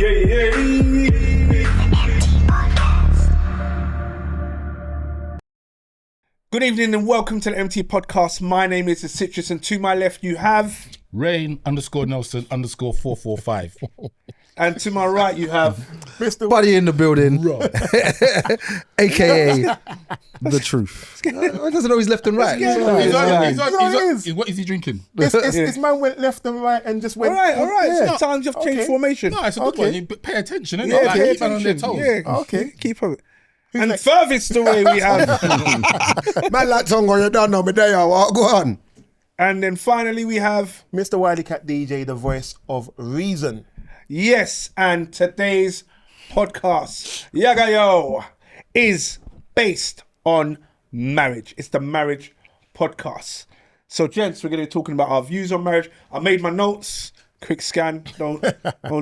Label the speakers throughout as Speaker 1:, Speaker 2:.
Speaker 1: Good evening and welcome to the eMpTy podcast. My name is The Citrus and to my left you have...
Speaker 2: Rain_Nelson_445.
Speaker 1: And to my right you have...
Speaker 3: Mr. Potty in the building. AKA The Truth. He doesn't know he's left and right.
Speaker 2: What is he drinking?
Speaker 4: This man went left and right and just went...
Speaker 1: All right. Yeah. Sometimes you've changed formation.
Speaker 2: No, it's a good one. You pay attention, innit?
Speaker 1: Yeah,
Speaker 2: Like,
Speaker 1: pay
Speaker 2: keep on their toes.
Speaker 1: Yeah,
Speaker 4: okay.
Speaker 1: Keep up. And furthest away we have...
Speaker 3: Man like Tongo, you don't know me there, what? Go on.
Speaker 1: And then finally we have...
Speaker 4: Mr. Wileycat DJ, the voice of reason.
Speaker 1: Yes, and today's podcast, Yagayo, is based on marriage. It's the marriage podcast. So, gents, we're going to be talking about our views on marriage. I made my notes. Quick scan, don't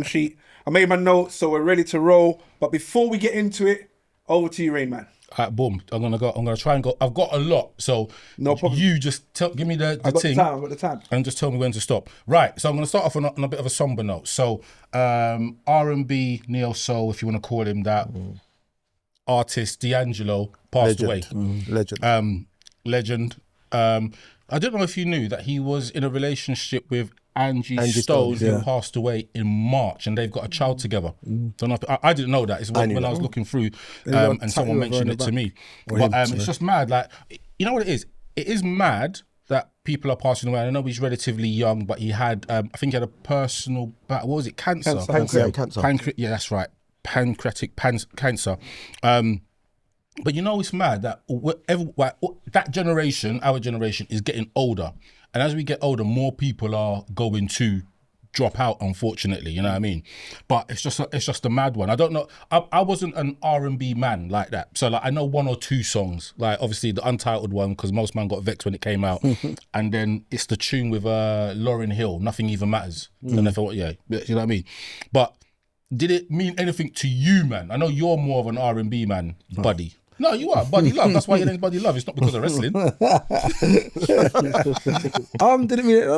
Speaker 1: cheat. I made my notes, so we're ready to roll. But before we get into it, over to you, Rain Man.
Speaker 2: All right, boom. I'm gonna try and go. I've got a lot, so
Speaker 1: no problem.
Speaker 2: You just give me the thing.
Speaker 1: I've got the time.
Speaker 2: And just tell me when to stop. Right. So I'm gonna start off on a bit of a somber note. So R&B, neo soul, if you want to call him that, artist D'Angelo passed away. Legend. I don't know if you knew that he was in a relationship with Angie Stone, who passed away in March, and they've got a child together. Don't know if, I didn't know that. It's when I was looking through, and someone mentioned it to me. But it's just mad. Like, you know what it is? It is mad that people are passing away. I know he's relatively young, but he had, I think he had a personal, what was it? Cancer.
Speaker 3: Cancer.
Speaker 2: Yeah, that's right. Pancreatic cancer. But you know, it's mad that that generation, our generation, is getting older. And as we get older, more people are going to drop out, unfortunately, you know what I mean? But it's just a mad one. I don't know. I wasn't an R&B man like that. So like I know one or two songs, like obviously the Untitled one, because most man got vexed when it came out. And then it's the tune with Lauryn Hill, Nothing Even Matters. And I thought, yeah, you know what I mean? But did it mean anything to you, man? I know you're more of an R&B man, buddy. No, you are Buddy Love. That's why your name's Buddy Love. It's not because of wrestling.
Speaker 3: Didn't mean it.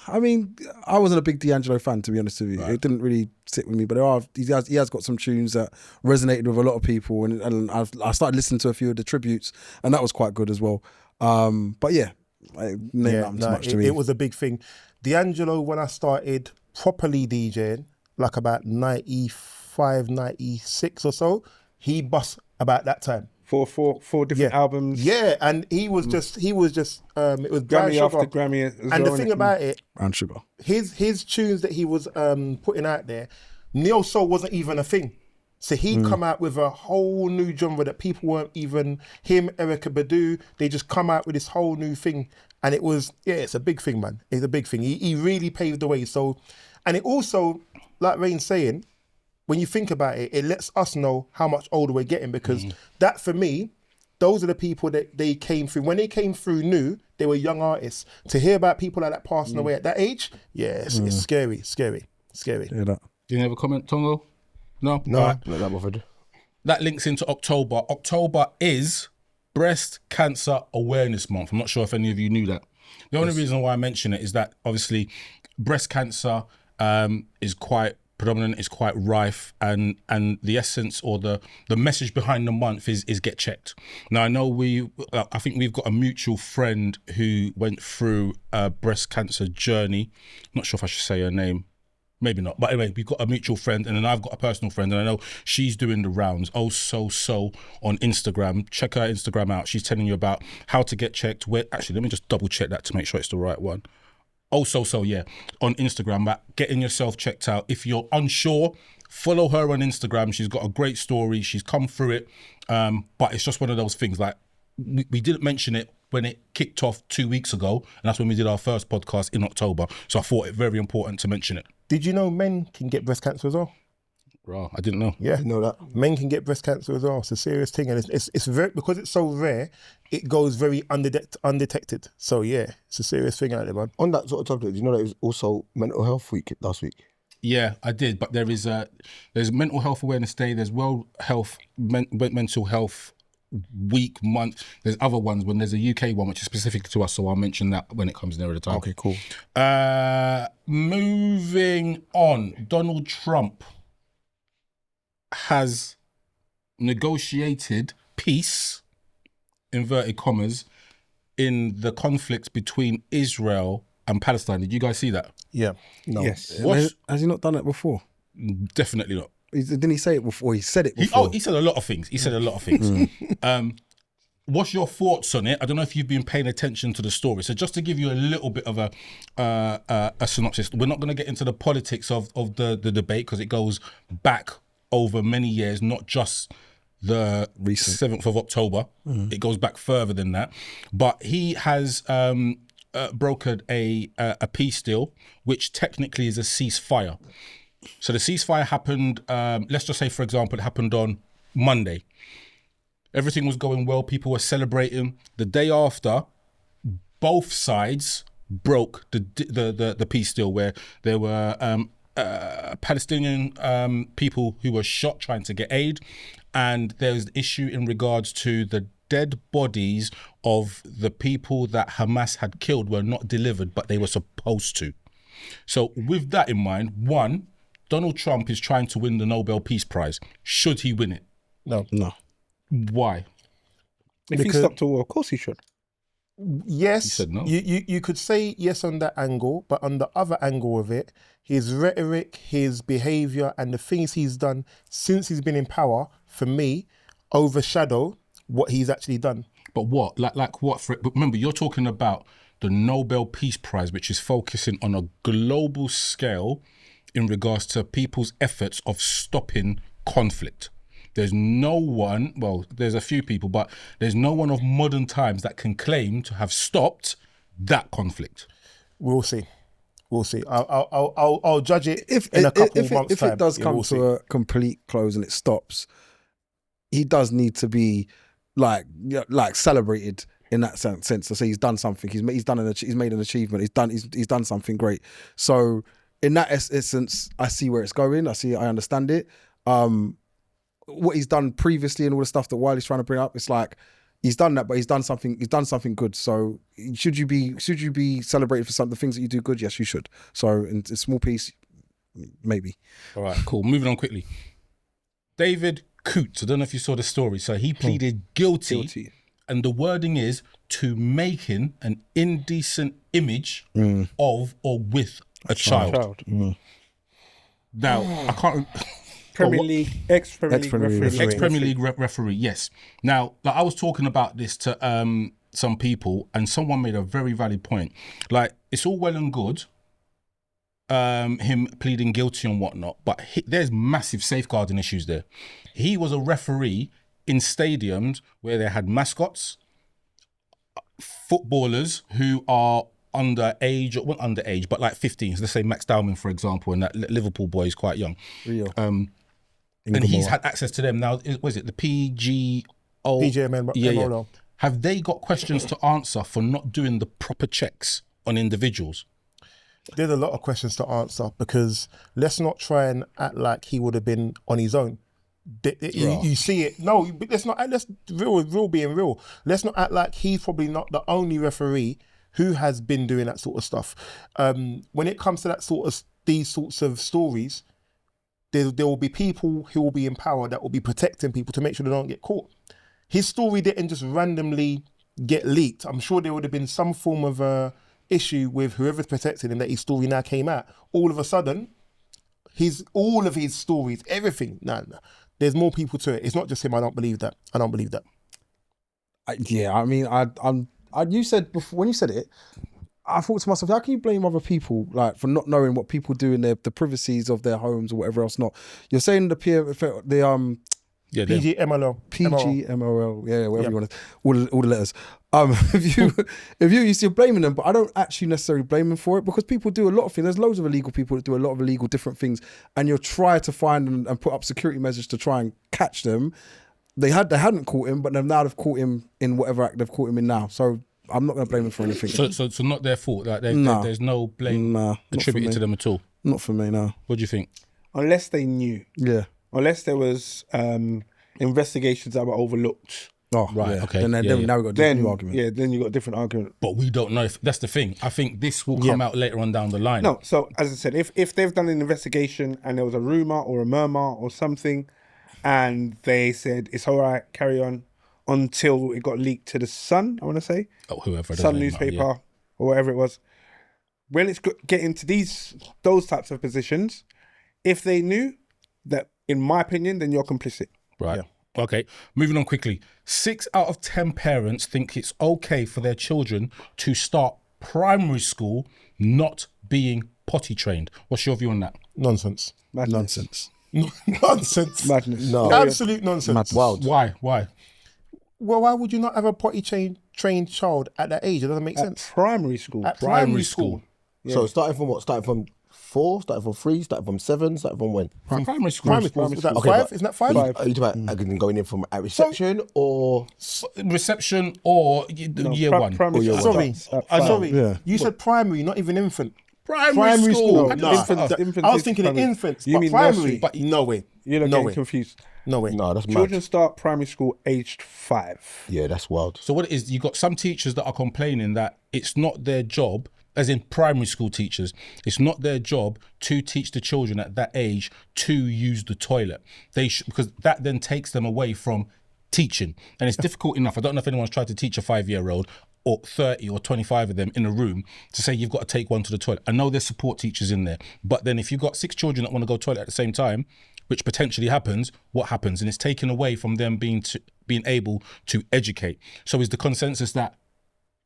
Speaker 3: I mean, I wasn't a big D'Angelo fan, to be honest with you. Right. It didn't really sit with me, but he has got some tunes that resonated with a lot of people, and I started listening to a few of the tributes, and that was quite good as well. But yeah, too much to me.
Speaker 4: It was a big thing. D'Angelo, when I started properly DJing, like about 95, 96 or so, he bust about that time.
Speaker 1: Four different albums.
Speaker 4: Yeah, and he was just it was
Speaker 1: Grammy after Grammy.
Speaker 4: And the thing about it,
Speaker 3: Brown Sugar.
Speaker 4: His tunes that he was putting out there, neo soul wasn't even a thing. So he'd come out with a whole new genre that people weren't even, him, Erykah Badu, they just come out with this whole new thing. And it was, it's a big thing, man. It's a big thing. He really paved the way. So, and it also, like Rain's saying, when you think about it, it lets us know how much older we're getting, because that, for me, those are the people that they came through. When they came through new, they were young artists. To hear about people like that passing away at that age, it's scary.
Speaker 3: Yeah, that.
Speaker 2: Do you have a comment, Tongo? No?
Speaker 3: Not that bothered.
Speaker 2: That links into October. October is Breast Cancer Awareness Month. I'm not sure if any of you knew that. The only reason why I mention it is that, obviously, breast cancer is quite predominant, is quite rife, and the essence or the message behind the month is get checked. Now I know I think we've got a mutual friend who went through a breast cancer journey. I'm not sure if I should say her name, maybe not, but anyway, we've got a mutual friend, and then I've got a personal friend, and I know she's doing the rounds so on Instagram. Check her Instagram out. She's telling you about how to get checked. Actually, let me just double check that to make sure it's the right one. On Instagram, about getting yourself checked out. If you're unsure, follow her on Instagram. She's got a great story. She's come through it. But it's just one of those things, like, we didn't mention it when it kicked off 2 weeks ago, and that's when we did our first podcast in October. So I thought it very important to mention it.
Speaker 4: Did you know men can get breast cancer as well?
Speaker 2: Wow, I didn't know.
Speaker 4: Yeah, I know that. Men can get breast cancer as well. It's a serious thing, and it's very, because it's so rare, it goes very undetected. So yeah, it's a serious thing out there, man.
Speaker 5: On that sort of topic, do you know that it was also Mental Health Week last week?
Speaker 2: Yeah, I did. But there's Mental Health Awareness Day. There's World Health Mental Health Week, month. There's other ones. When there's a UK one which is specific to us, so I'll mention that when it comes nearer the time.
Speaker 5: Okay, cool.
Speaker 2: Moving on, Donald Trump has negotiated peace, inverted commas, in the conflict between Israel and Palestine. Did you guys see that?
Speaker 4: Yeah. No.
Speaker 1: Yes.
Speaker 3: Has he not done it before?
Speaker 2: Definitely not.
Speaker 3: Didn't he say it before? He said it before.
Speaker 2: He said a lot of things. What's your thoughts on it? I don't know if you've been paying attention to the story. So just to give you a little bit of a synopsis, we're not going to get into the politics of the debate because it goes back over many years, not just the 7th of October. It goes back further than that. But he has brokered a peace deal, which technically is a ceasefire. So the ceasefire happened, let's just say, for example, it happened on Monday. Everything was going well. People were celebrating. The day after, both sides broke the peace deal, where there were Palestinian people who were shot trying to get aid, and there's an issue in regards to the dead bodies of the people that Hamas had killed were not delivered, but they were supposed to. So with that in mind, one, Donald Trump is trying to win the Nobel Peace Prize. Should he win it?
Speaker 4: No.
Speaker 2: Why?
Speaker 1: If he stopped a war, of course he should.
Speaker 4: Yes,
Speaker 2: You said no.
Speaker 4: You could say yes on that angle, but on the other angle of it, his rhetoric, his behaviour, and the things he's done since he's been in power, for me, overshadow what he's actually done.
Speaker 2: But what? Like what? But remember, you're talking about the Nobel Peace Prize, which is focusing on a global scale in regards to people's efforts of stopping conflict. There's no one, well, there's a few people, but there's no one of modern times that can claim to have stopped that conflict.
Speaker 4: We'll see. I'll judge it in a couple of months' time.
Speaker 3: If it does come to a complete close and it stops, he does need to be like celebrated in that sense. To say he's done something, he's made an achievement, he's done something great. So in that essence, I see where it's going. I understand it. What he's done previously and all the stuff that Wiley's trying to bring up, it's like he's done that, but he's done something good. So should you be celebrated for the things that you do good? Yes, you should. So in a small piece, maybe.
Speaker 2: All right, cool. Moving on quickly. David Coote, I don't know if you saw the story. So he pleaded guilty, and the wording is to making an indecent image of or with a child. Now, I can't...
Speaker 1: Ex-Premier
Speaker 2: League referee, yes. Now, like, I was talking about this to some people, and someone made a very valid point. Like, it's all well and good, him pleading guilty and whatnot, but there's massive safeguarding issues there. He was a referee in stadiums where they had mascots, footballers who are underage, well, underage, but like 15. So let's say Max Dowman, for example, and that Liverpool boy is quite young. And he's had access to them now. Was it the PGMO? Yeah. Have they got questions to answer for not doing the proper checks on individuals?
Speaker 4: There's a lot of questions to answer, because let's not try and act like he would have been on his own. You see it. No, but let's real being real. Let's not act like he's probably not the only referee who has been doing that sort of stuff. When it comes to these sorts of stories, there will be people who will be in power that will be protecting people to make sure they don't get caught. His story didn't just randomly get leaked. I'm sure there would have been some form of issue with whoever's protecting him that his story now came out. All of a sudden, all of his stories, everything. No. There's more people to it. It's not just him. I don't believe that.
Speaker 3: You said before, when you said it, I thought to myself, how can you blame other people like for not knowing what people do in the privacies of their homes or whatever else? Not you're saying PGMOL, whatever you want to, all the letters. If you see blaming them, but I don't actually necessarily blame them for it, because people do a lot of things. There's loads of illegal people that do a lot of illegal different things, and you'll try to find and put up security measures to try and catch them. They hadn't caught him, but now they've caught him in whatever act they've caught him in now. So I'm not going to blame them for anything.
Speaker 2: So not their fault. Like there's no blame attributed to them at all.
Speaker 3: Not for me, no.
Speaker 2: What do you think?
Speaker 1: Unless they knew.
Speaker 3: Yeah.
Speaker 1: Unless there was investigations that were overlooked.
Speaker 3: Oh,
Speaker 2: right.
Speaker 3: Yeah.
Speaker 2: Okay.
Speaker 3: Now we got a different argument.
Speaker 1: Yeah, then you got a different argument.
Speaker 2: But we don't know if that's the thing. I think this will come out later on down the line.
Speaker 1: No. So as I said, if they've done an investigation and there was a rumor or a murmur or something, and they said it's all right, carry on, until it got leaked to the Sun. I want to say
Speaker 2: Whoever it
Speaker 1: Sun
Speaker 2: doesn't
Speaker 1: newspaper
Speaker 2: matter,
Speaker 1: or whatever it was. When it's getting to those types of positions, if they knew that, in my opinion, then you're complicit.
Speaker 2: Right. Okay. Moving on quickly. 6 out of 10 parents think it's okay for their children to start primary school not being potty trained. What's your view on that?
Speaker 4: Nonsense.
Speaker 3: Nonsense.
Speaker 4: Nonsense.
Speaker 1: Madness.
Speaker 5: No.
Speaker 4: Absolute nonsense.
Speaker 5: Wild.
Speaker 2: Why?
Speaker 4: Well, why would you not have a potty trained child at that age? It doesn't make sense.
Speaker 1: Primary school.
Speaker 4: At primary school.
Speaker 5: So starting from what? Starting from 4, starting from 3, starting from 7, starting from when?
Speaker 2: Primary school.
Speaker 4: Primary school. Is that
Speaker 5: Okay,
Speaker 4: 5?
Speaker 5: but-
Speaker 4: Isn't that 5?
Speaker 5: Are you talking about going in from at reception or?
Speaker 2: Reception or year one?
Speaker 1: Primary
Speaker 5: year
Speaker 1: school.
Speaker 4: Sorry.
Speaker 1: starts at
Speaker 4: Sorry.
Speaker 3: Yeah.
Speaker 4: You said primary, not even infant.
Speaker 2: Primary school.
Speaker 4: No,
Speaker 1: Infant
Speaker 4: I was
Speaker 1: is
Speaker 4: thinking of
Speaker 1: primary.
Speaker 4: infants,
Speaker 1: You
Speaker 4: but
Speaker 1: mean
Speaker 4: primary.
Speaker 1: nursery?
Speaker 4: But no way.
Speaker 1: You're not
Speaker 4: No
Speaker 1: getting
Speaker 4: way.
Speaker 1: confused.
Speaker 4: No way.
Speaker 5: No, that's
Speaker 1: Children
Speaker 5: mad.
Speaker 1: start primary school aged 5.
Speaker 5: Yeah, that's wild.
Speaker 2: So what it is, you got some teachers that are complaining that it's not their job, as in primary school teachers, it's not their job to teach the children at that age to use the toilet. Because that then takes them away from teaching. And it's difficult enough. I don't know if anyone's tried to teach a 5-year-old or 30 or 25 of them in a room to say you've got to take one to the toilet. I know there's support teachers in there, but then if you've got 6 children that want to go to the toilet at the same time, which potentially happens, what happens? And it's taken away from them being able to educate. So is the consensus that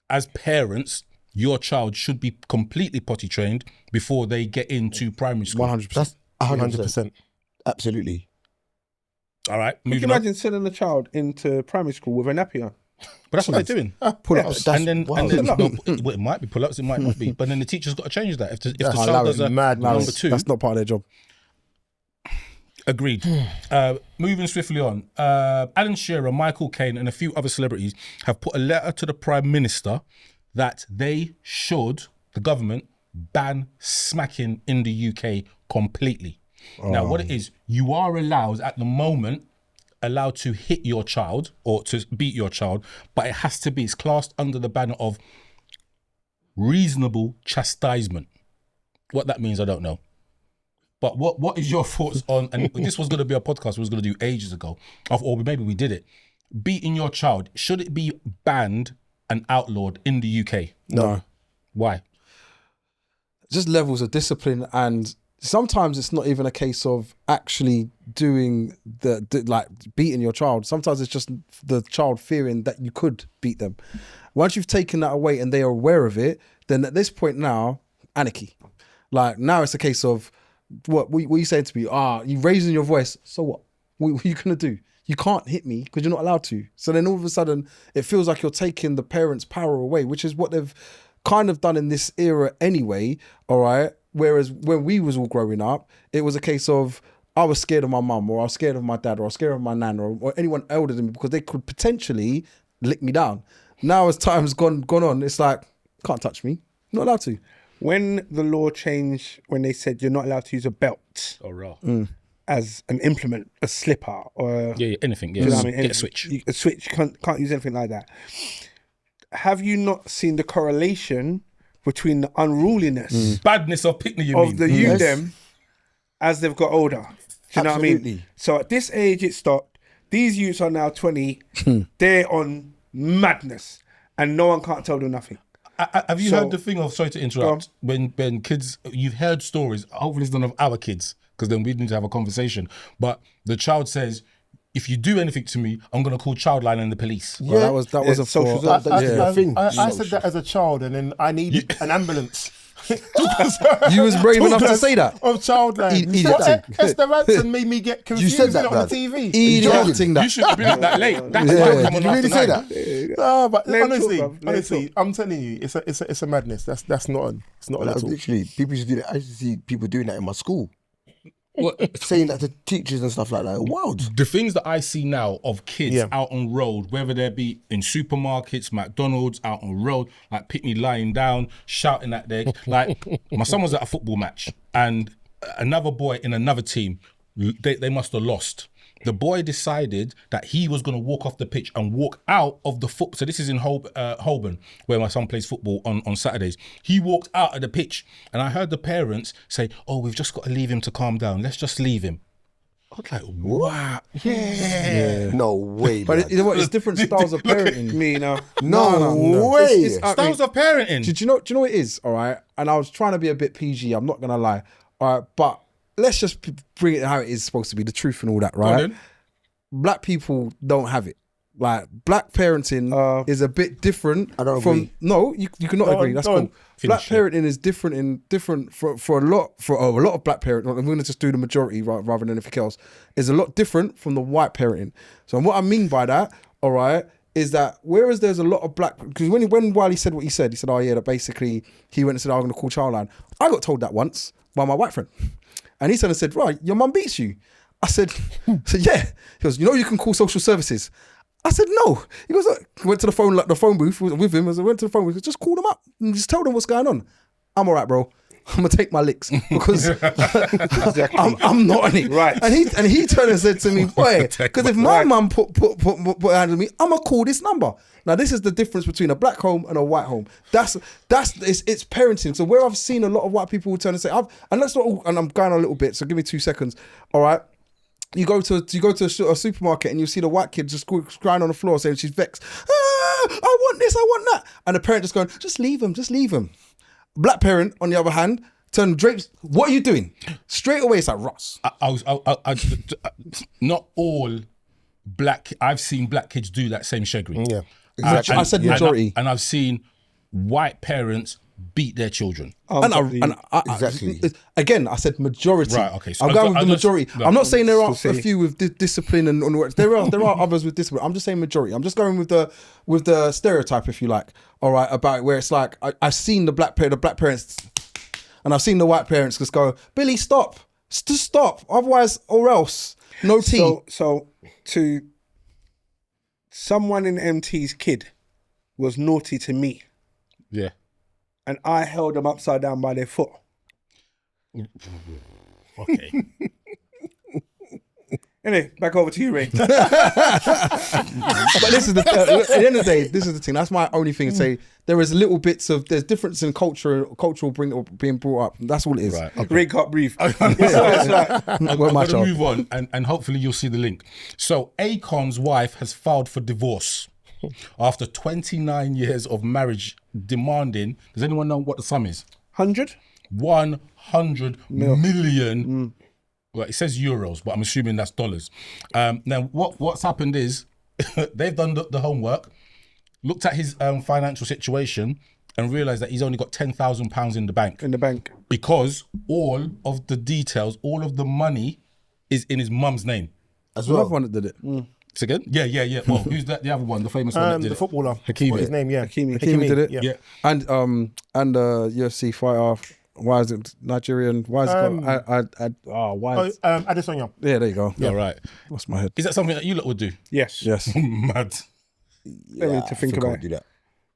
Speaker 2: as parents, your child should be completely potty trained before they get into primary school?
Speaker 3: 100%.
Speaker 5: That's 100%.
Speaker 4: 100%.
Speaker 5: Absolutely.
Speaker 2: All right,
Speaker 1: Can you
Speaker 2: moving on.
Speaker 1: imagine sending a child into primary school with a nappy on?
Speaker 2: But that's what they're doing.
Speaker 3: Pull-ups.
Speaker 5: That's
Speaker 2: And then
Speaker 5: wild.
Speaker 2: it might be pull-ups, it might not be. But then the teacher's got to change that. If the child
Speaker 3: allow
Speaker 2: does
Speaker 3: it.
Speaker 2: a
Speaker 4: Mad
Speaker 2: number
Speaker 4: nonsense.
Speaker 2: 2,
Speaker 3: That's not part of their job.
Speaker 2: agreed. Moving swiftly on. Alan Shearer, Michael Caine, and a few other celebrities have put a letter to the Prime Minister that they should, the government, ban smacking in the UK completely. Now, what it is, you are allowed at the moment, allowed to hit your child or to beat your child, but it has to be, it's classed under the banner of reasonable chastisement. What that means, I don't know. But what is your thoughts on, and this was going to be a podcast we was going to do ages ago, or maybe we did it, beating your child, should it be banned and outlawed in the UK?
Speaker 3: No.
Speaker 2: Why?
Speaker 3: Just levels of discipline, and sometimes it's not even a case of actually doing like beating your child. Sometimes it's just the child fearing that you could beat them. Once you've taken that away and they are aware of it, then at this point now, anarchy. Like now it's a case of what you saying to me? You raising your voice. So what? What are you gonna do? You can't hit me because you're not allowed to. So then all of a sudden it feels like you're taking the parents' power away, which is what they've kind of done in this era anyway. All right. Whereas when we was all growing up, it was a case of I was scared of my mum, or I was scared of my dad, or I was scared of my nan, or anyone older than me, because they could potentially lick me down. Now as time's gone on, it's like, can't touch me. Not allowed to.
Speaker 1: When the law changed, when they said you're not allowed to use a belt as an implement, a slipper, or
Speaker 2: Yeah, anything. Yeah,
Speaker 1: you know what I mean?
Speaker 2: get a switch.
Speaker 1: A switch, you can't use anything like that. Have you not seen the correlation between the unruliness
Speaker 2: Badness of Pickney, you
Speaker 1: of
Speaker 2: mean?
Speaker 1: the you them as they've got older? Do you know what I mean?
Speaker 5: Absolutely.
Speaker 1: So at this age, it stopped. These youths are now 20. They're on madness, and no one can't tell them nothing.
Speaker 2: Have you
Speaker 1: So-
Speaker 2: heard the thing of, sorry to interrupt, when kids, you've heard stories, hopefully it's none of our kids, because then we need to have a conversation, but the child says, if you do anything to me, I'm going to call Childline and the police.
Speaker 3: Well, that was a
Speaker 1: social
Speaker 3: for,
Speaker 1: service.
Speaker 3: yeah.
Speaker 5: thing.
Speaker 4: I said that as a child, and then I needed an ambulance.
Speaker 3: You was brave enough to say that.
Speaker 4: Of Childline.
Speaker 3: Idiot thing.
Speaker 4: Esther Ranson made me get confused
Speaker 5: said that,
Speaker 4: on the
Speaker 5: Brad.
Speaker 4: TV.
Speaker 3: Idiot thing
Speaker 2: You
Speaker 3: that.
Speaker 2: shouldn't have been up that late. That's
Speaker 3: Yeah.
Speaker 2: why I'm
Speaker 5: Did
Speaker 2: on
Speaker 5: you really
Speaker 2: after
Speaker 5: say
Speaker 2: 9.
Speaker 5: that?
Speaker 4: No, but
Speaker 1: Let him
Speaker 4: honestly,
Speaker 1: talk, bruv. Let him talk.
Speaker 4: I'm telling you, it's a madness. That's not on. It's not on
Speaker 5: Like,
Speaker 4: at all.
Speaker 5: literally, people used to do that. I used to see people doing that in my school. Saying that to teachers and stuff like that. Wild.
Speaker 2: The things that I see now of kids
Speaker 4: Yeah.
Speaker 2: out on road, whether they be in supermarkets, McDonald's, out on road, like Pickney lying down, shouting at their, like, my son was at a football match and another boy in another team, they must have lost. The boy decided that he was going to walk off the pitch and walk out of the foot. So this is in Holborn, where my son plays football on Saturdays. He walked out of the pitch, and I heard the parents say, "Oh, we've just got to leave him to calm down. Let's just leave him." I was like, wow. Yeah.
Speaker 5: No way.
Speaker 3: But
Speaker 5: blood.
Speaker 3: you know what? It's different styles of parenting.
Speaker 1: Me, no.
Speaker 5: no way.
Speaker 2: Styles of parenting.
Speaker 3: Do you know what it is? All right. And I was trying to be a bit PG. I'm not gonna lie. All right, but let's just bring it how it is supposed to be, the truth and all that,
Speaker 2: Go on
Speaker 3: right?
Speaker 2: then.
Speaker 3: Black people don't have it. Like black parenting is a bit different.
Speaker 5: I don't
Speaker 3: from
Speaker 5: agree.
Speaker 3: no, you cannot
Speaker 4: Go
Speaker 3: agree.
Speaker 4: on,
Speaker 3: That's
Speaker 4: go
Speaker 3: cool.
Speaker 4: on.
Speaker 3: Black
Speaker 2: Finish it.
Speaker 3: parenting is different for a lot of black parents. I'm going to just do the majority rather than anything else. Is a lot different from the white parenting. So what I mean by that, all right, is that whereas there's a lot of black, because when Wiley said what he said, oh yeah, that basically he went and said, I'm going to call Childline. I got told that once by my white friend, and he said, right, your mum beats you. I said, yeah. He goes, you can call social services. I said, no. He goes, went to the phone booth with him. As I went to the phone booth, just call them up and just tell them what's going on. I'm all right, bro. I'm gonna take my licks because I'm not on it.
Speaker 1: Right.
Speaker 3: And he turned and said to me, boy, because if my mum put a hand on me, I'm gonna call this number. Now this is the difference between a black home and a white home. It's parenting. So where I've seen a lot of white people who turn and say, and I'm going on a little bit. So give me 2 seconds. All right. You go to a supermarket and you see the white kid just crying on the floor saying she's vexed. I want this, I want that. And the parent just going, just leave him. Black parent, on the other hand, turn drapes. What are you doing? Straight away, it's like Ross.
Speaker 2: Not all black. I've seen black kids do that same shaggery.
Speaker 5: Yeah.
Speaker 3: Exactly. I said majority.
Speaker 2: And I've seen white parents beat their children.
Speaker 5: Exactly.
Speaker 3: Again, I said majority.
Speaker 2: Right, okay. So
Speaker 3: I'm going with the majority.
Speaker 2: no,
Speaker 3: I'm not saying there are
Speaker 1: still
Speaker 3: a few with discipline and words. There are others with discipline. I'm just saying majority. I'm just going with the stereotype, if you like. All right, about where it's like I've seen the black parents, and I've seen the white parents just go, Billy, stop, just stop, otherwise or else no tea.
Speaker 1: So to someone in MT's kid was naughty to me,
Speaker 2: Yeah.
Speaker 1: and I held them upside down by their foot.
Speaker 2: Okay.
Speaker 1: Anyway, back over to you, Ray.
Speaker 3: But this is at the end of the day, this is the thing. That's my only thing to say. There is little bits of there's difference in cultural being brought up. That's all it is.
Speaker 2: Right. Okay.
Speaker 1: Ray can't breathe.
Speaker 2: I'm
Speaker 3: Well, my
Speaker 2: going to
Speaker 3: job.
Speaker 2: move on and hopefully you'll see the link. So Akon's wife has filed for divorce after 29 years of marriage, demanding, does anyone know what the sum is?
Speaker 1: 100?
Speaker 2: 100 million. Well, it says euros, but I'm assuming that's dollars. Now, what's happened is they've done the homework, looked at his financial situation, and realised that he's only got £10,000 in the bank.
Speaker 1: In the bank.
Speaker 2: Because all of the details, all of the money is in his mum's name.
Speaker 5: As
Speaker 3: Another
Speaker 5: well.
Speaker 3: one that did it.
Speaker 2: It's again? Yeah. Well, who's that? The other one, the famous one that did
Speaker 4: The
Speaker 2: it.
Speaker 4: footballer.
Speaker 5: Hakimi.
Speaker 4: What his name? Yeah.
Speaker 1: Hakimi.
Speaker 3: Hakimi did it.
Speaker 4: Yeah.
Speaker 3: And UFC fighter. Why is it Nigerian? Why is it why? Is,
Speaker 4: Adesanya.
Speaker 3: yeah, there you go.
Speaker 2: All right.
Speaker 3: Lost my head.
Speaker 2: Is that something that you lot would do?
Speaker 1: Yes.
Speaker 3: Yes.
Speaker 2: Mad.
Speaker 1: I need to think
Speaker 5: I
Speaker 1: about
Speaker 5: would do
Speaker 1: it.
Speaker 5: that.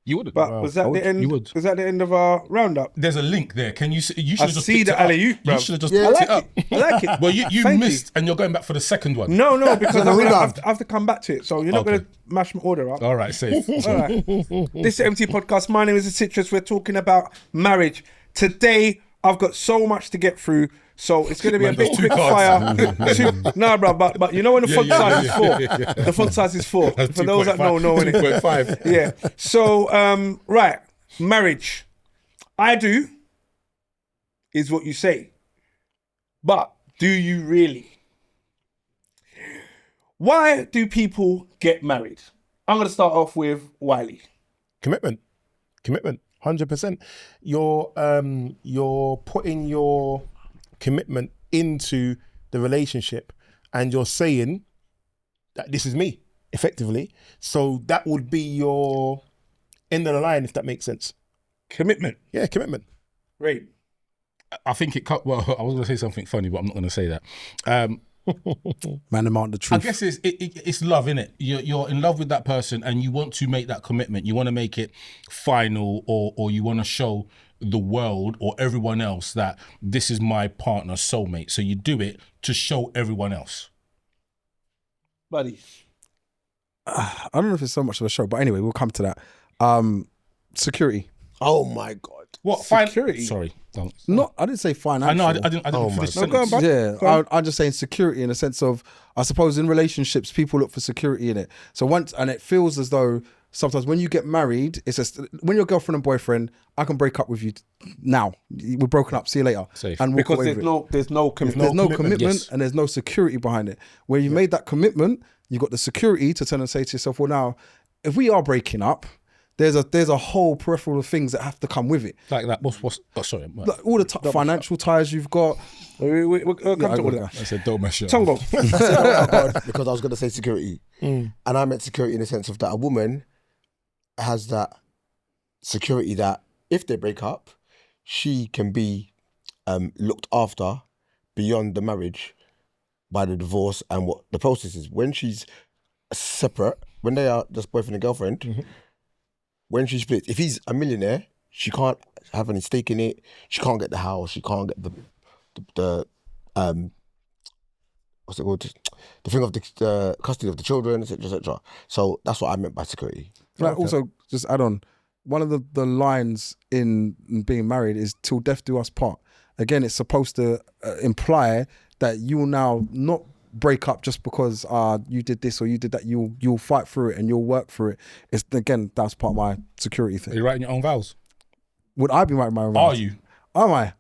Speaker 2: You would.
Speaker 1: But was that the end?
Speaker 2: You would.
Speaker 1: Was that the end of our roundup?
Speaker 2: There's a link there. Can you see? You
Speaker 1: I
Speaker 2: should have just
Speaker 1: see
Speaker 2: picked
Speaker 1: the
Speaker 2: it up.
Speaker 1: alley-oop,
Speaker 2: You
Speaker 1: bruv.
Speaker 2: should have just
Speaker 5: Yeah,
Speaker 2: picked
Speaker 1: I
Speaker 2: it
Speaker 1: like
Speaker 2: up.
Speaker 1: it. I like it.
Speaker 2: Well, you
Speaker 1: Thank
Speaker 2: missed, and you're going back for the second one.
Speaker 1: No, because
Speaker 5: No,
Speaker 1: I'm
Speaker 5: we
Speaker 1: gonna
Speaker 5: love.
Speaker 1: have to come back to it. So you're not
Speaker 2: Okay.
Speaker 1: going to mash my order up.
Speaker 2: All right, safe.
Speaker 1: All right. This is MT Podcast. My name is The Citrus. We're talking about marriage. Today, I've got so much to get through. So it's going to be a
Speaker 2: Man,
Speaker 1: bit
Speaker 2: those two
Speaker 1: quick
Speaker 2: cards.
Speaker 1: fire. Nah, bro, but you know when the font size is 4? The font size is 4.
Speaker 2: That's
Speaker 1: For those that don't know, innit?
Speaker 2: 2.5.
Speaker 1: Yeah. So, right. Marriage. I do is what you say. But do you really? Why do people get married? I'm going to start off with Wiley.
Speaker 4: Commitment. 100%. You're putting your commitment into the relationship, and you're saying that this is me, effectively. So that would be your end of the line, if that makes sense.
Speaker 1: Commitment.
Speaker 4: Yeah, commitment.
Speaker 1: Right.
Speaker 2: I think it cut. Well, I was going to say something funny, but I'm not going to say that.
Speaker 3: Man, amount the
Speaker 2: I
Speaker 3: truth.
Speaker 2: guess it's love, innit? You're in love with that person, and you want to make that commitment. You want to make it final, or you want to show the world or everyone else that this is my partner, soulmate. So you do it to show everyone else.
Speaker 1: Buddy.
Speaker 3: I don't know if it's so much of a show, but anyway, we'll come to that. Security.
Speaker 5: Oh my God.
Speaker 2: What
Speaker 1: Security.
Speaker 2: Sorry, don't.
Speaker 3: Not, I didn't say
Speaker 2: I
Speaker 3: financial.
Speaker 2: know. I didn't.
Speaker 5: Oh
Speaker 2: finish
Speaker 5: my
Speaker 2: the
Speaker 1: No, go on,
Speaker 2: sentence.
Speaker 1: bud.
Speaker 3: Yeah,
Speaker 1: Go on.
Speaker 3: I'm just saying security in the sense of, I suppose in relationships, people look for security in it. So once, and it feels as though sometimes when you get married, it's just, when you're girlfriend and boyfriend, I can break up with you now. We're broken up, see you later.
Speaker 2: Safe.
Speaker 3: And walk
Speaker 1: Because
Speaker 3: away
Speaker 1: there's
Speaker 3: with it.
Speaker 1: there's no commitment.
Speaker 3: There's no commitment
Speaker 2: yes.
Speaker 3: and there's no security behind it. Where you made that commitment, you got the security to turn and say to yourself, well, now, if we are breaking up, there's a whole peripheral of things that have to come with it.
Speaker 2: Like that. What's? Oh, sorry.
Speaker 3: Like all the financial ties you've got.
Speaker 1: We'll come to all of that.
Speaker 2: I said don't mess up.
Speaker 1: Tongo.
Speaker 5: Because I was going to say security. And I meant security in the sense of that a woman has that security that if they break up, she can be looked after beyond the marriage by the divorce and what the process is. When she's separate, when they are just boyfriend and girlfriend, when she splits, if he's a millionaire, she can't have any stake in it. She can't get the house. She can't get the what's it called? The thing of the custody of the children, etc., etc. So that's what I meant by security.
Speaker 3: Like also, just add on, one of the lines in being married is "till death do us part." Again, it's supposed to imply that you will now not break up just because you did this or you did that. You'll fight through it and you'll work through it. It's, again, that's part of my security
Speaker 2: Are
Speaker 3: thing.
Speaker 2: you writing your own vows?
Speaker 3: Would I be writing my own
Speaker 2: Are
Speaker 3: vows?
Speaker 2: you?
Speaker 3: Am I?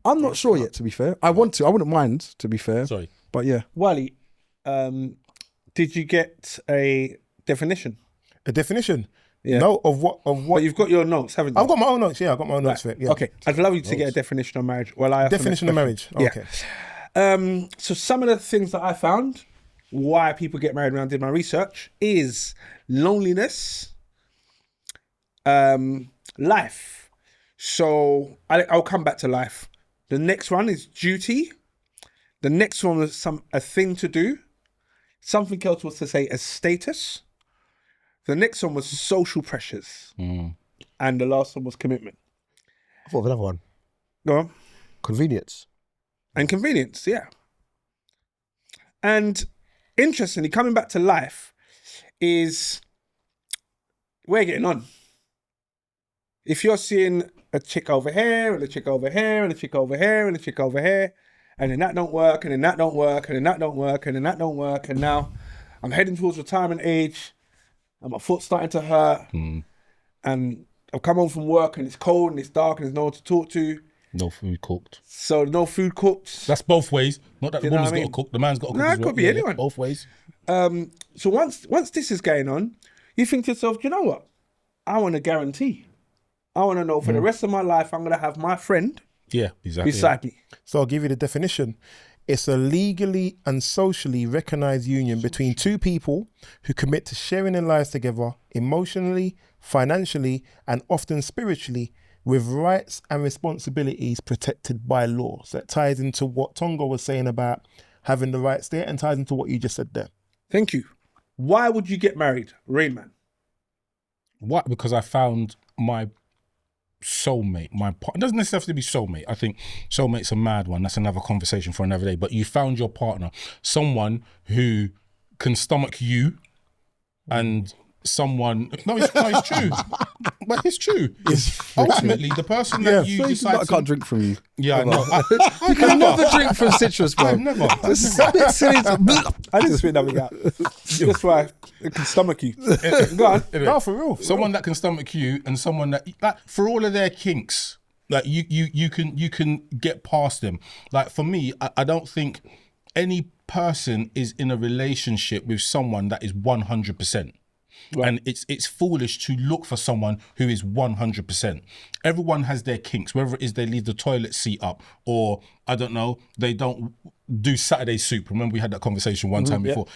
Speaker 3: I'm not sure yet, to be fair. I want to. I wouldn't mind, to be fair.
Speaker 2: Sorry.
Speaker 3: But yeah.
Speaker 1: Wiley, did you get a definition?
Speaker 4: A definition?
Speaker 1: Yeah.
Speaker 4: No, of what?
Speaker 1: But you've got your notes, haven't you?
Speaker 4: I've got my own notes. Yeah, I've got my own notes for it. Yeah.
Speaker 1: Okay, I'd love you to get a definition of marriage. Well, I have the
Speaker 4: Definition
Speaker 1: next
Speaker 4: of marriage.
Speaker 1: question.
Speaker 4: Okay.
Speaker 1: So some of the things that I found, why people get married when I did my research, is loneliness, life. So I'll come back to life. The next one is duty. The next one was a thing to do. Something else was to say a status. The next one was social pressures. And the last one was commitment.
Speaker 5: I thought of another one.
Speaker 1: Go on.
Speaker 5: Convenience.
Speaker 1: And convenience, yeah. And interestingly, coming back to life is we're getting on. If you're seeing a chick over here and a chick over here and a chick over here and a chick over here, and then that don't work, and then that don't work, and then that don't work, and then that don't work, and now I'm heading towards retirement age, and my foot's starting to hurt, and I've come home from work and it's cold and it's dark and there's no one to talk to.
Speaker 2: No food cooked.
Speaker 1: So no food cooked.
Speaker 2: That's both ways. Not that the
Speaker 1: You know
Speaker 2: woman's
Speaker 1: what I
Speaker 2: got
Speaker 1: mean?
Speaker 2: to cook, the man's got to cook.
Speaker 1: No,
Speaker 2: as
Speaker 1: it
Speaker 2: well.
Speaker 1: could be anyone.
Speaker 2: Both ways.
Speaker 1: So once this is going on, you think to yourself, you know what? I want a guarantee. I want to know for the rest of my life, I'm going to have my friend
Speaker 2: Yeah, exactly.
Speaker 1: beside me.
Speaker 4: So I'll give you the definition. It's a legally and socially recognized union between two people who commit to sharing their lives together emotionally, financially, and often spiritually, with rights and responsibilities protected by law. So that ties into what Tongo was saying about having the rights there and ties into what you just said there.
Speaker 1: Thank you. Why would you get married, Rayman?
Speaker 2: What? Because I found my soulmate, my partner. It doesn't necessarily have to be soulmate. I think soulmate's a mad one. That's another conversation for another day. But you found your partner, someone who can stomach you, and someone. No, it's true. But it's true. Ultimately, the person that you decide
Speaker 3: I can't drink from you.
Speaker 2: Yeah, I know.
Speaker 3: You can never drink from citrus, bro.
Speaker 2: I've never.
Speaker 3: It's a bit silly.
Speaker 1: I didn't spit nothing out. That's why it can stomach you. Go on.
Speaker 4: No, for real.
Speaker 2: Someone that can stomach you, and someone that, like, for all of their kinks, like you can get past them. Like for me, I don't think any person is in a relationship with someone that is 100%. Right. And it's foolish to look for someone who is 100%. Everyone has their kinks, whether it is they leave the toilet seat up, or I don't know, they don't do Saturday soup. Remember we had that conversation one time before.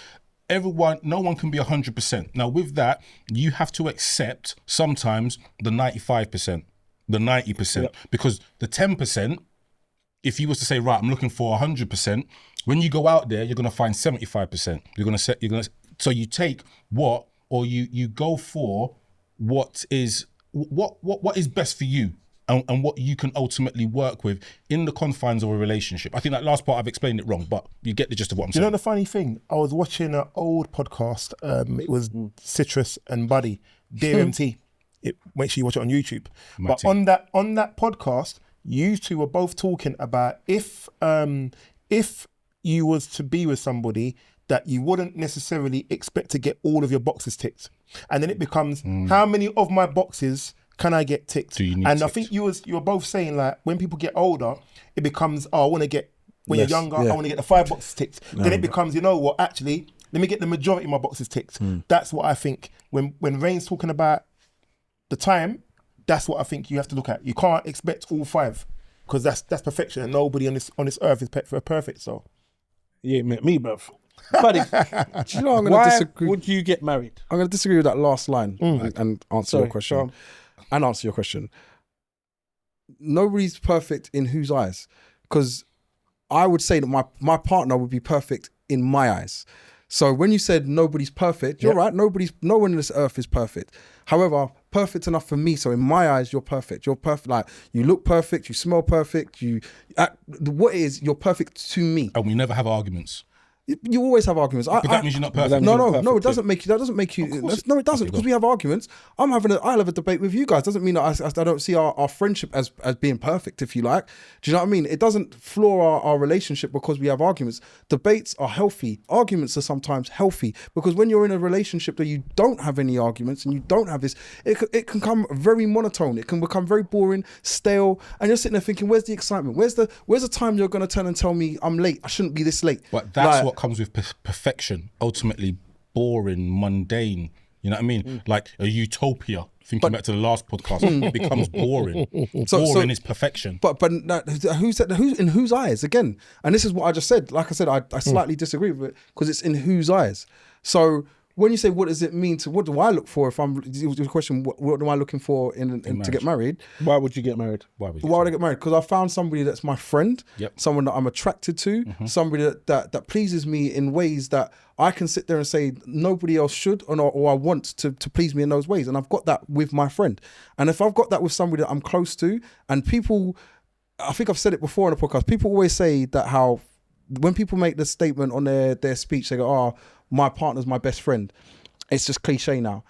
Speaker 2: No one can be 100%. Now with that, you have to accept sometimes the 95%, the 90%, because the 10%, if you was to say, right, I'm looking for 100%, when you go out there, you're going to find 75%. So you take what, or you go for what is best for you and what you can ultimately work with in the confines of a relationship. I think that last part I've explained it wrong, but you get the gist of what I'm saying.
Speaker 4: You know the funny thing? I was watching an old podcast. It was Citrus and Buddy, Dear MT. make sure you watch it on YouTube. But
Speaker 2: Matty.
Speaker 4: on that podcast, you two were both talking about if you was to be with somebody that you wouldn't necessarily expect to get all of your boxes ticked, and then it becomes how many of my boxes can I get ticked?
Speaker 2: Do you need
Speaker 4: and I
Speaker 2: ticked?
Speaker 4: think you were both saying like when people get older, it becomes I want to get when
Speaker 3: Less,
Speaker 4: you're younger,
Speaker 3: yeah.
Speaker 4: I want to get the 5 boxes ticked. Then it becomes actually let me get the majority of my boxes ticked. That's what I think when Rain's talking about the time. That's what I think you have to look at. You can't expect all 5 because that's perfection, and nobody on this earth is perfect. So
Speaker 1: Yeah, me, bruv. Buddy,
Speaker 3: Do you know, I'm going to
Speaker 1: why
Speaker 3: disagree.
Speaker 1: would you get married?
Speaker 3: I'm going to disagree with that last line and answer
Speaker 1: Sorry,
Speaker 3: your question.
Speaker 1: go on.
Speaker 3: And answer your question. Nobody's perfect in whose eyes? Because I would say that my partner would be perfect in my eyes. So when you said nobody's perfect, you're right. No one on this earth is perfect. However, perfect enough for me. So in my eyes, you're perfect. You're perfect. Like you look perfect. You smell perfect. What it is, you're perfect to me.
Speaker 2: And we never have arguments.
Speaker 3: You always have arguments.
Speaker 2: But that means you're not perfect.
Speaker 3: No, it doesn't make you. That doesn't make you. No, it doesn't, because we have arguments. I'll have a debate with you guys. Doesn't mean that I don't see our friendship as being perfect, if you like. Do you know what I mean? It doesn't flaw our relationship because we have arguments. Debates are healthy. Arguments are sometimes healthy, because when you're in a relationship that you don't have any arguments and you don't have this, it can come very monotone. It can become very boring, stale, and you're sitting there thinking, "Where's the excitement? Where's the time you're going to turn and tell me I'm late? I shouldn't be this late."
Speaker 2: But that's what comes with perfection. Ultimately, boring, mundane. You know what I mean? Like a utopia. Thinking back to the last podcast, it becomes boring. Boring is perfection.
Speaker 3: But who's in whose eyes again? And this is what I just said. Like I said, I slightly disagree with it because it's in whose eyes. So when you say what does it mean to, what do I look for if I'm, the question, what am I looking for in to get married?
Speaker 1: Why would you get married?
Speaker 3: Why would I get married? Because I found somebody that's my friend, someone that I'm attracted to, somebody that pleases me in ways that I can sit there and say nobody else should, or I want to please me in those ways. And I've got that with my friend. And if I've got that with somebody that I'm close to, and people, I think I've said it before on the podcast, people always say that how when people make the statement on their speech, they go, "Oh, my partner's my best friend." It's just cliche now.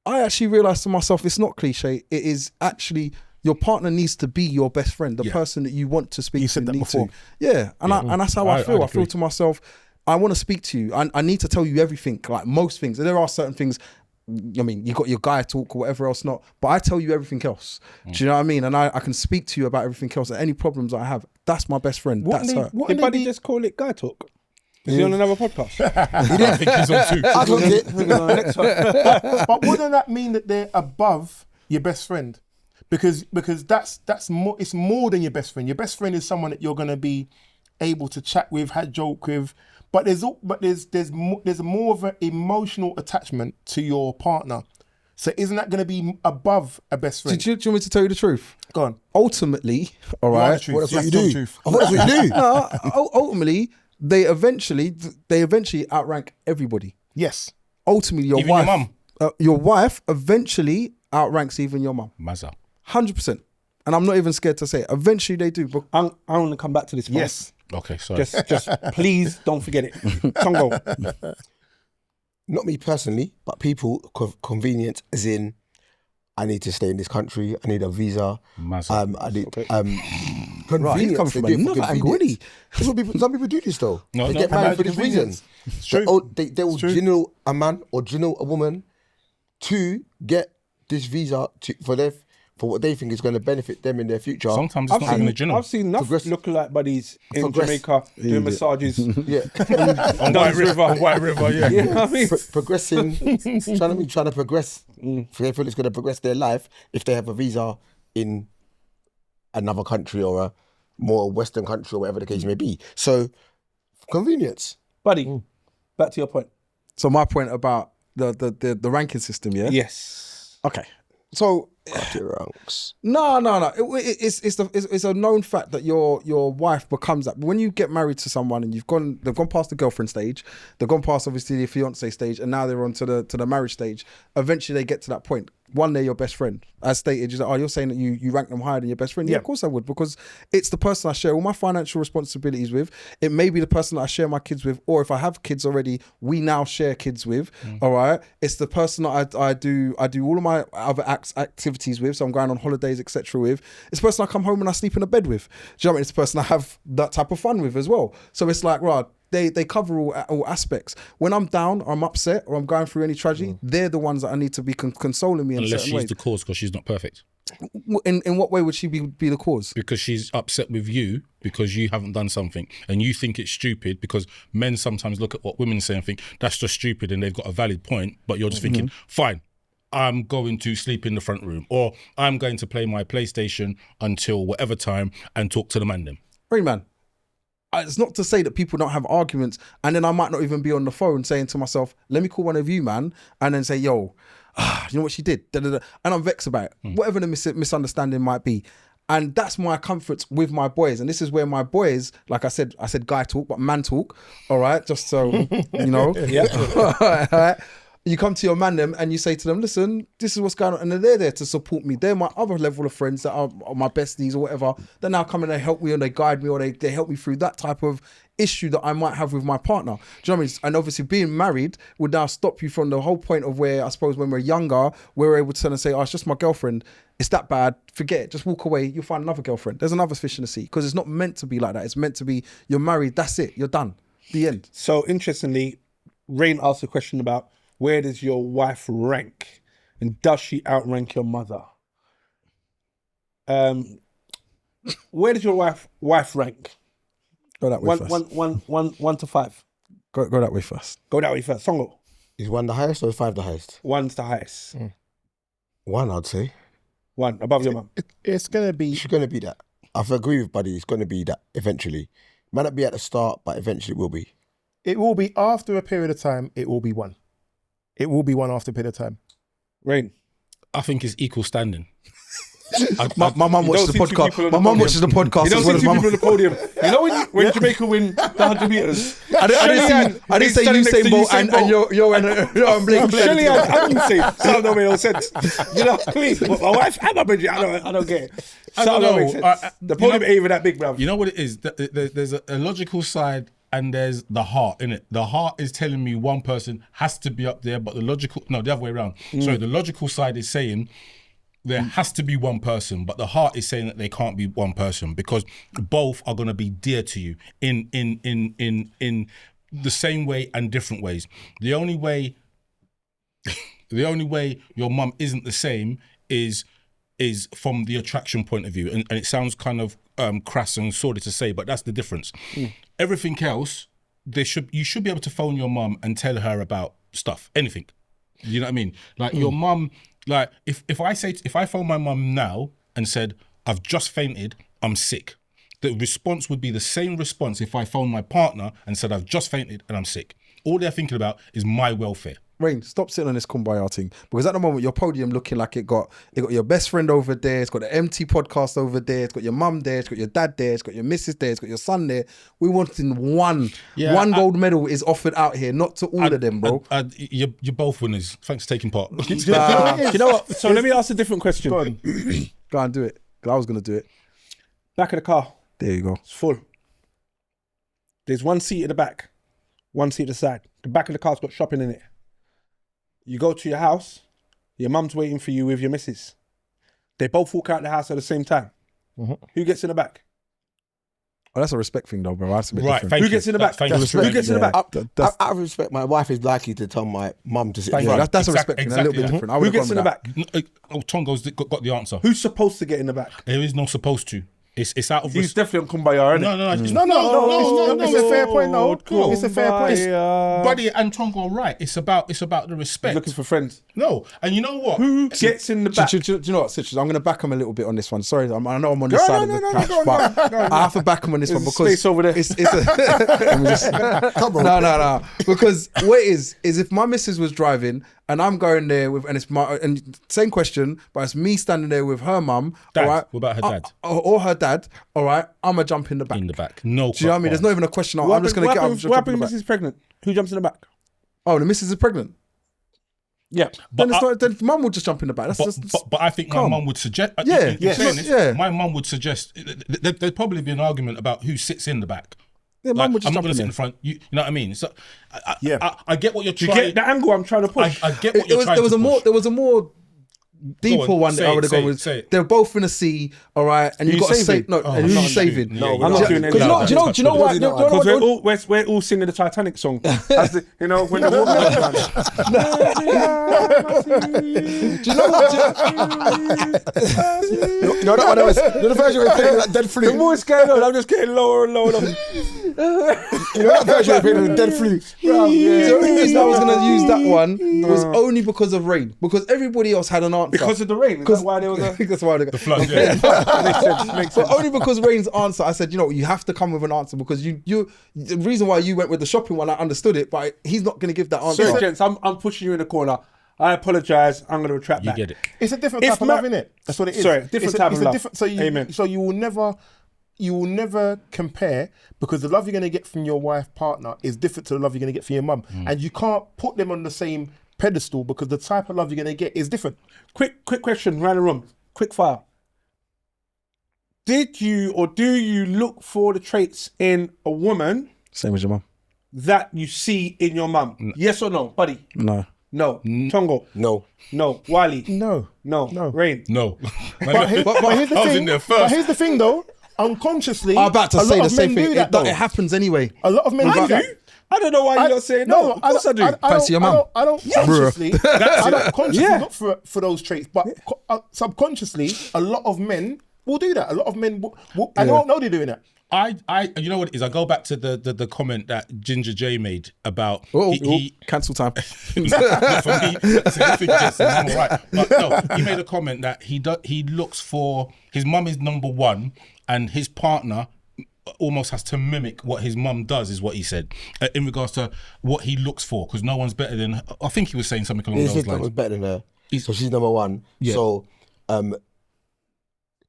Speaker 3: I actually realized to myself, it's not cliche. It is actually, your partner needs to be your best friend, the person that you want to speak to. You said that before. Yeah, and that's how I feel. I feel to myself, I want to speak to you. I need to tell you everything, like most things. There are certain things, I mean, you got your guy talk or whatever else not, but I tell you everything else. Do you know what I mean? And I can speak to you about everything else, and any problems I have. That's my best friend. That's her.
Speaker 1: Did Buddy just call it guy talk? Is he on another podcast?
Speaker 2: I think he's on 2.
Speaker 5: I took it.
Speaker 4: But wouldn't that mean that they're above your best friend? Because that's more. It's more than your best friend. Your best friend is someone that you're gonna be able to chat with, have joke with. But there's more of an emotional attachment to your partner. So isn't that going to be above a best friend?
Speaker 3: Do you want me to tell you the truth?
Speaker 4: Go on.
Speaker 3: Ultimately, all
Speaker 4: You are
Speaker 3: right.
Speaker 4: the truth.
Speaker 5: What, that's what
Speaker 4: Yes,
Speaker 5: you
Speaker 4: tell the
Speaker 5: do?
Speaker 4: truth.
Speaker 5: I thought that's what you do.
Speaker 3: No, ultimately, they eventually outrank everybody.
Speaker 4: Yes.
Speaker 3: Ultimately,
Speaker 2: Even your mum?
Speaker 3: Your wife eventually outranks even your mum.
Speaker 2: Mazza.
Speaker 3: 100%. And I'm not even scared to say it. Eventually they do. But
Speaker 1: I want to come back to this point.
Speaker 4: Yes.
Speaker 2: Okay, sorry.
Speaker 1: Just please don't forget it. Tongo.
Speaker 5: Not me personally, but people convenient as in, I need to stay in this country. I need a visa.
Speaker 2: Mazza.
Speaker 5: I need convenience.
Speaker 3: Right, he's coming
Speaker 5: They
Speaker 3: from
Speaker 5: do it for
Speaker 3: another angle,
Speaker 5: convenience.
Speaker 3: isn't
Speaker 5: That's what people. Some people do this though.
Speaker 2: No,
Speaker 5: they
Speaker 2: no,
Speaker 5: get married for this
Speaker 4: convenience.
Speaker 5: reason.
Speaker 4: It's true.
Speaker 5: They will general a man or general a woman to get this visa for what they think is going to benefit them in their future.
Speaker 2: Sometimes it's not even a general.
Speaker 1: I've seen enough
Speaker 5: Progress-
Speaker 1: looking-like buddies in
Speaker 5: Progress-
Speaker 1: Jamaica doing massages.
Speaker 5: Yeah,
Speaker 2: on White River, yeah.
Speaker 1: You know what I mean?
Speaker 5: progressing, trying to progress. So they feel it's going to progress their life if they have a visa in another country or a more Western country or whatever the case may be. So convenience.
Speaker 1: Buddy, back to your point.
Speaker 3: so my point about the ranking system, yeah?
Speaker 1: Yes.
Speaker 3: Okay. So no. It's a known fact that your wife becomes that. But when you get married to someone and they've gone past the girlfriend stage, they've gone past obviously the fiance stage, and now they're on to the marriage stage. Eventually they get to that point. one, they're your best friend. As stated, you're saying that you rank them higher than your best friend. Yeah, of course I would, because it's the person I share all my financial responsibilities with. It may be the person that I share my kids with, or if I have kids already, we now share kids with. All right, it's the person that I do all of my other activities with. So I'm going on holidays, etc. with. It's the person I come home and I sleep in a bed with. Do you know what I mean? It's the person I have that type of fun with as well. So it's like, right. They cover all aspects. When I'm down or I'm upset or I'm going through any tragedy, they're the ones that I need to be consoling me in
Speaker 2: Unless
Speaker 3: certain
Speaker 2: she's
Speaker 3: ways.
Speaker 2: the cause, because she's not perfect.
Speaker 3: In what way would she be the cause?
Speaker 2: Because she's upset with you because you haven't done something, and you think it's stupid, because men sometimes look at what women say and think that's just stupid, and they've got a valid point, but you're just thinking, fine, I'm going to sleep in the front room, or I'm going to play my PlayStation until whatever time and talk to the man then.
Speaker 3: Right, man. It's not to say that people don't have arguments, and then I might not even be on the phone saying to myself, let me call one of you, man, and then say, yo, you know what she did? Da, da, da. And I'm vexed about it. Whatever the misunderstanding might be. And that's my comfort with my boys. And this is where my boys, like I said guy talk, but man talk. All right, just so, you know. All right. You come to your man them and you say to them, listen, this is what's going on. And they're there to support me. They're my other level of friends that are my besties or whatever. They now come and they help me, or they guide me, or they help me through that type of issue that I might have with my partner. Do you know what I mean? And obviously being married would now stop you from the whole point of where, I suppose, when we're younger, we're able to turn and say, oh, it's just my girlfriend. It's that bad. Forget it. Just walk away. You'll find another girlfriend. There's another fish in the sea, because it's not meant to be like that. It's meant to be, you're married. That's it. You're done. The end.
Speaker 1: So interestingly, Rain asked a question about, where does your wife rank, and does she outrank your mother? Where does your wife rank?
Speaker 3: Go that way first.
Speaker 1: One to 5.
Speaker 3: Go that way first.
Speaker 1: Go that way first. Tongo.
Speaker 5: Is 1 the highest or is 5 the highest?
Speaker 1: 1's the highest.
Speaker 5: 1, I'd say.
Speaker 1: 1 above your mum.
Speaker 4: It's gonna be.
Speaker 5: She's gonna be that. I agree with Buddy. It's gonna be that eventually. Might not be at the start, but eventually it will be.
Speaker 4: It will be after a period of time. It will be 1. It will be 1 after a period of time.
Speaker 1: Rain.
Speaker 2: I think it's equal standing.
Speaker 3: My mum watches the podcast. My mum watches the podcast
Speaker 1: You don't
Speaker 3: as well
Speaker 1: see
Speaker 3: as
Speaker 1: two
Speaker 3: my
Speaker 1: people on the podium. You know when Jamaica win the 100 meters?
Speaker 3: I didn't say Usain Bolt and you're on Blake.
Speaker 1: Shelly and Usain. So that don't make no sense. You know what I mean? But my wife and my Bridget, I don't get it. So
Speaker 2: I don't
Speaker 1: that don't
Speaker 2: know.
Speaker 1: make sense. The podium ain't even that big, bruv.
Speaker 2: You know what it is? There's a logical side and there's the heart, innit? The heart is telling me one person has to be up there, but the other way around. Sorry, the logical side is saying there has to be one person, but the heart is saying that they can't be one person, because both are going to be dear to you in the same way and different ways. The only way your mum isn't the same is from the attraction point of view, and it sounds kind of crass and sordid to say, but that's the difference. Everything else, you should be able to phone your mum and tell her about stuff, anything. You know what I mean? Like your mum, like if I phone my mum now and said, I've just fainted, I'm sick, the response would be the same response if I phoned my partner and said, I've just fainted and I'm sick. All they're thinking about is my welfare.
Speaker 3: Rain, stop sitting on this kumbaya thing, because at the moment your podium looking like it got your best friend over there, it's got the eMpTy podcast over there, it's got your mum there, it's got your dad there, it's got your missus there, it's got your son there. We wanting one gold medal is offered out here, not to all of them, bro.
Speaker 2: You're both winners. Thanks for taking part.
Speaker 1: You know what? So let me ask a different question.
Speaker 4: Go on.
Speaker 3: Go and do it, because I was going to do it.
Speaker 1: Back of the car.
Speaker 3: There you go.
Speaker 1: It's full. There's one seat at the back, one seat at the side. The back of the car's got shopping in it. You go to your house, your mum's waiting for you with your missus. They both walk out the house at the same time. Who gets in the back?
Speaker 3: Oh, that's a respect thing though, bro. That's a bit
Speaker 2: Right,
Speaker 3: different.
Speaker 1: Who gets in the back? Who gets in the back?
Speaker 5: I respect my wife is likely to tell my mum to sit in
Speaker 3: Yeah,
Speaker 5: front.
Speaker 3: that's a respect thing. A little bit different. I
Speaker 1: Who
Speaker 3: would've
Speaker 1: gets
Speaker 3: gone
Speaker 1: in the
Speaker 3: with
Speaker 1: back?
Speaker 2: Tongo's got the answer.
Speaker 1: Who's supposed to get in the back?
Speaker 2: There is no supposed to. It's out of
Speaker 1: He's definitely on Kumbaya, isn't
Speaker 2: No,
Speaker 1: it?
Speaker 2: no.
Speaker 4: It's a fair point. No, it's a fair point.
Speaker 2: Buddy and Tongo are right. It's about the respect.
Speaker 1: Looking for friends.
Speaker 2: No, and you know what?
Speaker 1: Who gets in the back?
Speaker 3: Do you know what, Citrus? I'm going to back him a little bit on this one. Sorry, I know I'm on this side of the couch, but I have to back him on this one
Speaker 1: There's
Speaker 3: because
Speaker 1: space over there.
Speaker 3: It's let me just, no. Because what it is if my missus was driving and I'm going there with, and it's my, and same question, but it's me standing there with her mum.
Speaker 2: Dad.
Speaker 3: All right,
Speaker 2: What about her dad?
Speaker 3: Or her dad. All right, I'm gonna jump in the back.
Speaker 2: In the back. No.
Speaker 3: Do you know what I mean? There's not even a question. I'm just gonna get up.
Speaker 1: What happens if Mrs. pregnant? Who jumps in the back?
Speaker 3: Oh, the missus is pregnant.
Speaker 1: Yeah.
Speaker 3: Then then mum will just jump in the back.
Speaker 2: But I think my mum would suggest. My mum would suggest. There'd probably be an argument about who sits in the back.
Speaker 3: Yeah, mum would just
Speaker 2: I'm not
Speaker 3: jump
Speaker 2: going to sit
Speaker 3: in
Speaker 2: in the front. You know what I mean? So I get what you're trying.
Speaker 1: You get the angle I'm trying to push.
Speaker 2: I get what you're trying to push.
Speaker 3: There was a more deeper one that I would have gone with. They're both in a sea, all right, and you've got to save. No, and who are you saving?
Speaker 1: No, I'm not doing any of that.
Speaker 3: Do you know why?
Speaker 1: Because we're all singing the Titanic song. When the water
Speaker 3: Do you know what?
Speaker 5: No, that one was the version we played that dead flute.
Speaker 1: The more it's going on, I'm just getting lower and lower.
Speaker 5: You know that version we played with the dead flute.
Speaker 3: The only reason I was going to use that one was only because of rain, because everybody else had an answer.
Speaker 1: Because of the rain. That's why there was
Speaker 3: that's why they got
Speaker 2: the flood. Yeah.
Speaker 1: makes sense.
Speaker 3: But only because Rain's answer, I said, you have to come with an answer, because you the reason why you went with the shopping one, I understood it, but he's not going to give that answer.
Speaker 1: So, gents, I'm pushing you in the corner. I apologise. I'm going to retract that.
Speaker 2: You get it.
Speaker 4: It's a different type of love, innit? That's what it is.
Speaker 1: Sorry, different type of love.
Speaker 4: Amen. So you will never compare, because the love you're going to get from your wife partner is different to the love you're going to get from your mum, and you can't put them on the same pedestal, because the type of love you're going to get is different.
Speaker 1: Quick question, round the room. Quick fire. Did you or do you look for the traits in a woman
Speaker 3: Same as your mum.
Speaker 1: that you see in your mum? Yes or no, buddy?
Speaker 3: No.
Speaker 1: No. Tongo?
Speaker 5: No.
Speaker 1: No. Wiley?
Speaker 4: No.
Speaker 1: Rain?
Speaker 2: No.
Speaker 4: But here's the
Speaker 2: I was
Speaker 4: thing.
Speaker 2: in there
Speaker 4: But
Speaker 2: first.
Speaker 4: here's the thing, though. Unconsciously,
Speaker 3: I'm about to
Speaker 4: a
Speaker 3: say
Speaker 4: lot
Speaker 3: the
Speaker 4: of
Speaker 3: same
Speaker 4: men
Speaker 3: thing.
Speaker 4: do that, though.
Speaker 3: It happens anyway.
Speaker 4: A lot of men do that.
Speaker 1: I don't know why you're not saying no. Of course I do.
Speaker 3: Fancy your mum.
Speaker 4: I don't consciously. I don't consciously look for those traits, but subconsciously, a lot of men will do that. A lot of men will. I don't know they're doing that.
Speaker 2: You know what it is? I go back to the comment that Ginger J made about
Speaker 3: cancel time.
Speaker 2: for me, I'm all right. But no, he made a comment that he looks for his mum is number one, and his partner almost has to mimic what his mum does, is what he said, in regards to what he looks for, because no one's better than. I think he was saying something along those lines.
Speaker 5: Was better than her, so she's number one.
Speaker 2: Yeah.
Speaker 5: So,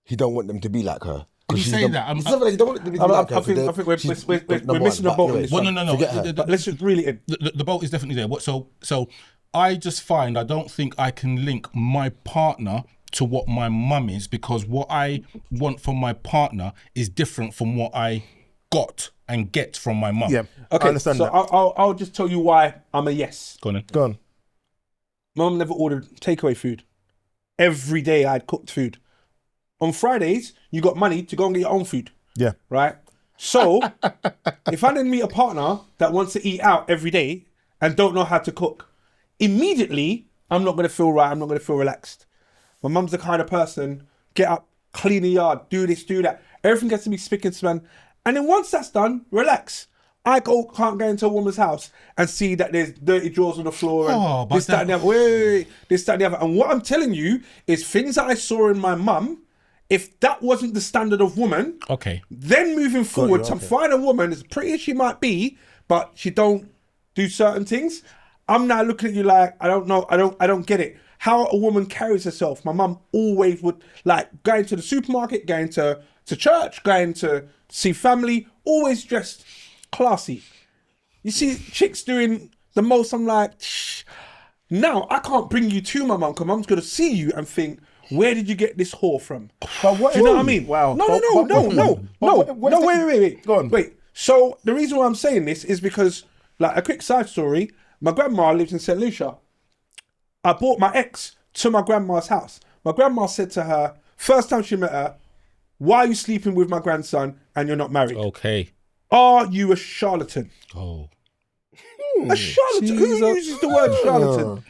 Speaker 5: he don't want them to be like her.
Speaker 2: Did he say that?
Speaker 5: It's not like he don't want them to be like her.
Speaker 1: I think we're missing the boat on this one.
Speaker 2: No.
Speaker 1: But let's just reel it in.
Speaker 2: The boat is definitely there. So I just find I don't think I can link my partner to what my mum is, because what I want from my partner is different from what I got and get from my mum.
Speaker 4: Yeah.
Speaker 1: Okay,
Speaker 4: I understand that.
Speaker 1: I'll just tell you why I'm a yes.
Speaker 2: Go on.
Speaker 4: Go on.
Speaker 1: Mum never ordered takeaway food. Every day I'd cooked food. On Fridays, you got money to go and get your own food.
Speaker 4: Yeah.
Speaker 1: Right? So, if I then meet a partner that wants to eat out every day and don't know how to cook, immediately, I'm not going to feel right. I'm not going to feel relaxed. My mum's the kind of person, get up, clean the yard, do this, do that. Everything gets to be spick and span. And then once that's done, relax. I can't go into a woman's house and see that there's dirty drawers on the floor and this, that, and the other. Wait, this, that, and the other. And what I'm telling you is things that I saw in my mum. If that wasn't the standard of woman, then moving forward, to find a woman as pretty as she might be, but she don't do certain things, I'm now looking at you like, I don't know, I don't get it. How a woman carries herself. My mum always would, like, going to the supermarket, going to church, going to see family, always dressed classy. You see chicks doing the most, I'm like, shh. Now I can't bring you to my mum, because mum's going to see you and think, where did you get this whore from?
Speaker 4: But what,
Speaker 1: do you know what I mean?
Speaker 4: Wow.
Speaker 1: No, wait.
Speaker 4: Go on.
Speaker 1: Wait. So the reason why I'm saying this is because, like, a quick side story, my grandma lives in St. Lucia. I brought my ex to my grandma's house. My grandma said to her, first time she met her, why are you sleeping with my grandson and you're not married?
Speaker 2: Okay.
Speaker 1: Are you a charlatan?
Speaker 2: Oh.
Speaker 1: A charlatan? Who uses the word charlatan?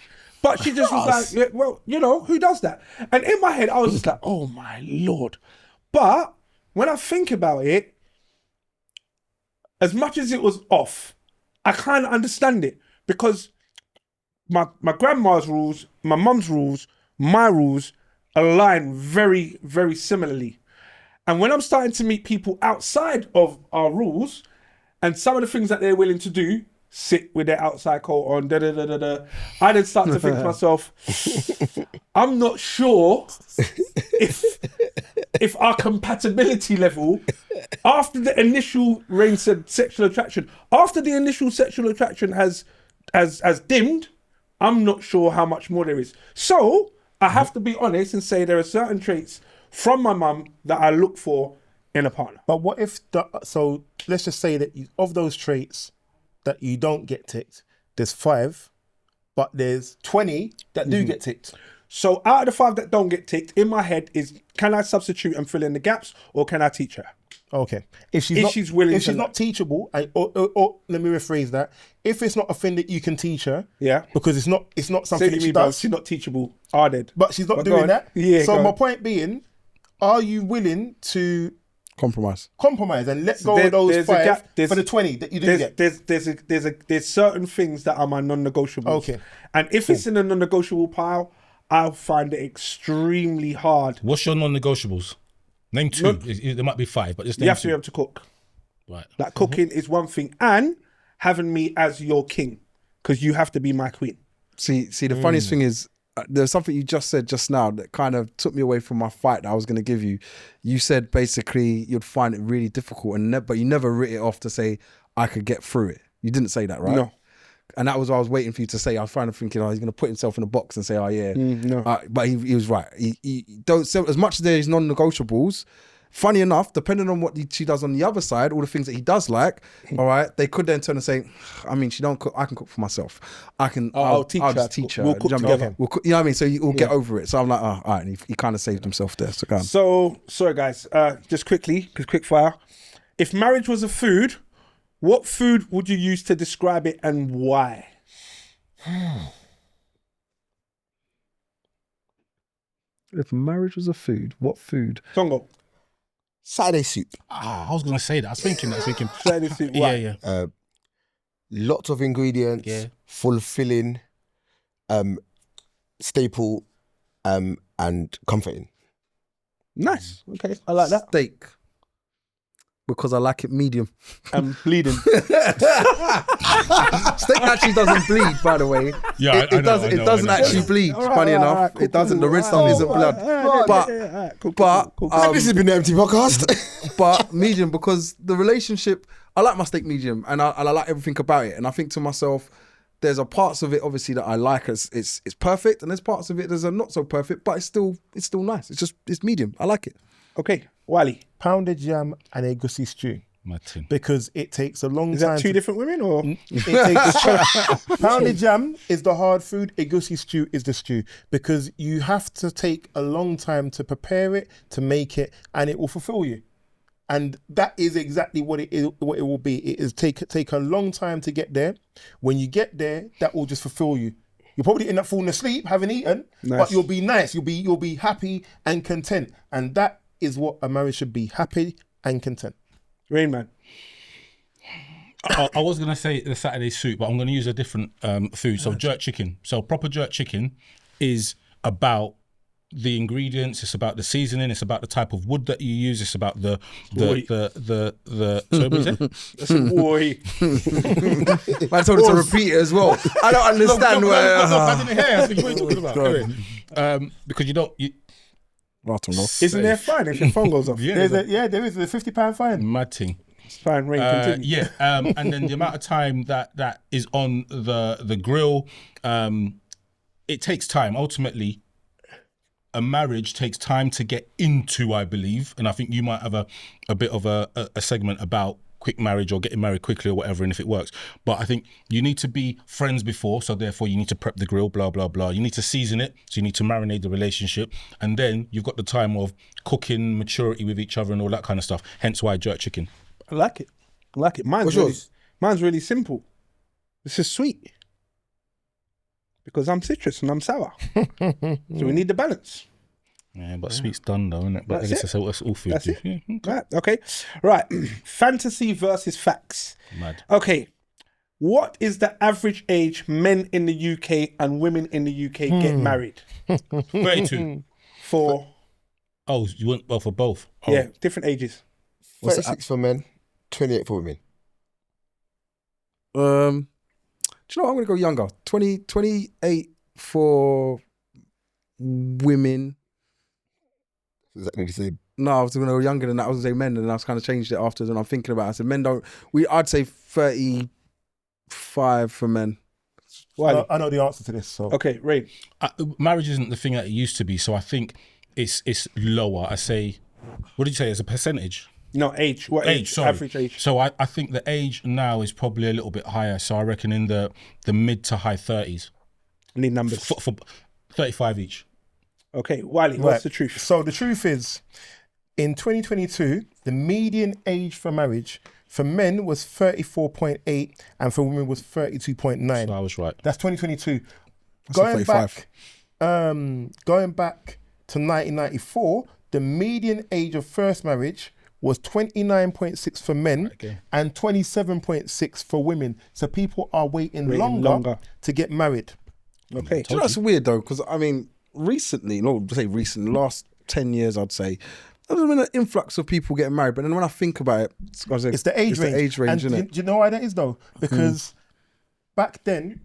Speaker 1: But she just was like, yeah, well, who does that? And in my head, I was just like, oh my Lord. But when I think about it, as much as it was off, I kind of understand it, because my grandma's rules, my mum's rules, my rules align very, very similarly. And when I'm starting to meet people outside of our rules, and some of the things that they're willing to do, sit with their outside coat on, I then start to think to myself, I'm not sure if our compatibility level, after the initial sexual attraction, after the initial sexual attraction has dimmed, I'm not sure how much more there is. So I have to be honest and say there are certain traits from my mum that I look for in a partner.
Speaker 4: But what if so let's just say that of those traits that you don't get ticked, there's 5, but there's 20 that do get ticked.
Speaker 1: So out of the 5 that don't get ticked, in my head is, can I substitute and fill in the gaps, or can I teach her?
Speaker 4: Okay. If she's
Speaker 1: willing
Speaker 4: if
Speaker 1: to
Speaker 4: she's
Speaker 1: learn.
Speaker 4: not teachable, or let me rephrase that. If it's not a thing that you can teach her,
Speaker 1: Yeah.
Speaker 4: because it's not
Speaker 1: Say
Speaker 4: something
Speaker 1: to
Speaker 4: that
Speaker 1: me,
Speaker 4: she
Speaker 1: bro,
Speaker 4: does,
Speaker 1: she's not teachable. Are dead.
Speaker 4: but she's not
Speaker 1: But go
Speaker 4: doing
Speaker 1: on.
Speaker 4: that.
Speaker 1: Yeah,
Speaker 4: So
Speaker 1: go
Speaker 4: my
Speaker 1: on.
Speaker 4: point being, are you willing to
Speaker 3: Compromise.
Speaker 4: compromise and let go of those
Speaker 1: there's a
Speaker 4: 5
Speaker 1: gap.
Speaker 4: for the 20 that you do get?
Speaker 1: There's certain things that are my non-negotiables.
Speaker 4: Okay.
Speaker 1: And if it's in a non-negotiable pile, I'll find it extremely hard.
Speaker 2: What's your non-negotiables? Name 2. There might be 5, but just name
Speaker 1: You have to
Speaker 2: 2.
Speaker 1: be able to cook.
Speaker 2: Right.
Speaker 1: Like cooking is one thing, and having me as your king, because you have to be my queen.
Speaker 3: See, the funniest thing is, there's something you just said just now that kind of took me away from my fight that I was going to give you. You said basically you'd find it really difficult, but you never writ it off to say I could get through it. You didn't say that, right?
Speaker 1: No.
Speaker 3: And that was what I was waiting for you to say. I was trying to thinking, he's going to put himself in a box and say, oh yeah.
Speaker 1: No.
Speaker 3: But he was right. He don't. So as much as there's non-negotiables, funny enough, depending on what she does on the other side, all the things that he does like, all right, they could then turn and say, I mean, she don't cook, I can cook for myself. I'll
Speaker 1: teach her.
Speaker 3: just teach her.
Speaker 1: We'll cook
Speaker 3: Do you know what I mean?
Speaker 1: together.
Speaker 3: We'll cook, you know what I mean? So you'll get over it. So I'm like, oh, all right. And he kind of saved himself there. So go on.
Speaker 1: So, sorry guys, just quickly, because quick fire. If marriage was a food, what food would you use to describe it and why?
Speaker 3: If marriage was a food, what food?
Speaker 1: Tongo.
Speaker 5: Saturday soup.
Speaker 2: I was going to say that. I was thinking.
Speaker 1: Saturday soup, why?
Speaker 2: Yeah.
Speaker 5: Lots of ingredients.
Speaker 2: Yeah.
Speaker 5: Fulfilling. Staple. And comforting.
Speaker 1: Nice. Okay, I like that.
Speaker 3: Steak. Because I like it medium.
Speaker 1: I'm bleeding.
Speaker 3: Steak actually doesn't bleed, by the way.
Speaker 2: Yeah,
Speaker 3: it doesn't actually bleed. Funny enough, it doesn't. The red stuff isn't blood.
Speaker 5: This has been the empty podcast.
Speaker 3: But medium, because the relationship, I like my steak medium, and I like everything about it. And I think to myself, there's a parts of it obviously that I like. It's perfect, and there's parts of it that's not so perfect, but it's still nice. It's medium. I like it.
Speaker 1: Okay, Wiley.
Speaker 4: Pounded yam and egusi stew.
Speaker 2: Martin.
Speaker 4: Because it takes a long
Speaker 1: Is
Speaker 4: time.
Speaker 1: that 2 different women or?
Speaker 4: Pounded yam is the hard food. Egusi stew is the stew, because you have to take a long time to prepare it, to make it, and it will fulfill you. And that is exactly what it is. What it will be. It is take a long time to get there. When you get there, that will just fulfill you. You'll probably end up falling asleep, having eaten, but you'll be nice. You'll be happy and content, and that is what a marriage should be: happy and content.
Speaker 1: Rain Man.
Speaker 2: I was going to say the Saturday soup, but I'm going to use a different food. So jerk chicken. So proper jerk chicken is about the ingredients. It's about the seasoning. It's about the type of wood that you use. It's about the sorry, what is it?
Speaker 1: That's a boy.
Speaker 3: I told her to repeat it as well. I don't understand where.
Speaker 2: I didn't hear. What are you talking about? Anyway, because
Speaker 1: Isn't there fine if your phone goes off?
Speaker 2: Yeah,
Speaker 4: There is a £50 fine.
Speaker 2: mad thing.
Speaker 1: It's fine, Rain, continue.
Speaker 2: Yeah, and then the amount of time that is on the grill, it takes time. Ultimately, a marriage takes time to get into, I believe, and I think you might have a bit of a segment about quick marriage or getting married quickly or whatever, and if it works. But I think you need to be friends before, so therefore you need to prep the grill, blah, blah, blah. You need to season it, so you need to marinate the relationship, and then you've got the time of cooking, maturity with each other and all that kind of stuff, hence why jerk chicken.
Speaker 1: I like it.
Speaker 5: What's yours?
Speaker 1: Mine's really simple. This is sweet. Because I'm citrus and I'm sour. So we need the balance.
Speaker 2: Yeah, but sweet's done though, isn't it? But I guess that's all food.
Speaker 1: That's it.
Speaker 2: Yeah,
Speaker 1: Right, okay. Right. Fantasy versus facts.
Speaker 2: mad.
Speaker 1: Okay. What is the average age men in the UK and women in the UK get married?
Speaker 2: 32.
Speaker 1: For,
Speaker 2: Oh, you want for both? Oh.
Speaker 1: yeah, different ages.
Speaker 5: 36 for men, 28 for women.
Speaker 3: Do you know what? I'm going to go younger. 28 for women.
Speaker 5: Exactly the same.
Speaker 3: No, I was going to go younger than that. I was going to say men, and I was kind of changed it afterwards. And I'm thinking about it. I said men don't. I'd say 35 for men.
Speaker 1: Wiley.
Speaker 4: I know the answer to this. So
Speaker 1: Okay, Ray.
Speaker 2: Marriage isn't the thing that it used to be, so I think it's lower. I say, what did you say? As a percentage?
Speaker 1: No, age. What age?
Speaker 2: Sorry.
Speaker 1: Average age.
Speaker 2: So I think the age now is probably a little bit higher. So I reckon in the mid to high 30s.
Speaker 1: Need numbers.
Speaker 2: For 35 each.
Speaker 1: Okay, Wiley, what's the truth?
Speaker 4: So the truth is, in 2022, the median age for marriage for men was 34.8 and for women was 32.9.
Speaker 2: So I was right.
Speaker 4: That's 2022.
Speaker 3: That's a 35.
Speaker 4: Going back to 1994, the median age of first marriage was 29.6 for men and 27.6 for women. So people are waiting longer to get married.
Speaker 1: Okay.
Speaker 3: Do you know that's weird though? Because I mean, recently, last 10 years, I'd say, there's been an influx of people getting married. But then when I think about it, it's
Speaker 4: the age range.
Speaker 3: The age range,
Speaker 4: and
Speaker 3: isn't it?
Speaker 4: do you know why that is though? Because back then,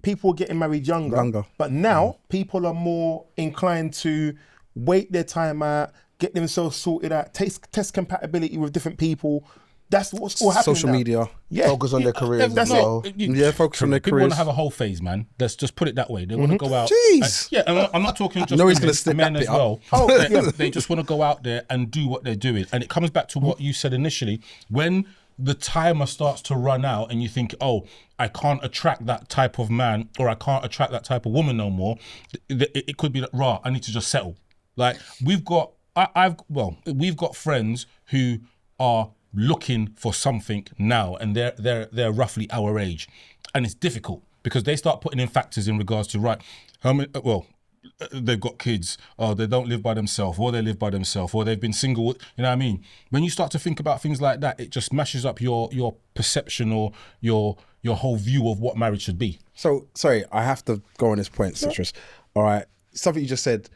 Speaker 4: people were getting married younger. But now, people are more inclined to wait their time out, get themselves sorted out, test compatibility with different people. That's what's all happening
Speaker 3: Social
Speaker 4: now.
Speaker 3: media.
Speaker 4: Yeah.
Speaker 5: Focus on their careers
Speaker 4: That's
Speaker 5: as well.
Speaker 3: Focus on their
Speaker 2: People
Speaker 3: careers.
Speaker 2: want to have a whole phase, man. Let's just put it that way. They want to go out.
Speaker 3: Jeez.
Speaker 2: And I'm not talking just
Speaker 3: No, he's
Speaker 2: women,
Speaker 3: gonna slip
Speaker 2: men
Speaker 3: that
Speaker 2: as
Speaker 3: bit up.
Speaker 2: well. They just want to go out there and do what they're doing. And it comes back to what you said initially. When the timer starts to run out and you think, oh, I can't attract that type of man or I can't attract that type of woman no more, it could be that, I need to just settle. Like we've got friends who are looking for something now and they're roughly our age, and it's difficult because they start putting in factors in regards to how many they've got kids, or they don't live by themselves, or they live by themselves, or they've been single. You know what I mean? When you start to think about things like that, it just mashes up your perception or your whole view of what marriage should be.
Speaker 3: So, sorry, I have to go on this point, Citrus. All right. Something you just said,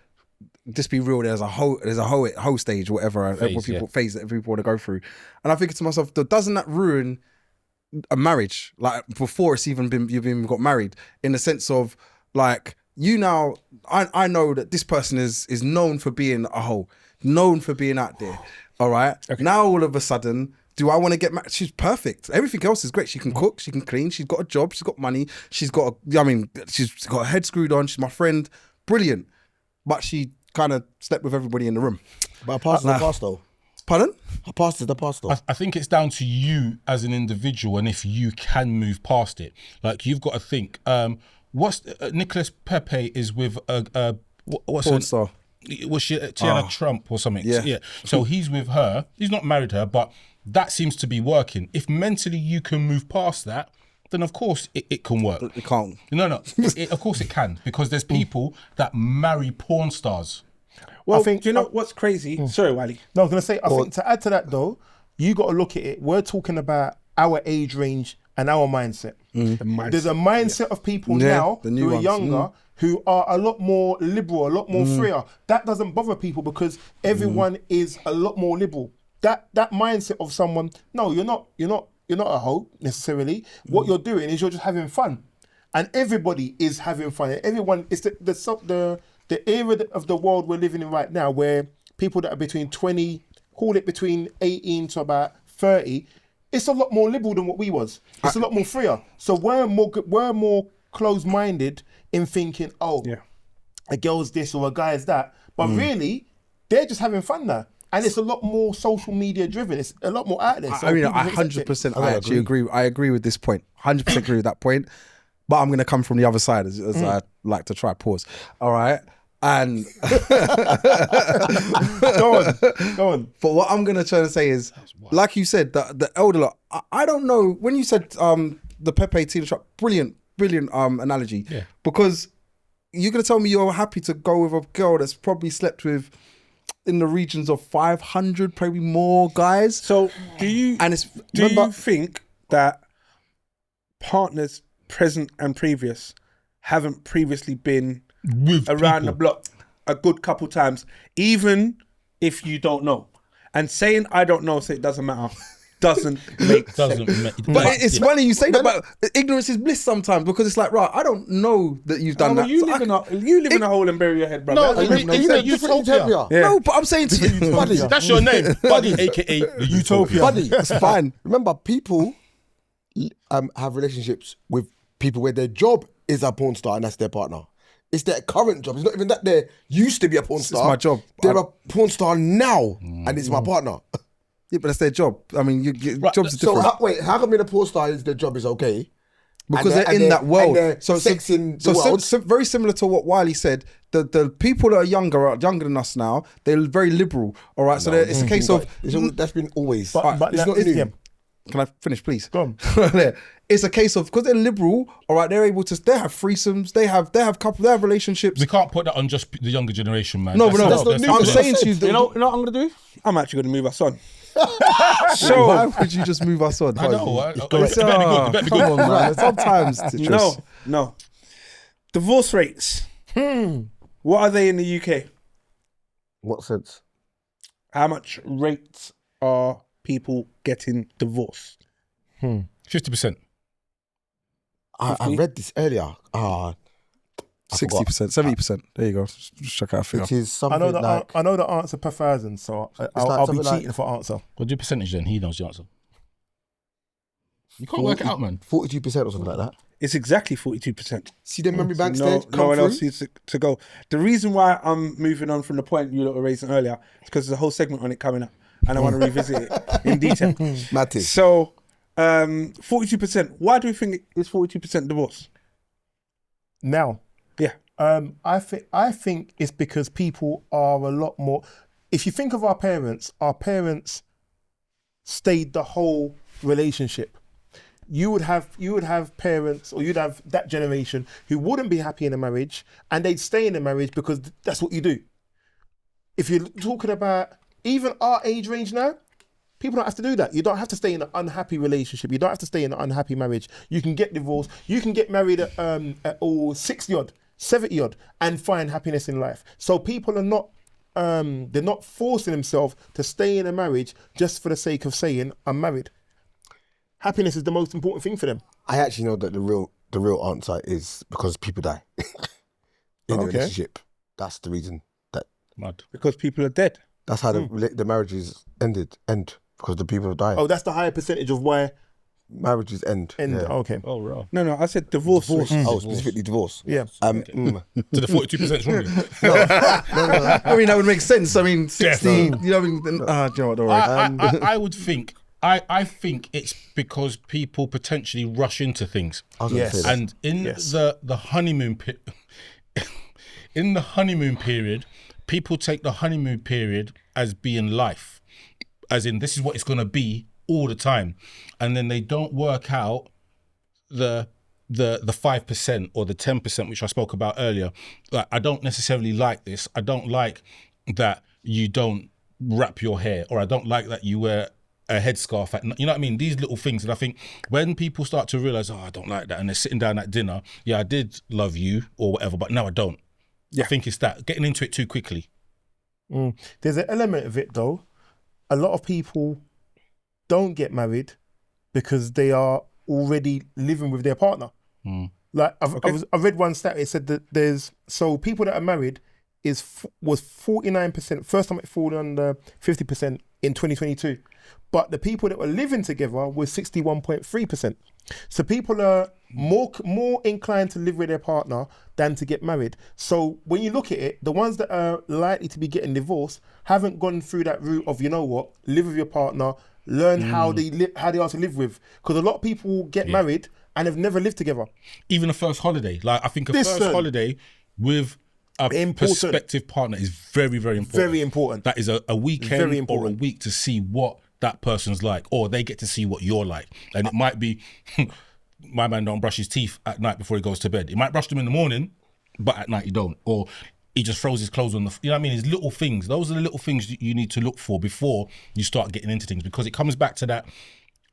Speaker 3: just be real, there's a whole stage, whatever, phase that people want to go through. And I'm thinking to myself, doesn't that ruin a marriage? Like before it's even you've even got married, in the sense of like, you now, I know that this person is known for being a hoe, known for being out there. All right. Okay. Now all of a sudden, do I want to get married? She's perfect. Everything else is great. She can cook, she can clean, she's got a job, she's got money, she's got her head screwed on, she's my friend, brilliant. But she kind of slept with everybody in the room.
Speaker 5: But a past is a past though.
Speaker 3: Pardon?
Speaker 5: A past is the past though.
Speaker 2: I think it's down to you as an individual and if you can move past it. Like you've got to think, what's Nicholas Pepe is with what's
Speaker 3: Porn
Speaker 2: her
Speaker 3: star.
Speaker 2: Was she Tiana Trump or something?
Speaker 3: Yeah.
Speaker 2: So he's with her. He's not married her, but that seems to be working. If mentally you can move past that, then of course it can work.
Speaker 3: It can't.
Speaker 2: No. Of course it can, because there's people that marry porn stars.
Speaker 1: Well,
Speaker 4: I think-
Speaker 1: do you know what's crazy? Sorry, Wiley.
Speaker 4: No, I was going to say, I think to add to that though, you got to look at it. We're talking about our age range and our mindset. There's a mindset of people now
Speaker 3: the new
Speaker 4: who are
Speaker 3: ones.
Speaker 4: younger who are a lot more liberal, a lot more freer. That doesn't bother people because everyone is a lot more liberal. That mindset of someone, no, you're not a hoe necessarily. What you're doing is you're just having fun, and everybody is having fun. Everyone is the era of the world we're living in right now, where people that are between 20, call it between 18 to about 30, it's a lot more liberal than what we was. It's a lot more freer. So we're more closed-minded in thinking, a girl's this or a guy's that. But really, they're just having fun now. And it's a lot more social media driven. It's a lot more out there. So
Speaker 3: I mean,
Speaker 4: people
Speaker 3: I
Speaker 4: accept it.
Speaker 3: 100%. I actually agree. I agree with this point. 100% agree with that point. But I'm going to come from the other side, as I like to try. Pause. All right. And
Speaker 4: Go on.
Speaker 3: But what I'm going to try to say is, like you said, the elder lot, I don't know, when you said the Pepe Tina Trump, brilliant analogy. Yeah. Because you're going to tell me you're happy to go with a girl that's probably slept with in the regions of 500, probably more guys.
Speaker 1: So do you think that partners present and previous haven't previously been
Speaker 2: With
Speaker 1: around
Speaker 2: people.
Speaker 1: the block a good couple times, even if you don't know? And saying I don't know, so it doesn't matter, doesn't make sense.
Speaker 3: But it's funny you say that, but ignorance is bliss sometimes, because it's like, right, I don't know that you've done that.
Speaker 1: You
Speaker 3: So
Speaker 1: live in a hole and bury your head, brother.
Speaker 2: No, you know, utopia.
Speaker 1: Yeah.
Speaker 3: No, but I'm saying to you,
Speaker 5: Buddy,
Speaker 2: That's your name, Buddy, aka the Utopia.
Speaker 5: buddy,
Speaker 3: it's fine.
Speaker 5: Remember, people have relationships with people where their job is a porn star and that's their partner. It's their current job. It's not even that they used to be a porn star.
Speaker 3: It's my job.
Speaker 5: They're a porn star now, and it's my partner.
Speaker 3: Yeah, but that's their job. I mean, jobs are
Speaker 5: So
Speaker 3: different.
Speaker 5: how come being a porn star is their job is okay?
Speaker 3: Because
Speaker 5: And
Speaker 3: they're in that world.
Speaker 5: And they're sexing the world.
Speaker 3: Very similar to what Wiley said. The people that are younger than us now, they're very liberal. All right, so it's a case of.
Speaker 5: That's been always.
Speaker 4: But
Speaker 5: it's
Speaker 4: that
Speaker 5: not
Speaker 4: is-
Speaker 5: new.
Speaker 4: yeah.
Speaker 3: Can I finish, please?
Speaker 4: Go on.
Speaker 3: It's a case of because they're liberal. All right, they're able to. They have threesomes. They have relationships.
Speaker 2: We can't put that on just the younger generation, man.
Speaker 3: No, but no.
Speaker 5: That's not new.
Speaker 3: I'm
Speaker 5: That's
Speaker 3: saying
Speaker 5: what I
Speaker 3: to you,
Speaker 5: said.
Speaker 1: You know what I'm gonna do? I'm actually gonna move us on. So
Speaker 3: why would you just move us on?
Speaker 2: I know. It
Speaker 3: It's
Speaker 2: better be good. It better be
Speaker 3: Come
Speaker 2: good.
Speaker 3: on, man. Sometimes,
Speaker 1: no. Divorce rates. What are they in the UK?
Speaker 5: What sense?
Speaker 1: How much rates are people getting divorced?
Speaker 2: 50%.
Speaker 5: I read this earlier.
Speaker 3: 60%, 70%. There you go. Just check out a figure.
Speaker 5: It is something
Speaker 4: I know
Speaker 5: like
Speaker 4: I know the answer per thousand, so I'll be
Speaker 5: something like-
Speaker 4: cheating for answer.
Speaker 2: What's your percentage then? He knows the answer. You can't work it out, man.
Speaker 5: 42% or something like that.
Speaker 1: It's exactly 42%.
Speaker 5: See the memory banks there?
Speaker 1: No one else needs to go. The reason why I'm moving on from the point you lot were raising earlier is because there's a whole segment on it coming up, and I want to revisit it in detail.
Speaker 5: Matty.
Speaker 1: So, 42%. Why do we think it's 42% divorce?
Speaker 4: Now,
Speaker 1: Yeah.
Speaker 4: I think it's because people are a lot more. If you think of our parents stayed the whole relationship. You would have parents, or you'd have that generation who wouldn't be happy in a marriage, and they'd stay in a marriage because that's what you do. If you're talking about even our age range now, people don't have to do that. You don't have to stay in an unhappy relationship. You don't have to stay in an unhappy marriage. You can get divorced. You can get married at 60 odd, 70 odd, and find happiness in life. So people are not they're not forcing themselves to stay in a marriage just for the sake of saying I'm married. Happiness is the most important thing for them.
Speaker 5: I actually know that the real answer is because people die in the relationship. That's the reason.
Speaker 2: Mad.
Speaker 1: Because people are dead.
Speaker 5: That's how the marriages end because the people die.
Speaker 4: Oh, that's the higher percentage of why
Speaker 5: Marriages end.
Speaker 4: end.
Speaker 5: Yeah.
Speaker 4: Okay.
Speaker 2: Oh, right.
Speaker 1: No, I said divorce.
Speaker 5: Divorce. Oh, specifically divorce.
Speaker 4: Yeah.
Speaker 2: To the 42% wrong.
Speaker 3: I mean, that would make sense. I mean, 16.
Speaker 2: Definitely.
Speaker 3: You know, I mean, do you know what? Don't worry.
Speaker 2: I would think. I think it's because people potentially rush into things,
Speaker 5: I was gonna
Speaker 4: Yes.
Speaker 5: say that.
Speaker 2: and in the honeymoon in the honeymoon period, people take the honeymoon period as being life, as in this is what it's going to be all the time, and then they don't work out the 5% or the 10%, which I spoke about earlier. Like, I don't necessarily like this. I don't like that you don't wrap your hair, or I don't like that you wear a headscarf at, you know what I mean? These little things. And I think when people start to realize, oh, I don't like that, and they're sitting down at dinner, yeah, I did love you or whatever, but now I don't. I think it's that getting into it too quickly.
Speaker 4: There's an element of it though. A lot of people don't get married because they are already living with their partner. Like I read one stat. It said that people that are married was 49%. First time it fallen under 50% in 2022, but the people that were living together was 61.3%. So people are more inclined to live with their partner than to get married. So when you look at it, the ones that are likely to be getting divorced haven't gone through that route of, you know what, live with your partner, learn how they are to live with. Because a lot of people get married and have never lived together.
Speaker 2: Even a first holiday. Like, I think a
Speaker 4: Listen.
Speaker 2: first holiday with a
Speaker 4: Important.
Speaker 2: prospective partner is very, very important.
Speaker 4: Very important.
Speaker 2: That is a weekend
Speaker 4: Very
Speaker 2: or a
Speaker 4: important.
Speaker 2: week to see what that person's like, or they get to see what you're like. And it might be, my man don't brush his teeth at night before he goes to bed. He might brush them in the morning, but at night he don't. Or he just throws his clothes on the, you know what I mean? It's little things. Those are the little things that you need to look for before you start getting into things, because it comes back to that,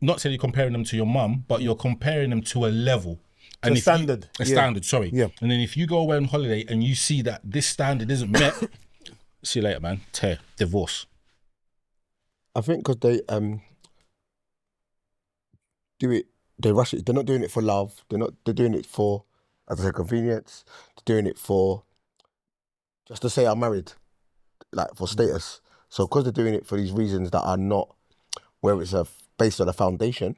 Speaker 2: not saying you're comparing them to your mum, but you're comparing them to a level. And if
Speaker 4: standard.
Speaker 2: A standard, sorry.
Speaker 4: Yeah.
Speaker 2: And then if you go away on holiday and you see that this standard isn't met, see you later, man. Divorce.
Speaker 5: I think because they do it, they rush it. They're not doing it for love. They're doing it for, as I said, convenience. They're doing it for just to say I'm married, like for status. So because they're doing it for these reasons that are not where it's based on a foundation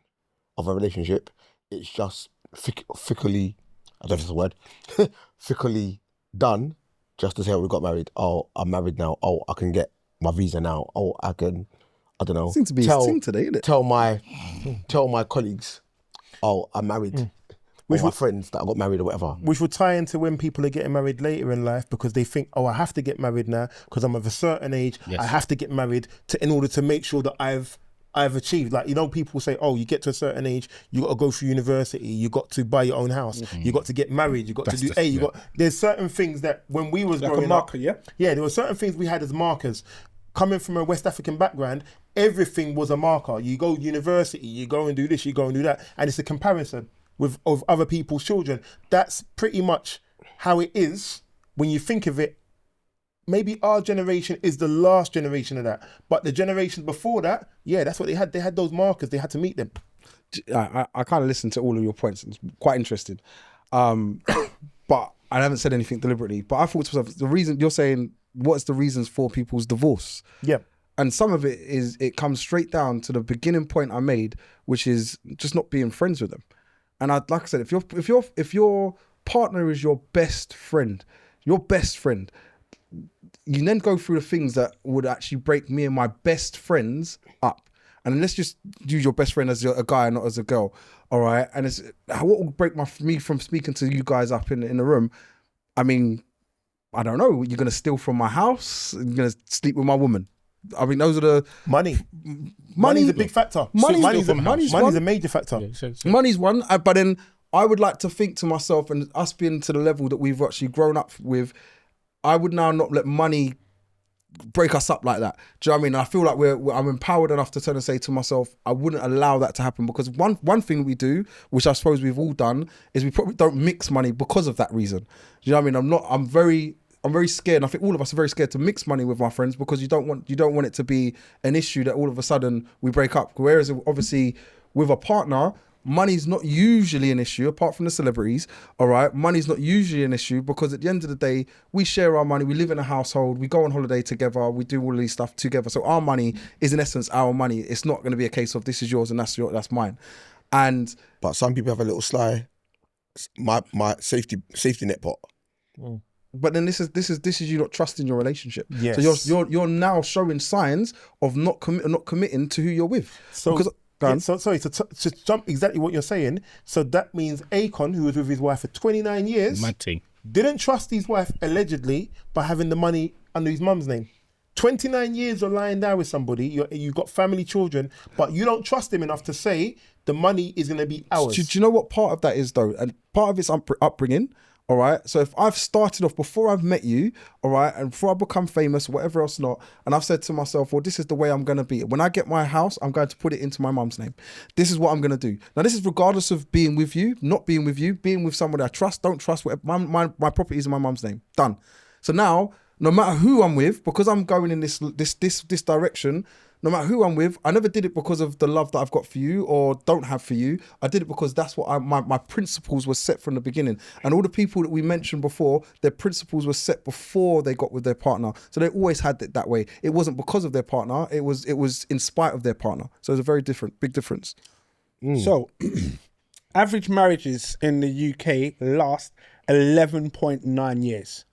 Speaker 5: of a relationship, it's just fickly, I don't know if it's a word, fickly done just to say, we got married. Oh, I'm married now. Oh, I can get my visa now. Oh, I can, I don't know.
Speaker 3: Seems to be his thing today, isn't it?
Speaker 5: Tell my colleagues, oh, I'm married. Or my friends that I got married or whatever.
Speaker 4: Which would tie into when people are getting married later in life because they think, oh, I have to get married now because I'm of a certain age.
Speaker 2: Yes.
Speaker 4: I have to get married in order to make sure that I've achieved. Like, you know, people say, oh, you get to a certain age, you got to go through university, you got to buy your own house, you got to get married, you got to do there's certain things that when we was
Speaker 1: Like
Speaker 4: growing
Speaker 1: a marker,
Speaker 4: up, there were certain things we had as markers. Coming from a West African background, everything was a marker. You go university, you go and do this, you go and do that, and it's a comparison of other people's children. That's pretty much how it is when you think of it. Maybe our generation is the last generation of that, but the generations before that, that's what they had. They had those markers. They had to meet them.
Speaker 3: I kind of listened to all of your points. It's quite interesting. But I haven't said anything deliberately. But I thought to myself, the reason you're saying, what's the reasons for people's divorce? Yeah. And some of it comes straight down to the beginning point I made, which is just not being friends with them. And like I said, if your partner is your best friend, you then go through the things that would actually break me and my best friends up. And let's just use your best friend as a guy, not as a girl. All right. And it's what will break me from speaking to you guys up in the room. I mean, I don't know. You're going to steal from my house. You're going to sleep with my woman. I mean, those are the
Speaker 4: money. Money's a big factor. Money's a major factor.
Speaker 3: Money's one. But then I would like to think to myself, and us being to the level that we've actually grown up with, I would now not let money break us up like that. Do you know what I mean? I feel like I'm empowered enough to turn and say to myself, I wouldn't allow that to happen, because one thing we do, which I suppose we've all done, is we probably don't mix money because of that reason. Do you know what I mean? I'm very scared, and I think all of us are very scared to mix money with my friends, because you don't want it to be an issue that all of a sudden we break up. Whereas obviously with a partner, money's not usually an issue, apart from the celebrities, all right? Money's not usually an issue, because at the end of the day, we share our money, we live in a household, we go on holiday together, we do all of these stuff together. So our money is in essence our money. It's not going to be a case of this is yours and that's mine.
Speaker 5: But some people have a little sly, my safety net pot.
Speaker 3: But then this is you not trusting your relationship.
Speaker 4: Yes.
Speaker 3: So you're now showing signs of not committing to who you're with.
Speaker 4: Sorry, to jump exactly what you're saying. So that means Akon, who was with his wife for 29 years, didn't trust his wife allegedly by having the money under his mum's name. 29 years of lying down with somebody, you've got family, children, but you don't trust him enough to say the money is going to be ours.
Speaker 3: Do you know what part of that is though? And part of it's upbringing. All right. So if I've started off before I've met you, all right, and before I become famous, whatever else not, and I've said to myself, well, this is the way I'm going to be. When I get my house, I'm going to put it into my mum's name. This is what I'm going to do. Now, this is regardless of being with you, not being with you, being with somebody I trust, don't trust, whatever. My property is in my mum's name. Done. So now, no matter who I'm with, because I'm going in this direction, no matter who I'm with, I never did it because of the love that I've got for you or don't have for you. I did it because that's what my principles were set from the beginning. And all the people that we mentioned before, their principles were set before they got with their partner. So they always had it that way. It wasn't because of their partner. It was in spite of their partner. So it's a big difference.
Speaker 1: So average marriages in the UK last 11.9 years.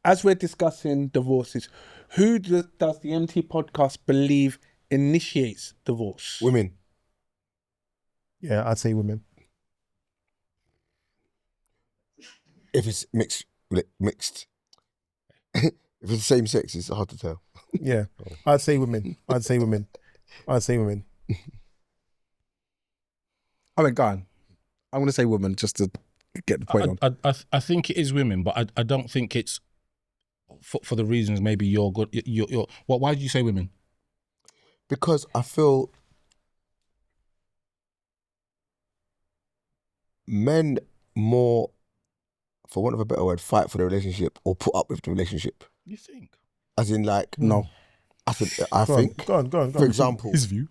Speaker 1: As we're discussing divorces, who does the eMpTy podcast believe initiates divorce?
Speaker 5: Women.
Speaker 4: Yeah, I'd say women.
Speaker 5: If it's mixed. If it's the same sex, it's hard to tell.
Speaker 4: Yeah, I'd say women.
Speaker 3: I mean, go on. I'm going to say women just to get the point on.
Speaker 2: I think it is women, but I don't think it's for the reasons maybe you're good. Why did you say women?
Speaker 5: Because I feel men more, for want of a better word, fight for the relationship or put up with the relationship.
Speaker 2: You think?
Speaker 5: As in, like,
Speaker 3: no.
Speaker 5: I think.
Speaker 4: Go on.
Speaker 5: For example,
Speaker 2: His view.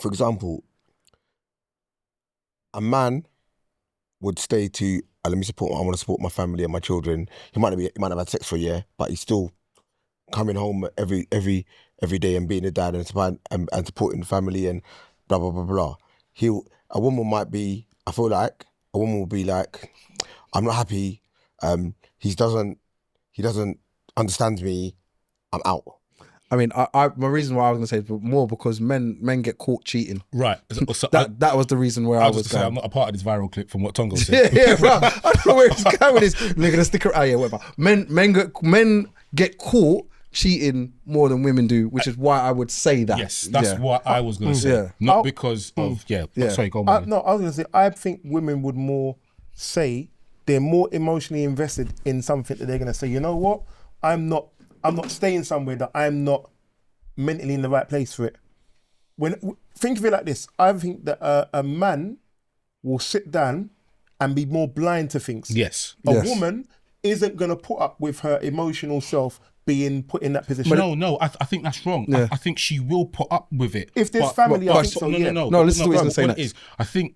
Speaker 5: For example, a man would stay to, I want to support my family and my children. He might have had sex for a year, but he's still coming home every day and being a dad and supporting the family and blah blah blah blah. A woman might be, I feel like, a woman will be like, I'm not happy. He doesn't understand me. I'm out.
Speaker 3: I mean, my reason why I was going to say is more because men get caught cheating.
Speaker 2: Right. So
Speaker 3: That was the reason where I was
Speaker 2: say,
Speaker 3: going.
Speaker 2: I'm not a part of this viral clip from what Tongo said.
Speaker 3: Yeah, bro. I don't know where it's going with this. Look at the sticker. Oh yeah, whatever. Men get caught cheating more than women do, which is why I would say that.
Speaker 2: Yes, that's what I was going to say.
Speaker 3: Yeah.
Speaker 2: Not because of Sorry, go on.
Speaker 4: No, I was going to say, I think women would more say they're more emotionally invested in something that they're going to say, you know what? I'm not staying somewhere that I'm not mentally in the right place for it. Think of it like this. I think that a man will sit down and be more blind to things.
Speaker 2: Yes.
Speaker 4: A woman isn't going to put up with her emotional self being put in that position.
Speaker 2: No, I think that's wrong.
Speaker 3: Yeah.
Speaker 2: I think she will put up with it.
Speaker 4: If there's family, I think so, yeah.
Speaker 3: No, listen to what he's gonna say
Speaker 2: What it
Speaker 3: next.
Speaker 2: is, I think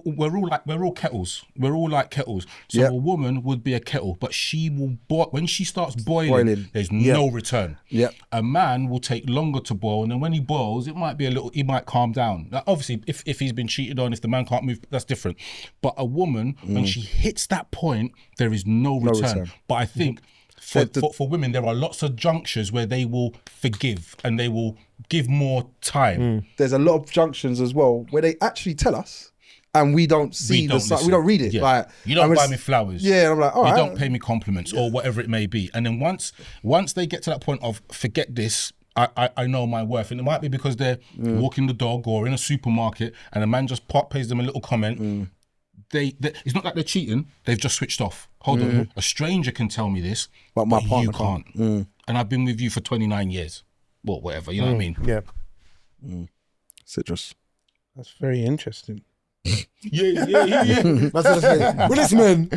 Speaker 2: we're all kettles. We're all like kettles. So a woman would be a kettle, but she will when she starts boiling. There's no return.
Speaker 3: Yep.
Speaker 2: A man will take longer to boil, and then when he boils, it might be he might calm down. Now, obviously, if he's been cheated on, if the man can't move, that's different. But a woman, when she hits that point, there is no return. But I think for women, there are lots of junctures where they will forgive and they will give more time.
Speaker 3: There's a lot of junctions as well where they actually tell us, and we don't see we don't read it.
Speaker 2: Yeah.
Speaker 3: Like,
Speaker 2: you don't buy me flowers.
Speaker 3: Yeah, I'm like, all right.
Speaker 2: You don't pay me compliments or whatever it may be. And then once they get to that point of forget this, I know my worth. And it might be because they're walking the dog or in a supermarket and a man just pays them a little comment. It's not like they're cheating. They've just switched off. Hold on. A stranger can tell me this, but my partner can't. And I've been with you for 29 years. Well, whatever. You know what I mean?
Speaker 4: Yeah.
Speaker 3: Citrus.
Speaker 1: That's very interesting.
Speaker 2: Yeah.
Speaker 5: That's what I'm saying. We're listening.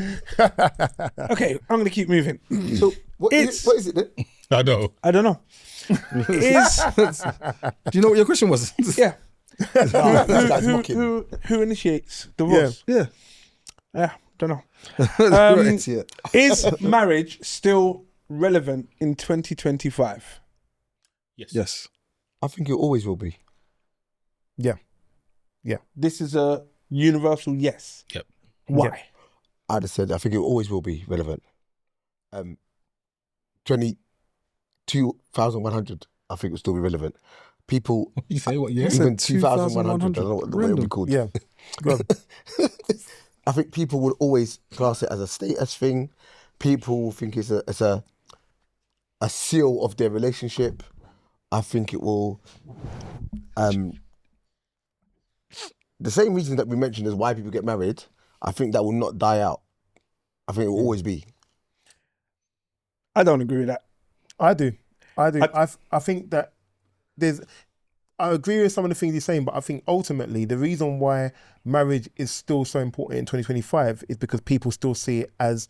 Speaker 1: Okay, I'm going to keep moving.
Speaker 5: So what is it then?
Speaker 2: I know.
Speaker 1: I don't know.
Speaker 3: Do you know what your question was?
Speaker 1: Yeah.
Speaker 5: This guy's mocking.
Speaker 1: Who initiates divorce?
Speaker 3: Yeah.
Speaker 1: Yeah, don't know.
Speaker 3: Correct, yeah.
Speaker 1: Is marriage still relevant in 2025?
Speaker 3: Yes.
Speaker 5: I think it always will be.
Speaker 4: Yeah.
Speaker 1: This is a universal yes.
Speaker 2: Yep.
Speaker 1: Why?
Speaker 4: Yeah.
Speaker 5: I just said I think it always will be relevant. 22,100, I think will still be relevant. People,
Speaker 2: You say what? Yeah.
Speaker 5: even 2,100, I don't know what it would be called.
Speaker 4: Yeah.
Speaker 5: I think people would always class it as a status thing. People will think it's a seal of their relationship. I think it will. The same reason that we mentioned is why people get married. I think that will not die out. I think it will always be.
Speaker 1: I don't agree with that.
Speaker 4: I do. I think that I agree with some of the things you're saying, but I think ultimately the reason why marriage is still so important in 2025 is because people still see it as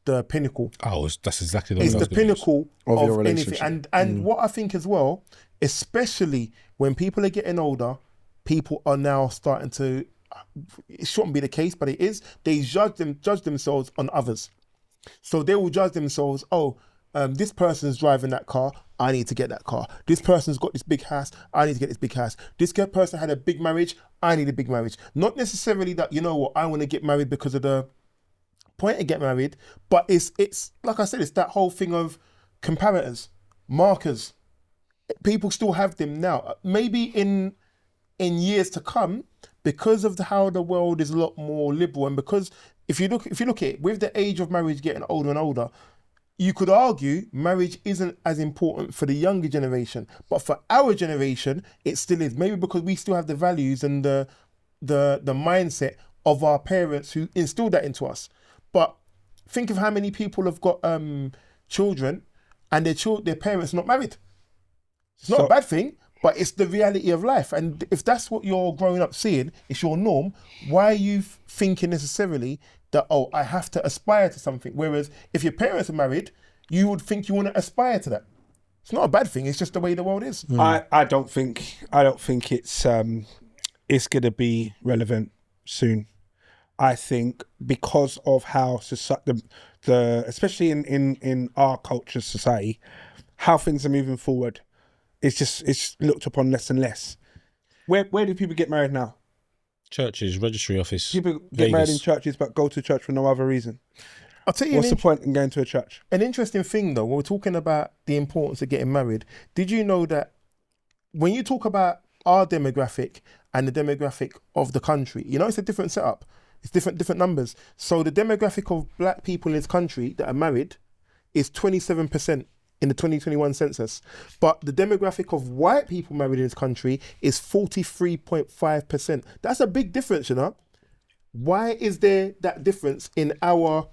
Speaker 4: the pinnacle.
Speaker 2: Oh, that's exactly the
Speaker 4: It's
Speaker 2: word I was
Speaker 4: the
Speaker 2: gonna use.
Speaker 4: pinnacle
Speaker 3: Of your
Speaker 4: of
Speaker 3: relationship.
Speaker 4: anything. And what I think as well, especially when people are getting older, people are now starting to, it shouldn't be the case, but it is, they judge themselves on others. So they will judge themselves, this person's driving that car, I need to get that car. This person's got this big house, I need to get this big house. This person had a big marriage, I need a big marriage. Not necessarily that, you know what, I want to get married because of the point to get married, but it's like I said, it's that whole thing of comparators, markers. People still have them now. Maybe in years to come, because of how the world is a lot more liberal, and because if you look at it, with the age of marriage getting older and older, you could argue marriage isn't as important for the younger generation, but for our generation, it still is. Maybe because we still have the values and the mindset of our parents who instilled that into us. But think of how many people have got children and their parents are not married. It's not a bad thing, but it's the reality of life. And if that's what you're growing up seeing, it's your norm, why are you thinking necessarily that, I have to aspire to something? Whereas if your parents are married, you would think you want to aspire to that. It's not a bad thing, it's just the way the world is.
Speaker 1: I don't think it's going to be relevant soon. I think because of how especially in our culture, society, how things are moving forward, it's looked upon less and less. Where do people get married now?
Speaker 2: Churches, registry office.
Speaker 1: People get married in
Speaker 2: Vegas.
Speaker 1: churches but go to church for no other reason.
Speaker 4: I'll tell you
Speaker 1: What's the point in going to a church?
Speaker 4: an interesting thing though, when we're talking about the importance of getting married, did you know that when you talk about our demographic and the demographic of the country, you know, it's a different setup. It's different numbers. So the demographic of black people in this country that are married is 27% in the 2021 census. But the demographic of white people married in this country is 43.5%. That's a big difference, you know. Why is there that difference in our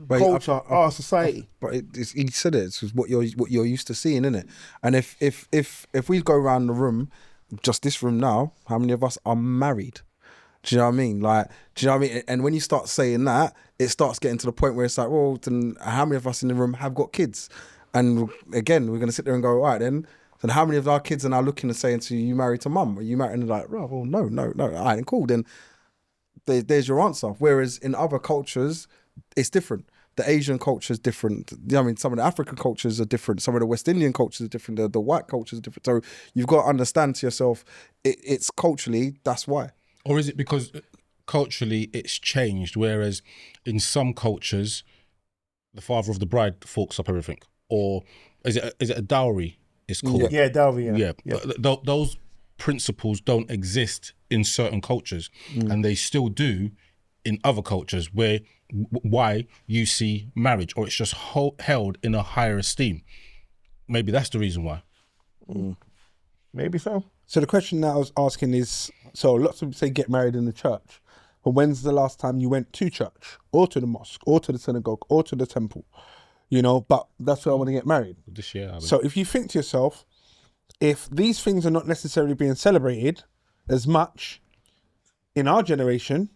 Speaker 4: culture, our society?
Speaker 3: But he said it's what you're used to seeing, isn't it? And if we go around the room, just this room now, how many of us are married? Do you know what I mean? Like, do you know what I mean? And when you start saying that, it starts getting to the point where it's like, well, then how many of us in the room have got kids? And again, we're going to sit there and go, all right, then how many of our kids are now looking and saying to you, you married to mum? Are you married? And they're like, oh, well, no. All right, then cool. Then there's your answer. Whereas in other cultures, it's different. The Asian culture is different. I mean, some of the African cultures are different. Some of the West Indian cultures are different. The white cultures are different. So you've got to understand to yourself, it's culturally, that's why.
Speaker 2: Or is it because culturally it's changed, whereas in some cultures, the father of the bride forks up everything? Or is it a dowry, it's called?
Speaker 4: Yeah, dowry,
Speaker 2: Yeah. But those principles don't exist in certain cultures, and they still do in other cultures where why you see marriage, or it's just held in a higher esteem. Maybe that's the reason why.
Speaker 4: Maybe so.
Speaker 1: So the question that I was asking is, so lots of people say get married in the church, but when's the last time you went to church or to the mosque or to the synagogue or to the temple? You know, but that's where I want to get married.
Speaker 2: This year,
Speaker 1: So if you think to yourself, if these things are not necessarily being celebrated as much in our generation,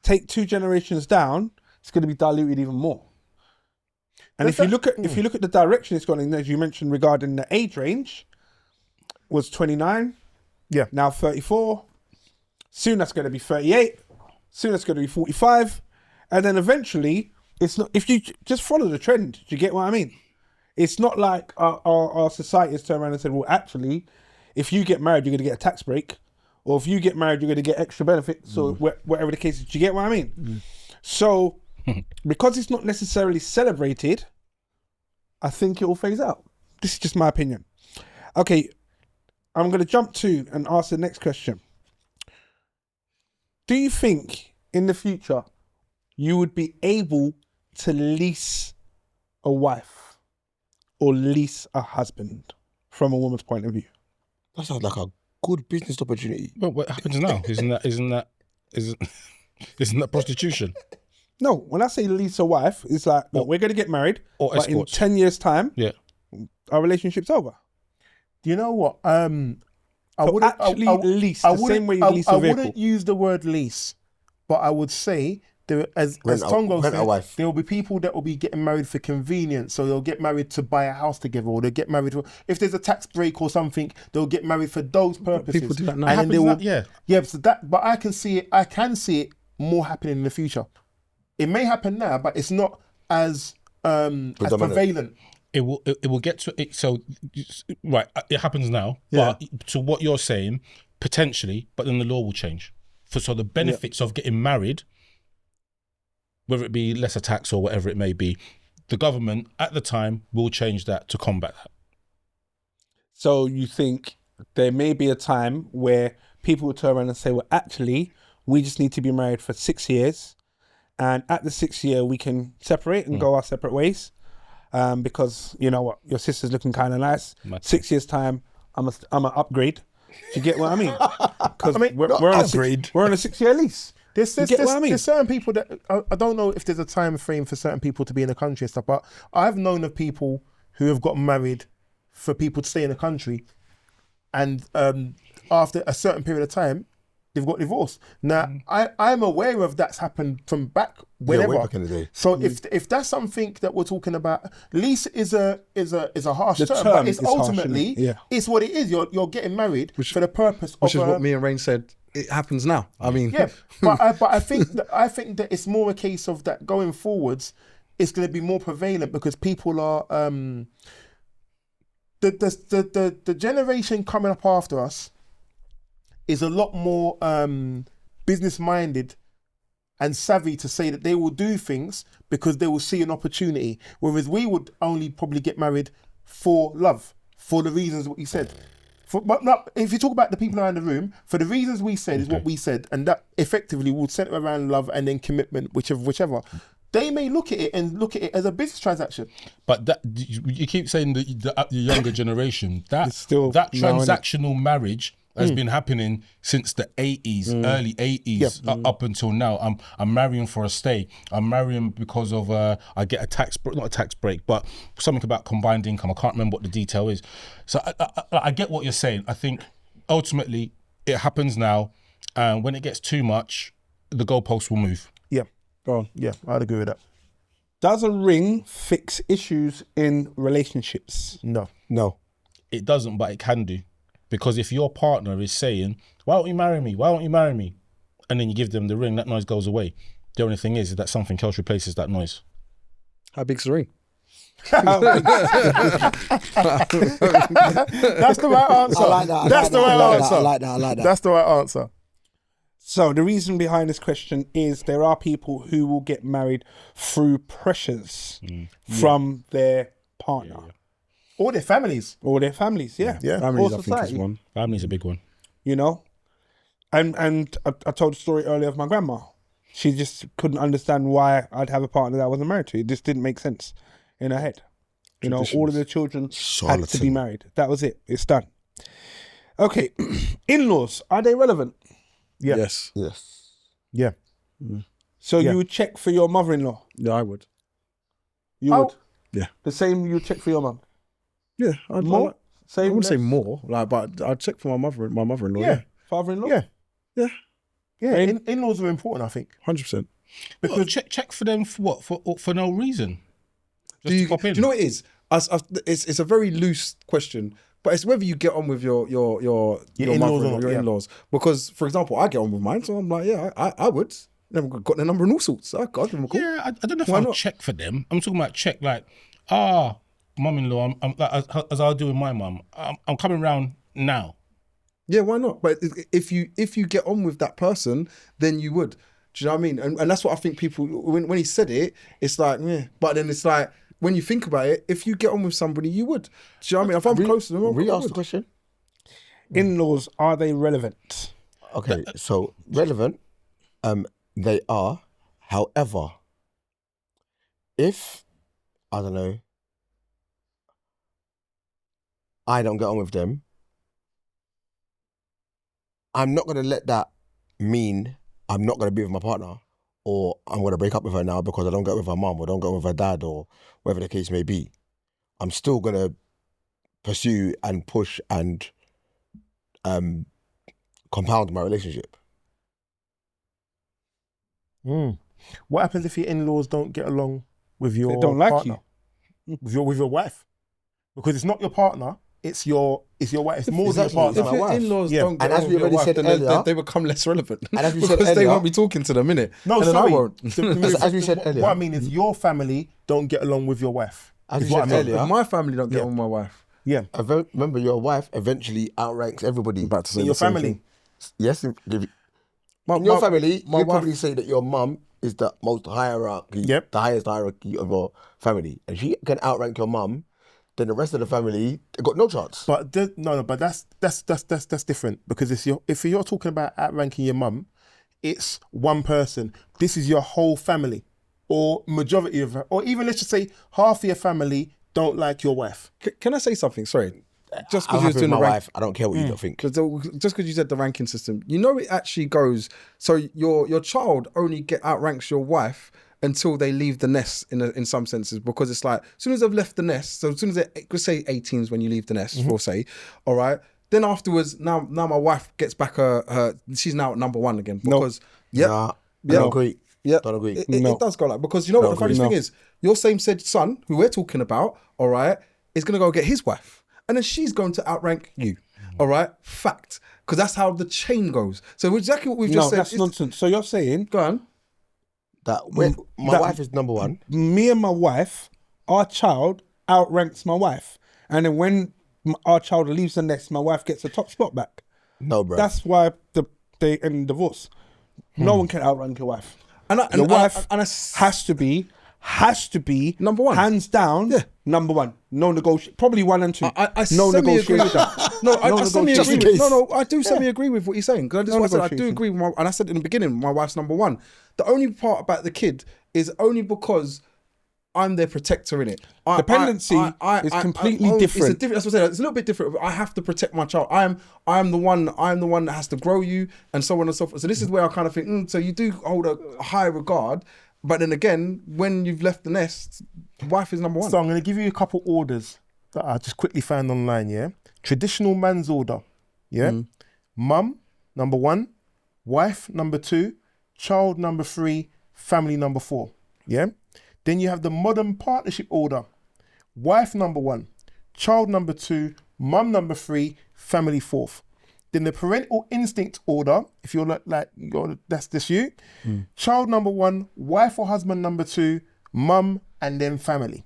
Speaker 1: take 2 generations down, it's going to be diluted even more. And if you look at the direction it's gone in, as you mentioned regarding the age range, was 29,
Speaker 4: Yeah.
Speaker 1: now 34. Soon that's going to be 38. Soon that's going to be 45, and then eventually it's not. If you just follow the trend, do you get what I mean? It's not like our society has turned around and said, well, actually, if you get married, you're going to get a tax break, or if you get married, you're going to get extra benefits, or whatever the case is. Do you get what I mean? So, because it's not necessarily celebrated, I think it will phase out. This is just my opinion. Okay, I'm going to jump to and ask the next question. Do you think in the future you would be able to lease a wife or lease a husband from a woman's point of view?
Speaker 5: That sounds like a good business opportunity.
Speaker 2: Well, what happens now? Isn't that prostitution?
Speaker 1: No, when I say lease a wife, it's like, look, we're going to get married,
Speaker 2: or
Speaker 1: but in
Speaker 2: escorts.
Speaker 1: 10 years' time,
Speaker 2: Yeah.
Speaker 1: our relationship's over.
Speaker 4: Do you know what? I
Speaker 1: So
Speaker 4: wouldn't
Speaker 1: actually lease, the same way you lease a
Speaker 4: I
Speaker 1: vehicle.
Speaker 4: wouldn't use the word lease, but I would say there, as
Speaker 5: Rent a-
Speaker 4: Tongo
Speaker 5: rent a
Speaker 4: said,
Speaker 5: wife.
Speaker 4: there will be people that will be getting married for convenience. So they'll get married to buy a house together, or they'll get married to, if there's a tax break or something, they'll get married for those purposes.
Speaker 3: People do that now.
Speaker 4: And then they will,
Speaker 2: Yeah.
Speaker 4: yeah. So that, but I can see it more happening in the future. It may happen now, but it's not as prevalent.
Speaker 2: It will get to it. So, right, it happens now.
Speaker 3: Yeah.
Speaker 2: But to what you're saying, potentially, but then the law will change. So the benefits of getting married, whether it be lesser tax or whatever it may be, the government at the time will change that to combat that.
Speaker 1: So you think there may be a time where people will turn around and say, well, actually, we just need to be married for 6 years. And at the 6th year, we can separate and go our separate ways. Because, you know what, your sister's looking kind of nice. 6 years' time, I'm a upgrade. Do you get what I mean? Because we're on a 6-year lease.
Speaker 4: There's certain people that I don't know if there's a time frame for certain people to be in the country and stuff, but I've known of people who have got married for people to stay in the country, and after a certain period of time, they've got divorced. Now, I'm aware of that's happened from whenever.
Speaker 5: way back in the day.
Speaker 4: So if that's something that we're talking about, lease is a harsh
Speaker 1: The
Speaker 4: term,
Speaker 1: term
Speaker 4: but it's
Speaker 1: is harsh,
Speaker 4: ultimately
Speaker 1: isn't it? Yeah.
Speaker 4: it's what it is. You're getting married for the purpose
Speaker 3: Which
Speaker 4: of
Speaker 3: is what me and Rain said. It happens now. I mean,
Speaker 4: yeah, but I think that it's more a case of that going forwards. It's going to be more prevalent because people are the generation coming up after us is a lot more business minded and savvy to say that they will do things because they will see an opportunity. Whereas we would only probably get married for love, for the reasons what you said. But not, if you talk about the people around the room, for the reasons we said is what we said, and that effectively would center around love and then commitment, whichever. They may look at it as a business transaction.
Speaker 2: But that you keep saying the younger generation, that
Speaker 1: still
Speaker 2: that
Speaker 1: now, innit?
Speaker 2: transactional marriage has been happening since the 80s, early 80s, up until now. I'm marrying for a stay. I'm marrying because of I get a not a tax break, but something about combined income. I can't remember what the detail is. So I get what you're saying. I think ultimately it happens now, and when it gets too much, the goalposts will move.
Speaker 4: Yeah,
Speaker 3: Go on.
Speaker 4: yeah, I'd agree with that.
Speaker 1: Does a ring fix issues in relationships?
Speaker 4: No.
Speaker 2: It doesn't, but it can do. Because if your partner is saying, why don't you marry me? Why don't you marry me? And then you give them the ring, that noise goes away. The only thing is that something else replaces that noise.
Speaker 3: How big's the ring?
Speaker 4: That's the right answer.
Speaker 5: I like that.
Speaker 4: That's the right answer.
Speaker 5: I like that.
Speaker 4: That's the right answer.
Speaker 1: So the reason behind this question is there are people who will get married through pressures from their partner.
Speaker 4: Or their families.
Speaker 1: Or their families, yeah.
Speaker 4: Yeah.
Speaker 3: Families,
Speaker 1: Or
Speaker 3: I think, is
Speaker 1: society.
Speaker 3: one.
Speaker 2: Family's a big one.
Speaker 1: You know? And I told a story earlier of my grandma. She just couldn't understand why I'd have a partner that I wasn't married to. It just didn't make sense in her head. You know, all of the children had to be
Speaker 5: Charlatan.
Speaker 1: married. That was it. It's done. Okay. In-laws, are they relevant?
Speaker 4: Yeah.
Speaker 3: Yes.
Speaker 4: Yeah.
Speaker 1: So
Speaker 4: Yeah.
Speaker 1: you would check for your mother-in-law?
Speaker 3: Yeah, I would.
Speaker 1: You
Speaker 4: Oh.
Speaker 1: would?
Speaker 3: Yeah.
Speaker 1: The same you would check for your mum?
Speaker 3: Yeah, I'd
Speaker 1: More?
Speaker 3: I
Speaker 1: Same?
Speaker 3: wouldn't say
Speaker 1: less?
Speaker 3: more, but I'd check for my mother-in-law.
Speaker 4: Yeah.
Speaker 3: Yeah,
Speaker 1: Father-in-law?
Speaker 4: Yeah.
Speaker 3: yeah,
Speaker 4: Yeah. In-laws are important, I think.
Speaker 3: 100%.
Speaker 2: Because check for them for what? For no reason. Just
Speaker 3: Do
Speaker 2: to pop in.
Speaker 3: you know what it is? It's a very loose question, but it's whether you get on with your
Speaker 4: in-laws
Speaker 3: mother
Speaker 4: or not,
Speaker 3: your
Speaker 4: yeah.
Speaker 3: in-laws. Because, for example, I get on with mine, so I'm like, yeah, I would. Never got their number and all sorts. I'd give them a call.
Speaker 2: Yeah, I don't know if
Speaker 3: Why
Speaker 2: I'll
Speaker 3: not?
Speaker 2: check for them. I'm talking about check like, mum-in-law, I'm like, as I'll do with my mum, I'm coming round now.
Speaker 3: Yeah, why not? But if you get on with that person, then you would. Do you know what I mean? And that's what I think people, when he said it, it's like, yeah. But then it's like, when you think about it, if you get on with somebody, you would. Do you know what I mean? If I'm close to them, I
Speaker 5: Re-ask the
Speaker 3: would.
Speaker 5: question.
Speaker 1: In-laws, are they relevant?
Speaker 5: Okay, so relevant, they are. However, if, I don't know, I don't get on with them, I'm not going to let that mean I'm not going to be with my partner, or I'm going to break up with her now because I don't get with her mum or don't get with her dad or whatever the case may be. I'm still going to pursue and push and compound my relationship.
Speaker 4: What happens if your in-laws don't get along with your
Speaker 1: don't like
Speaker 4: partner? With your wife? Because it's not your partner, it's your wife. It's more than your
Speaker 5: Exactly,
Speaker 4: partner.
Speaker 3: If
Speaker 5: my
Speaker 3: your
Speaker 5: wife.
Speaker 3: in-laws
Speaker 4: Yeah.
Speaker 3: don't get
Speaker 5: And
Speaker 3: on
Speaker 5: as
Speaker 3: with
Speaker 5: we
Speaker 3: your
Speaker 5: already
Speaker 3: wife,
Speaker 5: said
Speaker 3: then
Speaker 5: earlier-
Speaker 3: they become less relevant.
Speaker 5: And as we said
Speaker 3: because they
Speaker 5: earlier-
Speaker 3: won't be talking to them, innit?
Speaker 4: No,
Speaker 3: and then
Speaker 4: sorry.
Speaker 3: I won't.
Speaker 5: As we said earlier.
Speaker 4: What I mean is your family don't get along with your wife.
Speaker 5: As
Speaker 4: is
Speaker 5: we
Speaker 4: what I
Speaker 5: said
Speaker 4: mean.
Speaker 5: earlier,
Speaker 3: If my family don't get
Speaker 4: Yeah.
Speaker 3: on with my wife,
Speaker 4: Yeah.
Speaker 5: remember your wife eventually outranks everybody.
Speaker 3: I'm about to say
Speaker 4: In
Speaker 3: the
Speaker 4: your
Speaker 3: same
Speaker 4: family.
Speaker 3: thing.
Speaker 5: Yes, in
Speaker 3: My-
Speaker 5: your
Speaker 3: my-
Speaker 5: family,
Speaker 3: my
Speaker 5: you
Speaker 3: wife-
Speaker 5: probably say that your mum is the most hierarchy,
Speaker 4: Yep.
Speaker 5: the highest hierarchy of your family, and she can outrank your mum. Then the rest of the family they got no chance.
Speaker 4: But but that's different because if you're talking about outranking your mum, it's one person. This is your whole family, or majority of, or even let's just say half of your family don't like your wife.
Speaker 3: Can I say something? Sorry. Just
Speaker 5: I'm
Speaker 3: because you're
Speaker 5: happy with
Speaker 3: doing
Speaker 5: my
Speaker 3: the rank,
Speaker 5: wife. I don't care what you don't think.
Speaker 3: just because you said the ranking system, you know it actually goes. So your child only outranks your wife until they leave the nest in some senses, because it's like as soon as they've left the nest. So as soon as let's say 18s when you leave the nest, we'll say, all right. Then afterwards, now my wife gets back her. She's now at number one again because
Speaker 5: Nah, I don't agree.
Speaker 3: Yeah,
Speaker 5: Don't agree.
Speaker 3: It does go like, because you know what the funniest thing is, your same said son, who we're talking about, all right, is gonna go get his wife, and then she's going to outrank you, all right, fact, because that's how the chain goes. So exactly what we've just said.
Speaker 1: That's nonsense. So you're saying
Speaker 3: Go on.
Speaker 5: My wife is number one.
Speaker 1: me and my wife, our child outranks my wife, and then when our child leaves the nest, my wife gets the top spot back.
Speaker 5: No, bro.
Speaker 1: That's why they end divorce. No one can outrank your wife.
Speaker 3: And
Speaker 1: Your wife
Speaker 3: and I
Speaker 1: has to be
Speaker 3: Number one.
Speaker 1: hands down.
Speaker 3: Yeah.
Speaker 1: Number one. No negotiation. Probably 1 and 2.
Speaker 3: I
Speaker 1: no
Speaker 3: semi-agree with
Speaker 1: negotiation.
Speaker 3: that. No, I semi-agree
Speaker 5: negotiation.
Speaker 3: with. No, I do semi-agree with what you're saying. Because
Speaker 1: No
Speaker 3: I do
Speaker 1: negotiation.
Speaker 3: agree with and I said in the beginning, my wife's number one. The only part about the kid is only because I'm their protector in it.
Speaker 1: Dependency is completely different.
Speaker 3: That's what I said. It's a little bit different. I have to protect my child. I'm the one that has to grow you, and so on and so forth. So this is where I kind of think. So you do hold a high regard, but then again, when you've left the nest, wife is number one.
Speaker 4: So I'm going to give you a couple orders that I just quickly found online, yeah? Traditional man's order, yeah? Mum, number 1. Wife, number 2. Child, number 3. Family, number 4, yeah? Then you have the modern partnership order. Wife, number 1. Child, number 2. Mum, number 3. Family, 4th. Then the parental instinct order, if you're that's just you. Child, number 1. Wife or husband, number 2. Mum, and then family.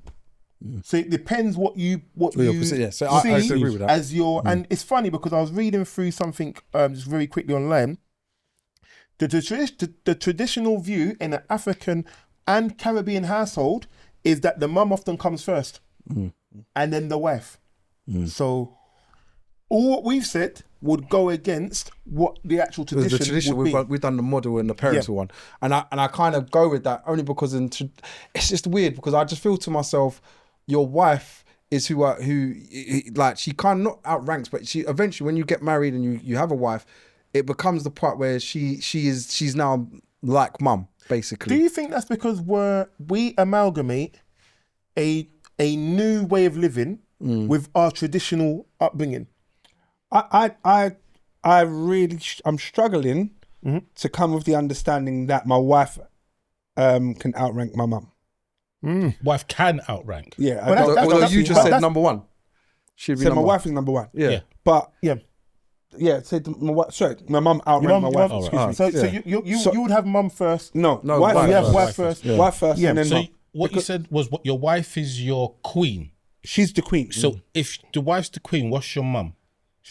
Speaker 4: So it depends what you
Speaker 3: Yeah, so I
Speaker 4: see
Speaker 3: agree with that.
Speaker 4: as your. And it's funny because I was reading through something just very quickly online. The traditional view in an African and Caribbean household is that the mum often comes first, and then the wife. So all what we've said would go against what the actual tradition,
Speaker 3: The tradition
Speaker 4: would be.
Speaker 3: we've done the model and the parental one, and I kind of go with that only because it's just weird because I just feel to myself, your wife is who like she kind of not outranks, but she eventually when you get married and you have a wife, it becomes the part where she's now like mum basically.
Speaker 4: Do you think that's because we amalgamate a new way of living with our traditional upbringing?
Speaker 1: I'm struggling to come with the understanding that my wife can outrank my mum.
Speaker 2: Wife can outrank.
Speaker 1: Yeah,
Speaker 4: But that's-
Speaker 3: Although
Speaker 4: that's-
Speaker 3: you just
Speaker 4: but
Speaker 3: said
Speaker 4: that's-
Speaker 3: number one. She'd be
Speaker 1: so my
Speaker 3: number
Speaker 1: wife is number 1.
Speaker 3: Yeah.
Speaker 1: But
Speaker 4: Yeah.
Speaker 1: say my wife. Sorry, my mum outranked my wife. Excuse me.
Speaker 4: So you would have mum first.
Speaker 1: No,
Speaker 3: No,
Speaker 1: wife.
Speaker 3: wife
Speaker 4: You have
Speaker 3: first.
Speaker 4: wife first.
Speaker 3: Yeah.
Speaker 1: Wife first,
Speaker 4: Yeah.
Speaker 1: and then
Speaker 2: So
Speaker 1: mum.
Speaker 2: what you said was what your wife is your queen.
Speaker 1: She's the queen.
Speaker 2: So if the wife's the queen, what's your mum?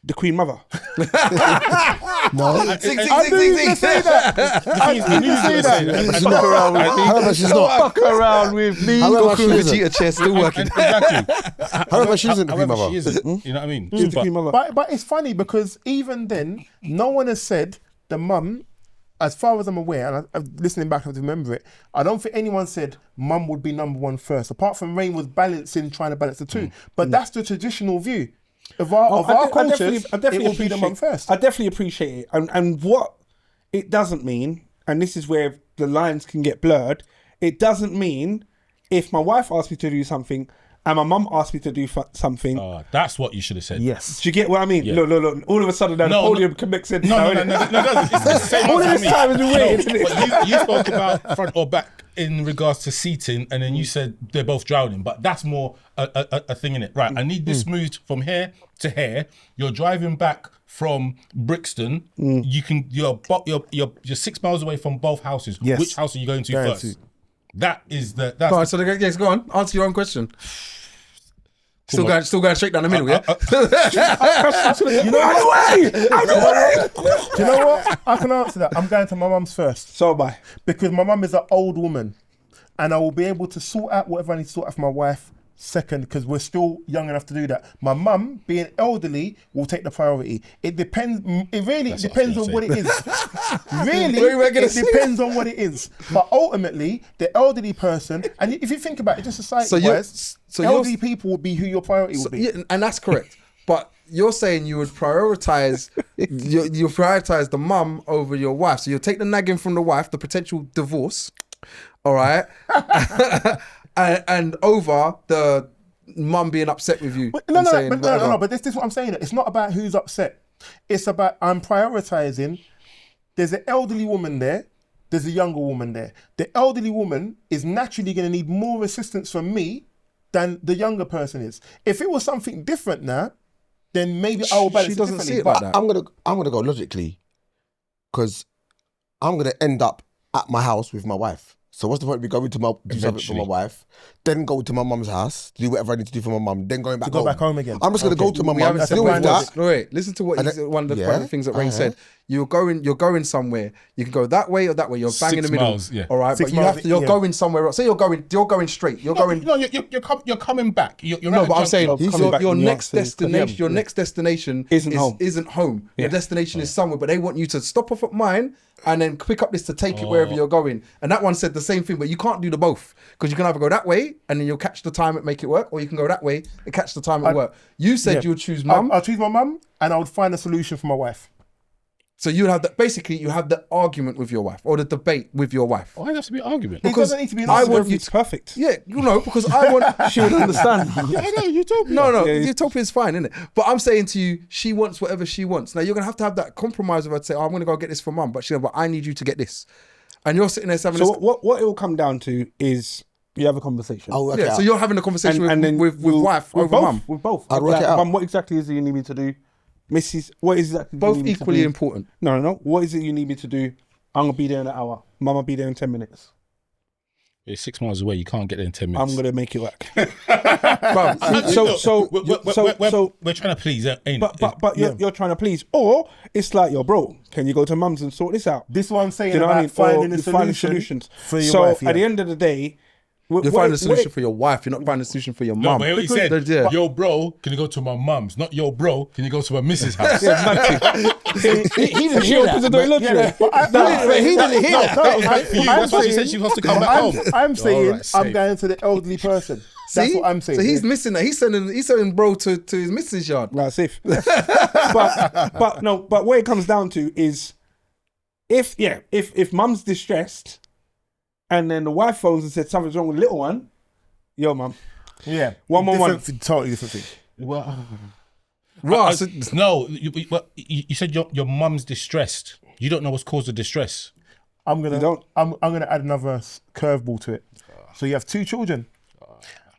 Speaker 1: the queen mother.
Speaker 4: I knew you were gonna say that. I knew you were gonna say that.
Speaker 5: She's not. However, she's not.
Speaker 3: Fuck around with me.
Speaker 5: However, she
Speaker 3: Goku
Speaker 5: isn't.
Speaker 3: Vegeta chair still working.
Speaker 2: Exactly.
Speaker 5: However, she isn't the queen
Speaker 2: However,
Speaker 5: mother.
Speaker 2: she isn't. You know what I mean?
Speaker 1: She's the
Speaker 2: But
Speaker 1: queen mother.
Speaker 4: But it's funny because even then, no one has said the mum, as far as I'm aware, and I'm listening back, I have to remember it. I don't think anyone said mum would be number 1 first. Apart from Rain was trying to balance the two. But that's the traditional view of our cultures.
Speaker 1: I definitely
Speaker 4: it will be the mum first.
Speaker 1: I definitely appreciate it, and what it doesn't mean, and this is where the lines can get blurred. It doesn't mean if my wife asks me to do something and my mum asks me to do something.
Speaker 2: that's what you should have said.
Speaker 4: Yes.
Speaker 1: Do you get what I mean?
Speaker 2: Yeah.
Speaker 1: Look. All of a sudden, that Napoleon mix in.
Speaker 2: No. It's the same
Speaker 1: All of
Speaker 2: as
Speaker 1: this
Speaker 2: me.
Speaker 1: time has been waiting, isn't it?
Speaker 2: But you spoke about front or back in regards to seating, and then you said they're both drowning. But that's more a thing in it, right? I need this moved from here to here. You're driving back from Brixton. You're 6 miles away from both houses.
Speaker 4: Yes.
Speaker 2: Which house are you going to
Speaker 4: Going
Speaker 2: first?
Speaker 4: to.
Speaker 2: That's
Speaker 3: Go on, go on. Answer your own question. Still going straight down the middle, yeah?
Speaker 4: You know what? Do you know what? I can answer that. I'm going to my mum's first.
Speaker 1: So am I.
Speaker 4: Because my mum is an old woman and I will be able to sort out whatever I need to sort out for my wife second because we're still young enough to do that. My mum, being elderly, will take the priority. It depends. It really depends on what it is. Really, it depends on what it is. But ultimately, the elderly person, and if you think about it, just society-wise, elderly people will be who your priority will be.
Speaker 3: Yeah, and that's correct. But you're saying you would prioritize you prioritize the mum over your wife. So you'll take the nagging from the wife, the potential divorce, all right, and over the mum being upset with you.
Speaker 4: But this is what I'm saying. It's not about who's upset. It's about I'm prioritizing. There's an elderly woman there. There's a younger woman there. The elderly woman is naturally going to need more assistance from me than the younger person is. If it was something different now, then maybe I will balance
Speaker 3: She doesn't see it
Speaker 5: But
Speaker 3: like that.
Speaker 5: I'm gonna go logically, because I'm gonna end up at my house with my wife. So what's the point of me going to do something for my wife, then go to my mum's house, do whatever I need to do for my mum, then going back
Speaker 4: go back home again.
Speaker 5: I'm just going to go to my
Speaker 3: We
Speaker 5: mum,
Speaker 3: haven't
Speaker 5: deal with
Speaker 3: said
Speaker 5: that.
Speaker 3: Wait, listen to what one of the things that Ray said. You're going somewhere. You can go that way or that way. You're bang in the
Speaker 2: 6
Speaker 3: middle.
Speaker 2: miles, yeah.
Speaker 3: All right,
Speaker 4: 6
Speaker 3: but
Speaker 4: miles,
Speaker 3: you're going somewhere else. Say you're going straight. You're going.
Speaker 2: No, you're coming back. You're
Speaker 3: No,
Speaker 2: at a
Speaker 3: but I'm saying
Speaker 2: junction.
Speaker 1: coming back
Speaker 3: your
Speaker 1: in the
Speaker 3: next
Speaker 1: answer, 'cause,
Speaker 3: destination,
Speaker 1: yeah,
Speaker 3: your next destination
Speaker 1: Isn't home.
Speaker 3: Isn't home. Your destination is somewhere, but they want you to stop off at mine and then pick up this to take it wherever you're going. And that one said the same thing, but you can't do the both because you can either go that way and then you'll catch the time and make it work, or you can go that way and catch the time and work. You said you would choose mum,
Speaker 4: I'll choose my mum, and I would find a solution for my wife.
Speaker 3: so you would have that. Basically, you have the argument with your wife or the debate with your wife.
Speaker 2: Why does it have to be an argument?
Speaker 4: It doesn't need to be an
Speaker 3: I
Speaker 4: argument.
Speaker 3: want you
Speaker 1: It's perfect.
Speaker 3: Yeah, you know, because I want.
Speaker 1: She would understand.
Speaker 2: Yeah, I know, Utopia.
Speaker 3: No,
Speaker 1: Yeah,
Speaker 3: Utopia is fine, isn't it? But I'm saying to you, she wants whatever she wants. Now you're gonna have to have that compromise with her to say, I'm gonna go get this for mum, but she's like, but I need you to get this. And you're sitting there having
Speaker 1: So
Speaker 3: this.
Speaker 1: what it will come down to is you have a conversation.
Speaker 5: I'll work it
Speaker 3: Yeah,
Speaker 5: out.
Speaker 3: so you're having a conversation
Speaker 1: and then
Speaker 3: with wife
Speaker 1: with
Speaker 3: over
Speaker 1: both,
Speaker 3: mum.
Speaker 1: with both.
Speaker 5: I'll work
Speaker 1: Like,
Speaker 5: it out.
Speaker 1: Mum, what exactly is it you need me to do? Mrs. What is exactly
Speaker 3: Both
Speaker 1: you need me to
Speaker 3: equally
Speaker 1: do?
Speaker 3: important.
Speaker 1: No. What is it you need me to do? I'm gonna be there in an hour. Mum, I'll be there in 10 minutes.
Speaker 2: It's 6 miles away. You can't get there in 10
Speaker 1: I'm
Speaker 2: minutes.
Speaker 1: gonna make it work.
Speaker 2: We're trying to please, ain't it?
Speaker 1: But you're trying to please, or it's like, yo, bro, can you go to mum's and sort this out?
Speaker 4: This is what I'm saying
Speaker 1: Do you know what I mean?
Speaker 4: about
Speaker 1: Or
Speaker 4: finding a
Speaker 1: you find
Speaker 4: solution for your
Speaker 1: so
Speaker 4: wife.
Speaker 1: at the end of the day,
Speaker 3: You're finding a solution for your wife. You're not finding a solution for your
Speaker 2: No,
Speaker 3: mum.
Speaker 2: but he said,
Speaker 3: Yeah.
Speaker 2: yo, bro, can you go to my mum's? Not yo, bro, can you go to my missus' house?
Speaker 1: he didn't hear that.
Speaker 3: He didn't hear that.
Speaker 2: That's why she said she wants to come back home.
Speaker 4: I'm saying
Speaker 2: Alright,
Speaker 4: I'm
Speaker 2: safe.
Speaker 4: going to the elderly person. That's what I'm saying.
Speaker 3: So he's missing that. He's sending bro to his missus' yard.
Speaker 1: Right, safe. but what it comes down to is if mum's distressed and then the wife phones and said something's wrong with the little one, yo, mum.
Speaker 4: Yeah.
Speaker 1: 111.
Speaker 4: Totally different thing.
Speaker 2: Well,
Speaker 3: Right. So
Speaker 2: no, you said your mum's distressed. You don't know what's caused the distress.
Speaker 4: I'm gonna
Speaker 1: don't?
Speaker 4: I'm gonna add another curveball to it. So you have 2 children.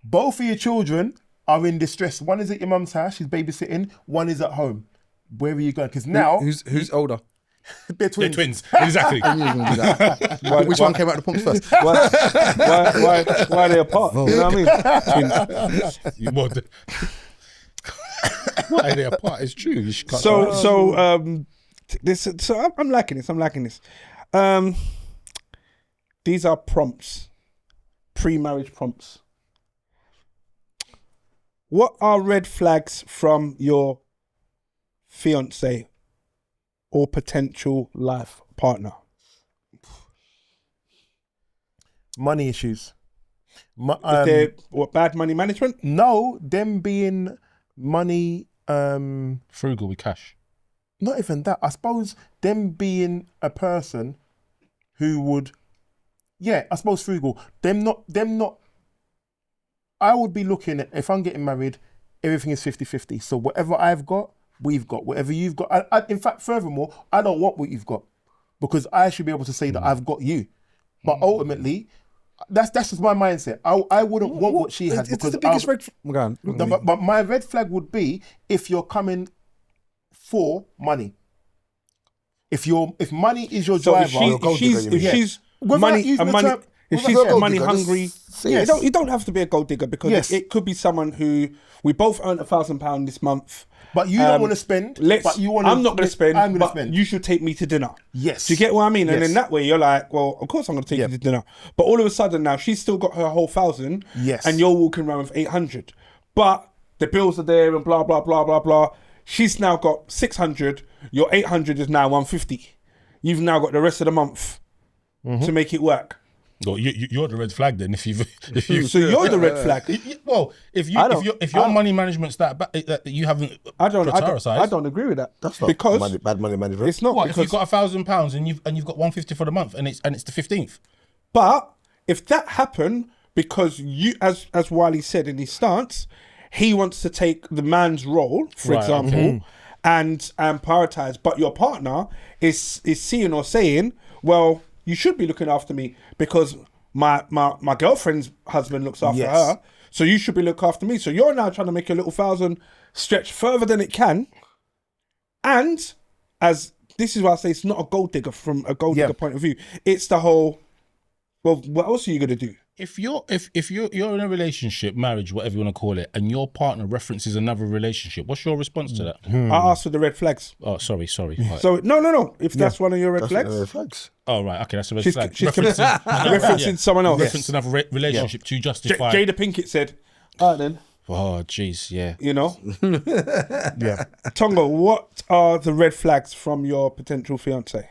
Speaker 4: Both of your children are in distress. One is at your mum's house, she's babysitting. One is at home. Where are you going? Because now
Speaker 3: who's older?
Speaker 4: they're twins.
Speaker 2: They're twins. Exactly.
Speaker 3: I knew you were gonna do that. Which one came out the pumps first?
Speaker 1: Why are they apart? You know what I mean?
Speaker 2: You want- Why are they apart? It's true. You should cut
Speaker 1: I'm liking this. These are prompts, pre-marriage prompts. What are red flags from your fiance or potential life partner?
Speaker 4: Money issues.
Speaker 1: Is there bad money management?
Speaker 4: No, them being money,
Speaker 2: frugal with cash.
Speaker 4: not even that. I suppose them being a person who would, I suppose frugal. Them not. I would be looking at, if I'm getting married, everything is 50-50. So whatever I've got, we've got. Whatever you've got. In fact, furthermore, I don't want what you've got because I should be able to say that I've got you. But ultimately, that's just my mindset. I wouldn't want what she has.
Speaker 3: It's
Speaker 4: because
Speaker 3: the biggest red flag.
Speaker 4: No, but my red flag would be if you're coming for money. If money is your
Speaker 1: So
Speaker 4: driver,
Speaker 1: if she's
Speaker 4: Without
Speaker 1: money,
Speaker 4: using
Speaker 1: a
Speaker 4: the
Speaker 1: money,
Speaker 4: term-
Speaker 1: if
Speaker 4: without
Speaker 1: she's
Speaker 4: a gold
Speaker 1: money
Speaker 5: digger,
Speaker 1: hungry,
Speaker 5: just say yes.
Speaker 1: you don't have to be a gold digger because
Speaker 4: Yes.
Speaker 1: it could be someone who we both earned £1,000 this month.
Speaker 4: but you don't want to spend. But you want.
Speaker 1: I'm not going to spend.
Speaker 4: I'm going to
Speaker 1: but
Speaker 4: spend.
Speaker 1: you should take me to dinner.
Speaker 4: Yes.
Speaker 1: Do you get what I mean? And
Speaker 4: Yes.
Speaker 1: in that way, you're like, well, of course I'm going to take you to dinner. But all of a sudden now, she's still got her whole 1,000.
Speaker 4: Yes.
Speaker 1: And you're walking around with 800. But the bills are there and blah blah blah blah blah. She's now got 600. Your 800 is now 150. You've now got the rest of the month to make it work.
Speaker 2: Well, you're the red flag then. If you
Speaker 1: So you're the red flag.
Speaker 2: well, if your money management's that you haven't
Speaker 1: I don't
Speaker 2: prioritized.
Speaker 1: agree with that.
Speaker 5: That's not
Speaker 1: because
Speaker 5: bad money management.
Speaker 1: it's not
Speaker 2: What if
Speaker 1: because
Speaker 2: you've got £1,000 and you've got 150 for the month and it's the 15th?
Speaker 1: But if that happened because you, as Wiley said in his stance, he wants to take the man's role, for
Speaker 2: Right,
Speaker 1: example, and prioritize. But your partner is seeing or saying, well, you should be looking after me because my girlfriend's husband looks after
Speaker 4: Yes.
Speaker 1: her. So you should be looking after me. So you're now trying to make your little 1,000 stretch further than it can. And as this is why I say it's not a gold digger from a gold digger point of view. It's the whole, Well, what else are you gonna do?
Speaker 2: If you're in a relationship, marriage, whatever you want to call it, and your partner references another relationship, what's your response to that?
Speaker 1: I asked for the red flags.
Speaker 2: Oh, sorry. Right.
Speaker 1: So no. If that's one of your red flags,
Speaker 5: Red flags.
Speaker 2: Oh, right. Okay, that's a red
Speaker 1: she's
Speaker 2: flag.
Speaker 1: referencing someone else.
Speaker 2: Reference another relationship to justify.
Speaker 1: Jada Pinkett said, "All right then."
Speaker 2: Oh, jeez, yeah.
Speaker 1: You know. Yeah. Tongo, what are the red flags from your potential fiance?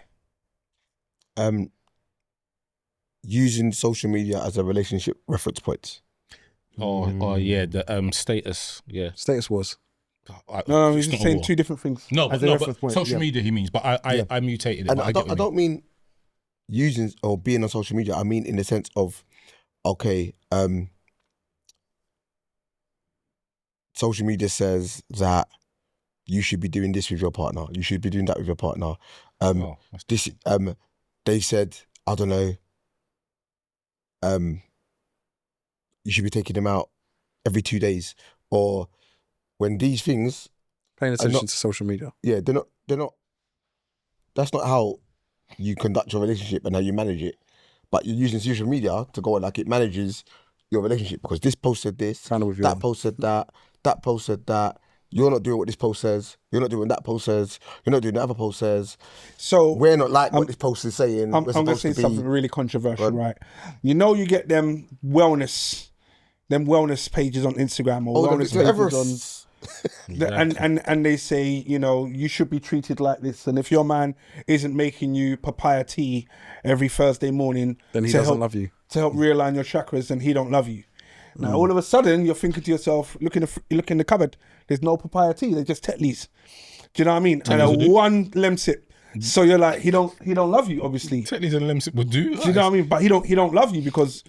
Speaker 5: Using social media as a relationship reference point.
Speaker 2: Oh, yeah. The status. Yeah.
Speaker 3: Status was.
Speaker 1: No, he's
Speaker 2: it's not a
Speaker 1: saying
Speaker 2: war.
Speaker 1: two different things.
Speaker 2: No,
Speaker 4: As a reference
Speaker 2: but
Speaker 4: point,
Speaker 2: social
Speaker 4: yeah.
Speaker 2: media he means, but I mutated it.
Speaker 5: And
Speaker 2: But
Speaker 5: I
Speaker 2: get what you
Speaker 5: don't mean using or being on social media. I mean in the sense of, okay, social media says that you should be doing this with your partner. You should be doing that with your partner.
Speaker 2: that's-
Speaker 5: They said, I don't know, you should be taking them out every 2 days. Or when these things,
Speaker 3: Paying attention
Speaker 5: not-
Speaker 3: to social media.
Speaker 5: yeah, they're not, that's not how you conduct your relationship and how you manage it. But you're using social media to go like it manages your relationship because this post said this,
Speaker 3: Kind of with
Speaker 5: that
Speaker 3: your-
Speaker 5: post said that post said that. You're not doing what this post says. You're not doing what that post says. You're not doing the other post says.
Speaker 1: So
Speaker 5: We're not like what this post is saying.
Speaker 1: I'm
Speaker 5: We're
Speaker 1: going to
Speaker 5: supposed
Speaker 1: say
Speaker 5: to be.
Speaker 1: something really controversial, right? You know, you get them wellness pages on Instagram or
Speaker 5: Oh,
Speaker 1: wellness
Speaker 5: the
Speaker 1: pages
Speaker 5: Everest.
Speaker 1: and they say, you know, you should be treated like this. And if your man isn't making you papaya tea every Thursday morning,
Speaker 3: Then he
Speaker 1: to
Speaker 3: doesn't
Speaker 1: help-
Speaker 3: love you.
Speaker 1: to help realign your chakras, then he don't love you. Now, all of a sudden, you're thinking to yourself, look in the cupboard. There's no papaya tea. They're just Tetleys. Do you know what I mean? And a one lemsip. So you're like, he don't love you, obviously.
Speaker 2: Technically, and lemsip would do.
Speaker 1: Do you know what I mean? But he don't love you because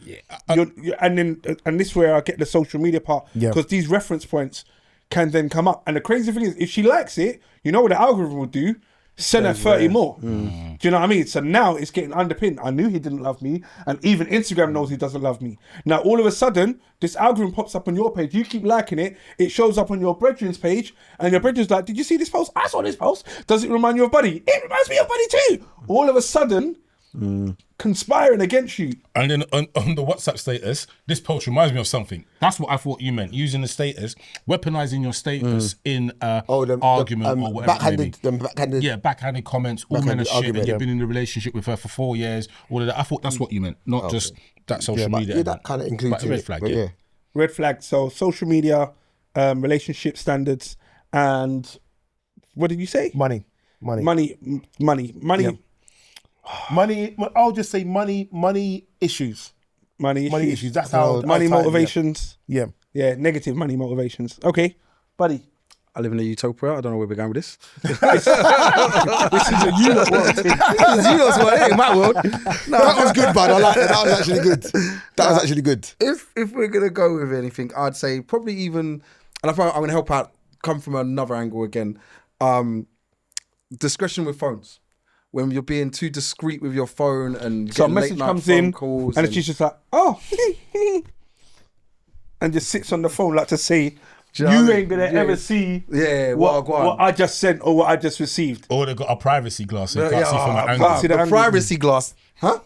Speaker 1: you're and this is where I get the social media part.
Speaker 4: Yeah.
Speaker 1: Because these reference points can then come up. And the crazy thing is, if she likes it, you know what the algorithm will do? Send her 30 more. Do you know what I mean? So now it's getting underpinned. I knew he didn't love me, and even Instagram knows he doesn't love me. Now all of a sudden, this algorithm pops up on your page. You keep liking it. It shows up on your brethren's page, and your brethren's like, "Did you see this post? I saw this post. Does it remind you of Buddy? It reminds me of Buddy too." All of a sudden, conspiring against you.
Speaker 2: And then on the WhatsApp status, this post reminds me of something. That's what I thought you meant. Using the status, weaponizing your status in argument or whatever. Backhanded comments, all
Speaker 5: Backhanded
Speaker 2: men of shit.
Speaker 5: argument,
Speaker 2: And you've
Speaker 5: yeah.
Speaker 2: been in a relationship with her for 4 years. All of that. I thought that's what you meant, not just that social
Speaker 5: But
Speaker 2: media.
Speaker 5: yeah, that kind of includes
Speaker 2: But a red
Speaker 5: it.
Speaker 2: flag,
Speaker 5: But
Speaker 2: yeah.
Speaker 1: Red flag. So social media, relationship standards, and what did you say?
Speaker 4: Money.
Speaker 1: Money.
Speaker 4: Money. I'll just say money issues.
Speaker 1: Money
Speaker 4: Issues. That's how
Speaker 1: money
Speaker 4: I'll tie it,
Speaker 1: motivations.
Speaker 4: Yeah.
Speaker 1: Yeah, negative money motivations. Okay, buddy.
Speaker 3: I live in a utopia. I don't know where we're going with this.
Speaker 1: This is a you lot world thing.
Speaker 3: You know what it is, my world.
Speaker 5: That was good, bud. I like that. That was actually good. That was actually good.
Speaker 3: If we're gonna go with anything, I'd say probably even, and I thought I'm gonna help out. Come from another angle again. Discretion with phones. When you're being too discreet with your phone and
Speaker 1: So a
Speaker 3: getting
Speaker 1: message
Speaker 3: late-night
Speaker 1: comes
Speaker 3: phone
Speaker 1: in,
Speaker 3: calls
Speaker 1: and she's just like, "Oh," and just sits on the phone like to say,
Speaker 3: Do you know what I
Speaker 1: "You
Speaker 3: mean?
Speaker 1: ain't gonna
Speaker 3: Yeah.
Speaker 1: ever see
Speaker 3: what
Speaker 1: I just sent or what I just received."
Speaker 2: Or they've got a privacy glass so you can't see from
Speaker 3: Yeah,
Speaker 2: the angle.
Speaker 1: see the
Speaker 3: the
Speaker 1: angle.
Speaker 3: privacy glass, huh?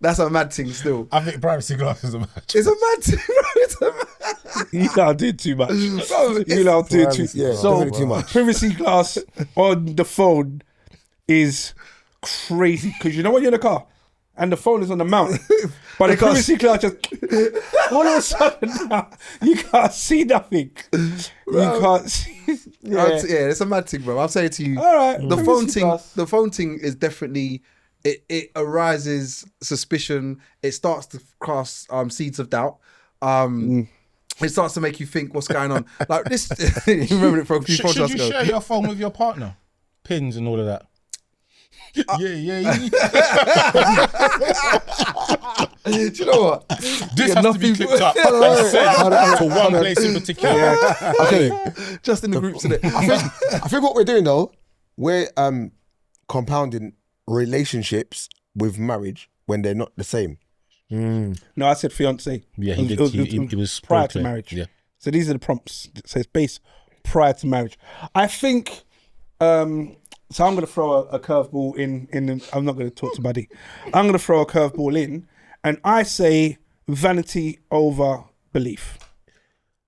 Speaker 3: That's a mad thing still.
Speaker 2: I think privacy glass is a match.
Speaker 3: It's a mad thing, bro. It's a mad
Speaker 1: You lot do too much.
Speaker 3: Bro,
Speaker 1: You lot do too.
Speaker 5: Yeah,
Speaker 1: So
Speaker 5: definitely too much.
Speaker 1: privacy glass on the phone is crazy because you know when you're in the car and the phone is on the mount, but the privacy glass just all of a sudden now, you can't see nothing. You can't see.
Speaker 3: yeah, it's a mad thing, bro. I'll say it to you.
Speaker 1: All right,
Speaker 3: The
Speaker 1: privacy
Speaker 3: phone thing.
Speaker 1: glass.
Speaker 3: The phone thing is definitely. It arises suspicion. It starts to cast seeds of doubt. It starts to make you think what's going on. Like this. You remember it from a few
Speaker 2: Should
Speaker 3: podcasts
Speaker 2: you
Speaker 3: ago.
Speaker 2: share your phone with your partner? Pins and all of that. Yeah.
Speaker 3: Do you know what?
Speaker 2: This has to be clipped up and sent to one place in particular.
Speaker 5: Okay.
Speaker 3: Just in the groups in it.
Speaker 5: I think what we're doing though, we're compounding relationships with marriage when they're not the same.
Speaker 1: No, I said fiance.
Speaker 2: Yeah, he did. He was
Speaker 1: prior to
Speaker 2: clear.
Speaker 1: marriage.
Speaker 2: Yeah.
Speaker 1: So these are the prompts. So it's based prior to marriage. I think So I'm going to throw a curveball in. I'm not going to talk to Buddy. I'm going to throw a curveball in, and I say vanity over belief.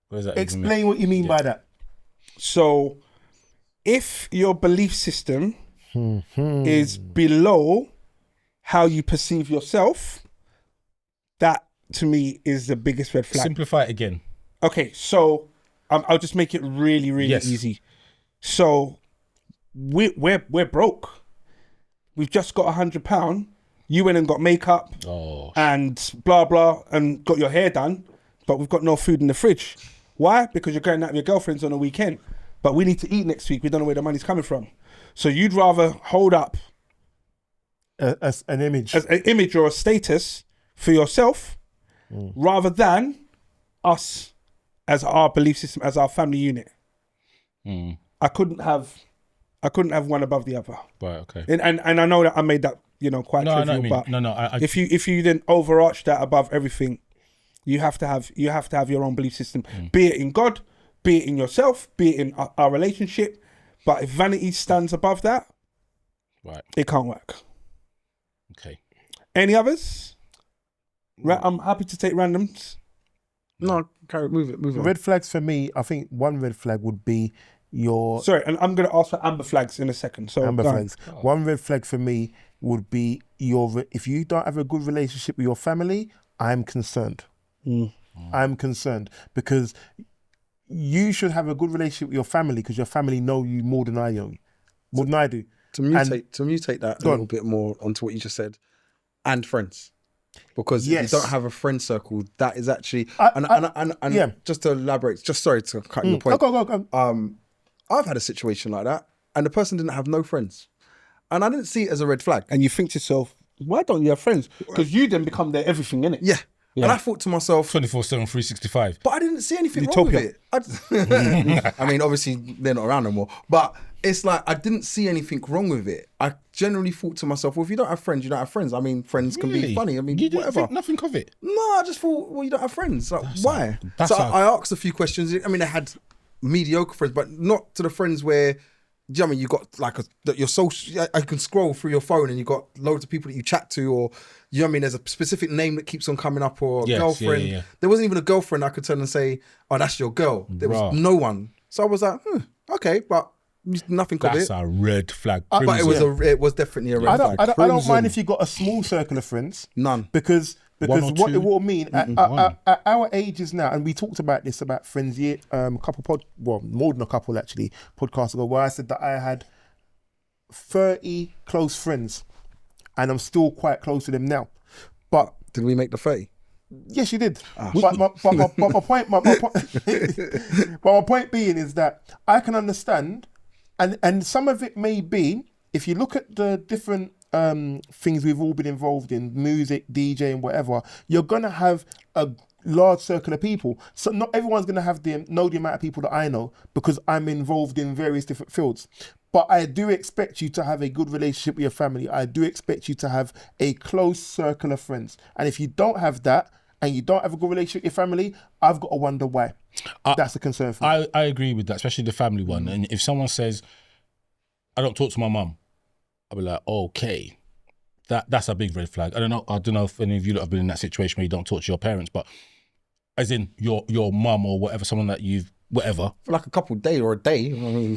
Speaker 2: What does that even mean?
Speaker 4: Explain what you mean by that.
Speaker 1: So, if your belief system is below how you perceive yourself, that to me is the biggest red flag.
Speaker 2: Simplify it again.
Speaker 1: Okay, so I'll just make it really, really easy. So we're broke. We've just got £100. You went and got makeup and blah blah and got your hair done, but we've got no food in the fridge. Why? Because you're going out with your girlfriends on a weekend, but we need to eat next week. We don't know where the money's coming from. So you'd rather hold up
Speaker 4: As an image.
Speaker 1: as an image or a status for yourself rather than us as our belief system, as our family unit. I couldn't have one above the other.
Speaker 2: Right. Okay.
Speaker 1: And I know that I made that quite
Speaker 2: No, I
Speaker 1: trivial,
Speaker 2: know what you mean.
Speaker 1: but
Speaker 2: I
Speaker 1: if you then overarch that above everything, you have to have your own belief system, be it in God, be it in yourself, be it in our relationship. But if vanity stands above that,
Speaker 2: right.
Speaker 1: it can't work.
Speaker 2: Okay.
Speaker 1: Any others? I'm happy to take randoms.
Speaker 3: No, move it.
Speaker 4: Red flags for me, I think one red flag would be your
Speaker 1: Sorry, and I'm going to ask for amber flags in a second. So
Speaker 4: amber
Speaker 1: go on.
Speaker 4: flags. One red flag for me would be if you don't have a good relationship with your family, I'm concerned. I'm concerned because you should have a good relationship with your family because your family know you more than I know you, more than I do.
Speaker 3: To mutate that a little bit more onto what you just said, and friends, because if you don't have a friend circle, that is actually just to elaborate. Just sorry to cut your point.
Speaker 4: Go.
Speaker 3: I've had a situation like that, and the person didn't have no friends, and I didn't see it as a red flag.
Speaker 1: And you think to yourself, why don't you have friends? Because you then become their everything, innit?
Speaker 3: Yeah. And I thought to myself,
Speaker 2: 24/7, 365.
Speaker 3: but I didn't see anything wrong with it. I mean, obviously they're not around no more, but it's like I didn't see anything wrong with it. I generally thought to myself, well, if you don't have friends, you don't have friends. I mean, friends can be funny. I mean,
Speaker 2: You didn't
Speaker 3: whatever.
Speaker 2: think nothing of it.
Speaker 3: No, I just thought, well, you don't have friends. Like, why?
Speaker 2: that's
Speaker 3: So
Speaker 2: how-
Speaker 3: I asked a few questions. I mean, I had mediocre friends, but not to the friends where, do you know what I mean, you got like your social, I can scroll through your phone and you got loads of people that you chat to, or, you know what I mean, there's a specific name that keeps on coming up, or a girlfriend.
Speaker 2: Yeah.
Speaker 3: There wasn't even a girlfriend I could turn and say, oh, that's your girl. There was no one. So I was like, okay, but nothing of
Speaker 2: That's
Speaker 3: it.
Speaker 2: a red flag.
Speaker 3: But it was definitely a red flag.
Speaker 4: I don't mind if you got a small circle of friends.
Speaker 3: None.
Speaker 4: Because
Speaker 2: One or
Speaker 4: what
Speaker 2: two?
Speaker 4: it will mean at our ages now, and we talked about this about friends more than a couple actually podcasts ago, where I said that I had 30 close friends, and I'm still quite close to them now. But
Speaker 3: Did we make the 30?
Speaker 4: yes, you did. But my point being is that I can understand, and some of it may be, if you look at the different things we've all been involved in, music, DJing, whatever, you're gonna have a large circle of people. So not everyone's gonna know the amount of people that I know because I'm involved in various different fields. But I do expect you to have a good relationship with your family. I do expect you to have a close circle of friends. And if you don't have that, and you don't have a good relationship with your family, I've got to wonder why. That's a concern for me.
Speaker 2: I agree with that, especially the family one. And if someone says, I don't talk to my mum, I'll be like, okay, that's a big red flag. I don't know if any of you lot have been in that situation where you don't talk to your parents, but as in your mum or whatever, someone that you've whatever.
Speaker 3: For like a couple of days or a day. I mean,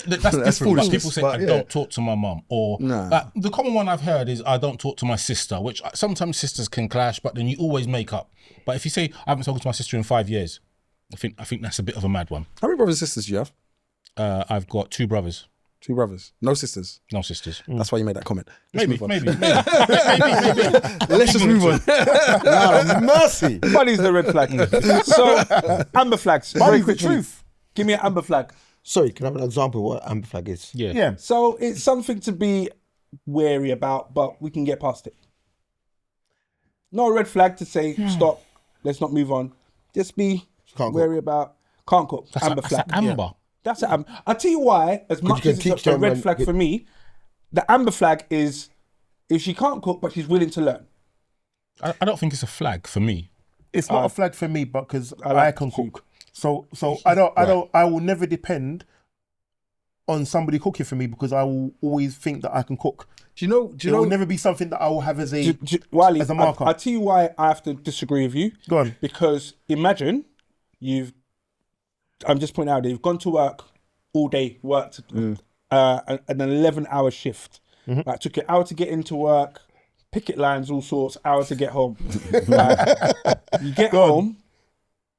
Speaker 2: that's foolish. People say,
Speaker 3: but
Speaker 2: I don't talk to my mum. Or
Speaker 3: Nah.
Speaker 2: the common one I've heard is, I don't talk to my sister, which sometimes sisters can clash, but then you always make up. But if you say, I haven't spoken to my sister in 5 years, I think that's a bit of a mad one.
Speaker 3: How many brothers and sisters do you have?
Speaker 2: I've got 2 brothers.
Speaker 3: 2 brothers. No sisters.
Speaker 2: No sisters.
Speaker 3: That's why you made that comment.
Speaker 2: Maybe.
Speaker 3: Let's just move on.
Speaker 5: Nah, mercy.
Speaker 1: Buddy's the red flag. So, amber flags. Very
Speaker 4: Buddy's the
Speaker 1: quickly.
Speaker 4: truth.
Speaker 1: Give me an amber flag.
Speaker 5: Sorry, can I have an example of what amber flag is?
Speaker 2: Yeah.
Speaker 1: So, it's something to be wary about, but we can get past it. No red flag to say, stop, let's not move on. Just be
Speaker 5: Can't
Speaker 1: wary about, can't cook, amber flag.
Speaker 2: That's amber.
Speaker 1: That's an amber. I'll tell you why, as much
Speaker 5: you
Speaker 1: as
Speaker 5: can
Speaker 1: it's
Speaker 5: teach
Speaker 1: a
Speaker 5: them
Speaker 1: red
Speaker 5: when
Speaker 1: flag
Speaker 5: you-
Speaker 1: for me, the amber flag is if she can't cook, but she's willing to learn.
Speaker 2: I don't think it's a flag for me.
Speaker 4: It's not a flag for me, but because I
Speaker 1: like
Speaker 4: can
Speaker 1: food.
Speaker 4: cook. So I will never depend on somebody cooking for me because I will always think that I can cook.
Speaker 3: Do you know?
Speaker 4: It will never be something that I will have as a
Speaker 1: Wiley,
Speaker 4: as a marker.
Speaker 1: I'll tell you why I have to disagree with you.
Speaker 4: Go on.
Speaker 1: Because imagine I'm just pointing out that you've gone to work all day, worked an 11-hour shift. Like, took an hour to get into work, picket lines, all sorts, hour to get home. You get home,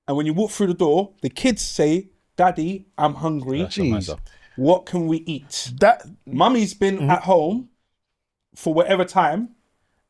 Speaker 1: and when you walk through the door, the kids say, "Daddy, I'm hungry.
Speaker 2: Jeez.
Speaker 1: What can we eat?"
Speaker 4: That
Speaker 1: Mummy's been at home for whatever time,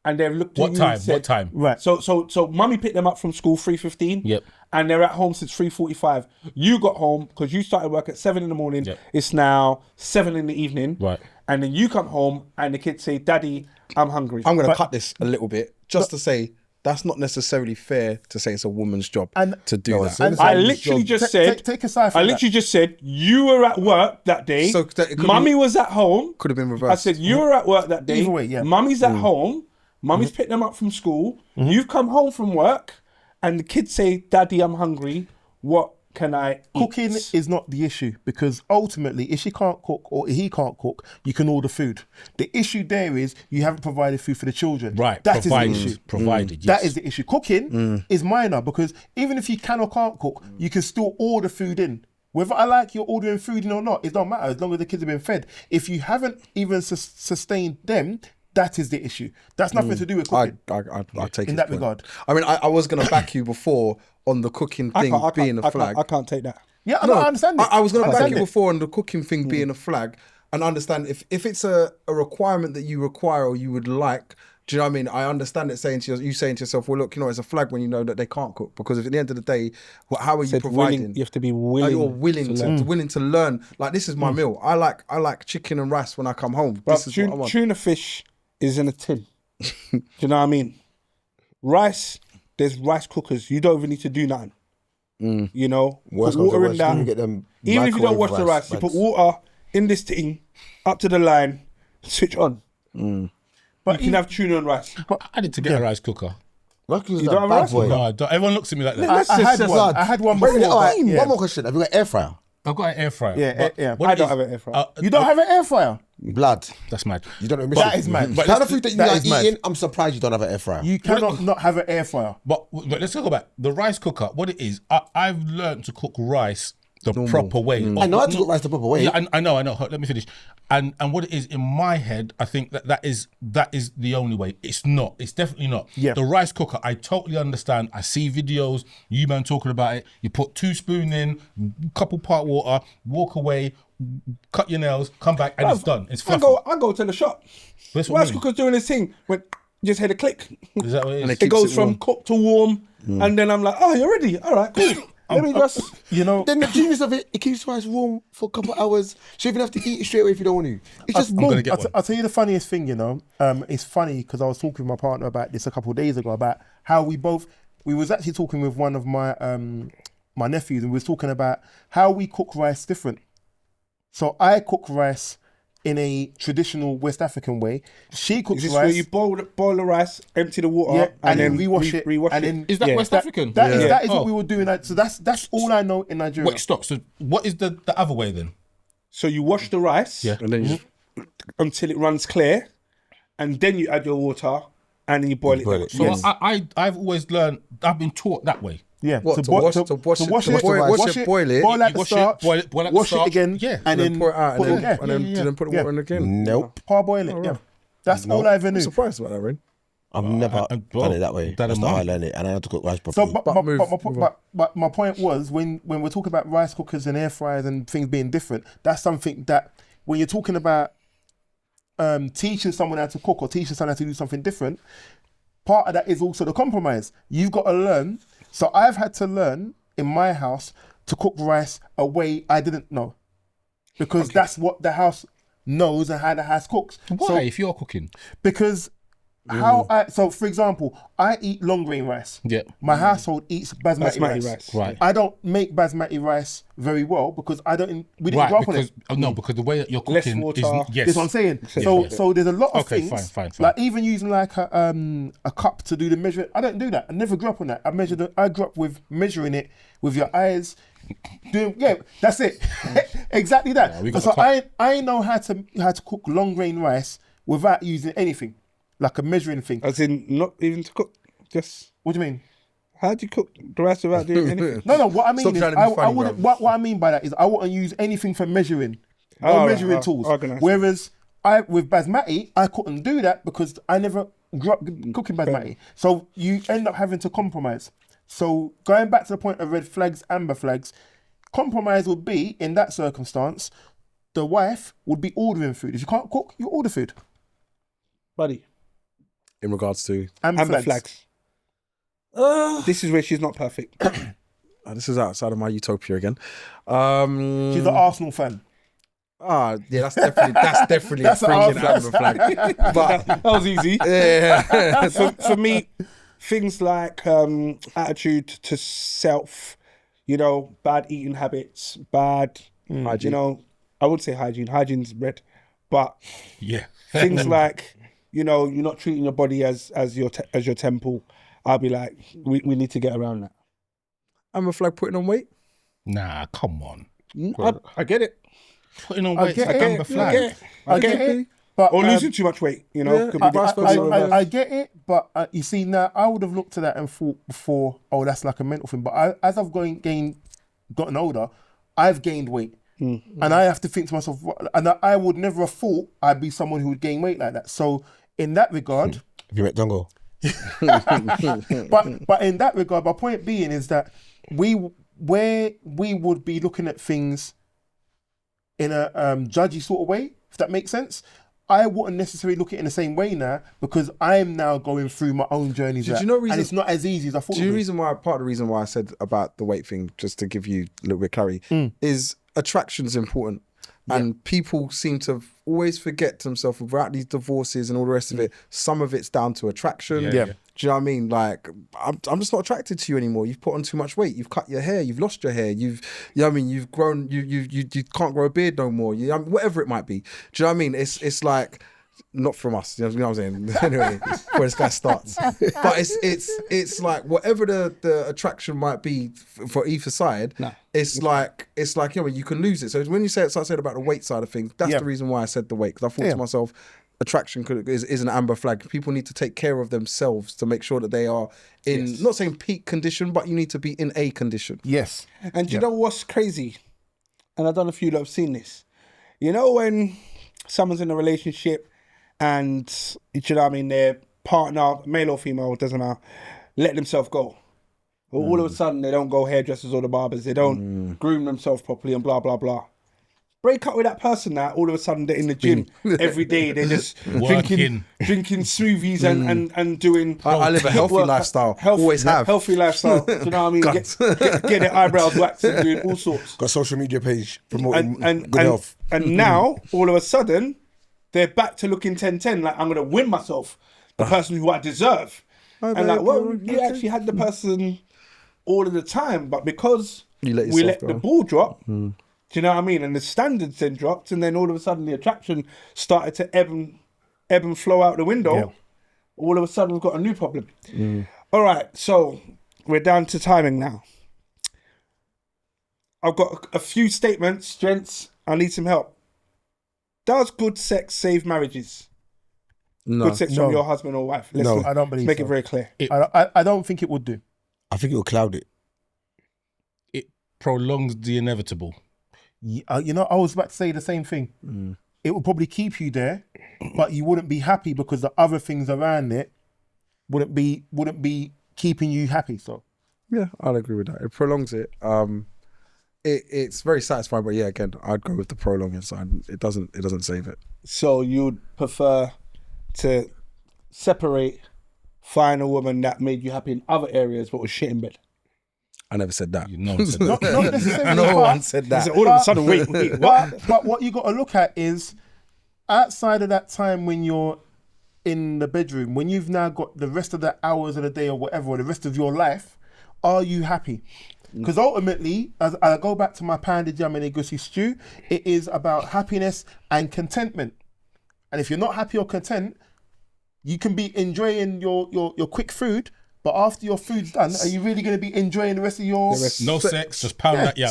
Speaker 1: and they've looked at you and said,
Speaker 2: What time?
Speaker 4: right.
Speaker 1: So mummy picked them up from school 3:15.
Speaker 2: Yep.
Speaker 1: And they're at home since 3:45. You got home because you started work at 7 in the morning.
Speaker 2: Yep.
Speaker 1: It's now 7 in the evening.
Speaker 2: Right.
Speaker 1: And then you come home and the kids say, "Daddy, I'm hungry."
Speaker 3: I'm going to cut this a little bit just to say that's not necessarily fair to say it's a woman's job to do that.
Speaker 4: and
Speaker 1: I literally just said,
Speaker 4: take a side from
Speaker 1: I literally just said, you were at work that day.
Speaker 3: So that it could
Speaker 1: Mummy
Speaker 3: be-
Speaker 1: was at home.
Speaker 3: Could have been
Speaker 1: I
Speaker 3: reversed.
Speaker 1: said, you were at work that day.
Speaker 4: Either way, yeah.
Speaker 1: Mummy's at home. Mummy's picked them up from school. You've come home from work. And the kids say, "Daddy, I'm hungry. What can I eat?"
Speaker 4: Cooking is not the issue, because ultimately, if she can't cook or he can't cook, you can order food. The issue there is you haven't provided food for the children.
Speaker 2: Right.
Speaker 4: That is the
Speaker 2: Provided.
Speaker 4: issue.
Speaker 2: Provided. Yes.
Speaker 4: That is the issue. Cooking is minor, because even if you can or can't cook, you can still order food in. Whether I like you're ordering food in or not, it don't matter as long as the kids have been fed. If you haven't even sustained them, that is the issue. That's nothing to do with
Speaker 3: I
Speaker 4: cooking.
Speaker 3: take
Speaker 4: in
Speaker 3: his
Speaker 4: that
Speaker 3: point.
Speaker 4: regard.
Speaker 3: I mean, I was going to back you before on the cooking thing being a flag.
Speaker 1: I can't take that.
Speaker 4: Yeah, I understand it.
Speaker 3: I was going to back
Speaker 4: understand
Speaker 3: you
Speaker 4: it.
Speaker 3: before on the cooking thing being a flag, and understand if it's a requirement that you require or you would like. Do you know what I mean? I understand it saying to you saying to yourself, well, look, it's a flag when you know that they can't cook, because at the end of the day, how are you providing?
Speaker 1: You have to be willing.
Speaker 3: You're willing to learn. Like, this is my meal. I like chicken and rice when I come home. This is what I want.
Speaker 1: Tuna fish is in a tin. Do you know what I mean? Rice, there's rice cookers. You don't even need to do nothing. You know,
Speaker 5: Worst
Speaker 1: put
Speaker 5: comes to
Speaker 1: water in
Speaker 5: worst,
Speaker 1: that.
Speaker 5: you get them
Speaker 1: Even if you don't
Speaker 5: microwave
Speaker 1: wash the rice, you put water in this thing, up to the line, switch on. But you can have tuna and rice.
Speaker 2: I need to get a rice cooker.
Speaker 5: You
Speaker 1: don't have a rice cooker?
Speaker 2: No, I don't. Everyone looks at me like that.
Speaker 4: I had one before.
Speaker 5: One more question. Have you got air fryer?
Speaker 2: I've got an air fryer.
Speaker 4: Yeah, yeah.
Speaker 2: what
Speaker 1: I
Speaker 2: it
Speaker 1: don't
Speaker 2: is-
Speaker 1: have an air fryer.
Speaker 4: You don't have an air fryer?
Speaker 5: Blood.
Speaker 2: That's mad.
Speaker 5: You don't know.
Speaker 4: That is mad.
Speaker 5: But kind of food that you
Speaker 4: that
Speaker 5: like
Speaker 4: is mad.
Speaker 5: eating, I'm surprised you don't have an air fryer.
Speaker 4: You cannot not have an air fryer.
Speaker 2: But let's go back. The rice cooker, what it is, I've learned to cook rice the proper way.
Speaker 5: I know how to cook rice the proper way.
Speaker 2: Yeah, I know. Let me finish. And what it is in my head, I think that is the only way. It's not. It's definitely not.
Speaker 4: Yeah.
Speaker 2: The rice cooker, I totally understand. I see videos, you man talking about it. You put 2 spoons in, couple part water, walk away, cut your nails, come back, and it's done. It's fluffy.
Speaker 1: I go to the shop.
Speaker 2: That's what I
Speaker 1: Rice
Speaker 2: mean.
Speaker 1: cooker's doing this thing. When just hear the click.
Speaker 2: Is that what it is?
Speaker 1: It goes from cooked to warm, and then I'm like, "Oh, you're ready. All right, cool. Let me just."
Speaker 4: You know,
Speaker 5: Then the genius of it keeps rice warm for a couple of hours. So you even have to eat it straight away if you don't want to. It's just boom.
Speaker 2: gonna get one.
Speaker 4: I'll tell you the funniest thing, it's funny because I was talking with my partner about this a couple of days ago, about how we was actually talking with one of my my nephews, and we was talking about how we cook rice different. So I cook rice in a traditional West African way. She cooks
Speaker 1: Is this
Speaker 4: rice.
Speaker 1: where you boil the rice, empty the water,
Speaker 4: Yeah,
Speaker 1: and then
Speaker 4: rewash it.
Speaker 1: Rewash
Speaker 4: and
Speaker 1: it.
Speaker 4: then
Speaker 2: Is that West African?
Speaker 4: That is
Speaker 2: Oh.
Speaker 4: what we were doing. So that's all I know in Nigeria.
Speaker 2: Wait, stop. So what is the other way then?
Speaker 1: So you wash the rice
Speaker 2: Yeah.
Speaker 3: And then you
Speaker 1: until it runs clear, and then you add your water, and then you boil it.
Speaker 5: Boil
Speaker 1: down.
Speaker 5: it.
Speaker 2: So
Speaker 4: Yes.
Speaker 2: I've always learned, I've been taught that way.
Speaker 4: Yeah,
Speaker 3: What, to wash it,
Speaker 4: wash
Speaker 3: to
Speaker 4: it,
Speaker 3: boil it,
Speaker 4: boil out the
Speaker 2: wash it,
Speaker 4: starch,
Speaker 2: boil it at the
Speaker 4: wash it
Speaker 2: starch.
Speaker 4: again,
Speaker 2: Yeah.
Speaker 4: and then
Speaker 3: pour it out,
Speaker 4: put
Speaker 3: and
Speaker 4: it-
Speaker 3: then, and then put the water in again.
Speaker 5: Nope.
Speaker 4: parboil it. Yeah, that's all I ever
Speaker 3: I'm
Speaker 4: knew.
Speaker 3: surprised about that, Ren.
Speaker 5: I've never done it that way.
Speaker 2: that
Speaker 5: That's
Speaker 2: am
Speaker 5: not how
Speaker 2: I.
Speaker 5: I learned it. And I had to cook rice
Speaker 4: So,
Speaker 5: properly.
Speaker 4: but my point was, when we're talking about rice cookers and air fryers and things being different, that's something that when you're talking about teaching someone how to cook or teaching someone how to do something different, part of that is also the compromise. You've got to learn. So I've had to learn in my house to cook rice a way I didn't know, because that's what the house knows and how the house cooks.
Speaker 2: Why,
Speaker 4: So,
Speaker 2: if you're cooking?
Speaker 4: because so for example, I eat long grain rice.
Speaker 2: Yeah.
Speaker 4: My household eats basmati rice.
Speaker 2: Right.
Speaker 4: I don't make basmati rice very well because we didn't
Speaker 2: Right,
Speaker 4: grow up on
Speaker 2: because
Speaker 4: it.
Speaker 2: because the way that you're
Speaker 1: Less
Speaker 2: cooking
Speaker 1: water.
Speaker 2: is yes.
Speaker 4: That's what I'm saying. So there's a lot of
Speaker 2: Okay,
Speaker 4: things.
Speaker 2: fine.
Speaker 4: Like even using like a cup to do the measurement. I don't do that. I never grew up on that. I grew up with measuring it with your eyes, Yeah, that's it. Exactly that.
Speaker 2: we got
Speaker 4: So
Speaker 2: a
Speaker 4: I know how to cook long grain rice without using anything, like a measuring thing.
Speaker 1: As in, not even to cook. Just
Speaker 4: What do you mean?
Speaker 1: how do you cook the rice without doing anything?
Speaker 4: No. What I mean
Speaker 3: Stop
Speaker 4: is,
Speaker 3: trying to be
Speaker 4: I
Speaker 3: funny,
Speaker 4: wouldn't.
Speaker 3: bruv.
Speaker 4: What I mean by that is, I wouldn't use anything for measuring. No
Speaker 1: Oh, right,
Speaker 4: measuring
Speaker 1: oh,
Speaker 4: tools.
Speaker 1: organised.
Speaker 4: Whereas with basmati, I couldn't do that because I never grew up cooking basmati. So you end up having to compromise. So going back to the point of red flags, amber flags, compromise would be in that circumstance, the wife would be ordering food. If you can't cook, you order food.
Speaker 1: Buddy,
Speaker 3: In regards to
Speaker 1: amber flags. This is where she's not perfect.
Speaker 3: this is outside of my utopia again.
Speaker 4: She's an Arsenal fan.
Speaker 3: Yeah, that's definitely
Speaker 4: That's
Speaker 3: a
Speaker 4: an
Speaker 3: fringing amber flag. But
Speaker 1: That was easy.
Speaker 3: yeah,
Speaker 1: For me, things like attitude to self, bad eating habits, bad,
Speaker 3: Hygiene.
Speaker 1: I would say hygiene. Hygiene's red, but
Speaker 2: Yeah.
Speaker 1: things like, you're not treating your body as your temple. I'll be like, we need to get around that.
Speaker 3: amber flag putting on weight.
Speaker 2: Nah, come on.
Speaker 1: I get it.
Speaker 2: Putting on
Speaker 4: I
Speaker 2: weight,
Speaker 4: get
Speaker 2: like
Speaker 4: it,
Speaker 2: amber
Speaker 1: I
Speaker 2: flag.
Speaker 1: get it.
Speaker 4: I get it. But,
Speaker 1: Or losing too much weight,
Speaker 3: Yeah,
Speaker 1: could be
Speaker 3: vice
Speaker 1: vice
Speaker 3: versa.
Speaker 1: versa.
Speaker 4: I get it, but you see now, I would have looked at that and thought before, oh, that's like a mental thing. But as I've gotten older, I've gained weight, and I have to think to myself, and I would never have thought I'd be someone who would gain weight like that. So in that regard,
Speaker 5: Have you met Tongo?
Speaker 4: but in that regard, my point being is that we would be looking at things in a judgy sort of way, if that makes sense. I wouldn't necessarily look at it in the same way now because I'm now going through my own journeys.
Speaker 3: Did you know
Speaker 4: and
Speaker 3: reason-
Speaker 4: it's not as easy as I thought.
Speaker 3: Do you know part of the reason why I said about the weight thing, just to give you a little bit of clarity, is attraction's important. And people seem to always forget to themselves about these divorces and all the rest of it. Some of it's down to attraction.
Speaker 2: Yeah.
Speaker 3: Do you know what I mean? Like, I'm just not attracted to you anymore. You've put on too much weight. You've cut your hair. You've lost your hair. You've grown. You can't grow a beard no more. Whatever it might be. Do you know what I mean? It's like. Not from us, you know what I'm saying? Anyway, before this guy starts. But it's like whatever the attraction might be for either side, it's like you can lose it. So when you start saying about the weight side of things, that's the reason why I said the weight. Because I thought to myself, attraction is an amber flag. People need to take care of themselves to make sure that they are in, not saying peak condition, but you need to be in a condition.
Speaker 4: Yes.
Speaker 1: And do you know what's crazy? And I don't know if you've seen this. When someone's in a relationship and, their partner, male or female, doesn't matter, let themselves go. But all of a sudden, they don't go hairdressers or the barbers. They don't groom themselves properly and blah, blah, blah. Break up with that person now, all of a sudden they're in the gym every day. They're just drinking smoothies and doing...
Speaker 3: I live a healthy lifestyle. Always have.
Speaker 1: Healthy lifestyle. Do you know what I mean? Get their eyebrows waxed and doing all sorts.
Speaker 5: Got a social media page promoting good health.
Speaker 1: And now, all of a sudden, they're back to looking 10-10, like, I'm going to win myself the person who I deserve. And like, well, you actually had the person all of the time, but because we let the ball drop, do you know what I mean? And the standards then dropped, and then all of a sudden the attraction started to ebb and flow out the window. Yeah. All of a sudden we've got a new problem. All right, so we're down to timing now. I've got a few statements, gents. I need some help. Does good sex save marriages?
Speaker 3: No.
Speaker 1: Good sex from your husband or wife?
Speaker 4: No, I don't believe
Speaker 1: Make
Speaker 4: so.
Speaker 1: it very clear.
Speaker 4: I don't think it would do.
Speaker 5: I think it will cloud it.
Speaker 2: It prolongs the inevitable.
Speaker 4: I was about to say the same thing. It would probably keep you there, but you wouldn't be happy because the other things around it wouldn't be keeping you happy. So
Speaker 3: yeah, I'll agree with that. It prolongs it. It's very satisfying, but yeah, again, I'd go with the prolonging side. It doesn't save it.
Speaker 1: So you'd prefer to separate, find a woman that made you happy in other areas but was shit in bed?
Speaker 3: I never said that.
Speaker 2: No one said that.
Speaker 4: not necessarily.
Speaker 3: No one said that.
Speaker 1: All of a sudden, wait, what?
Speaker 4: But what you got to look at is outside of that time when you're in the bedroom, when you've now got the rest of the hours of the day or whatever, or the rest of your life, are you happy? Because ultimately, as I go back to my pounded yam and egusi stew, it is about happiness and contentment. And if you're not happy or content, you can be enjoying your quick food, but after your food's done, are you really going to be enjoying the rest of your?
Speaker 2: No sex, just pound that yam.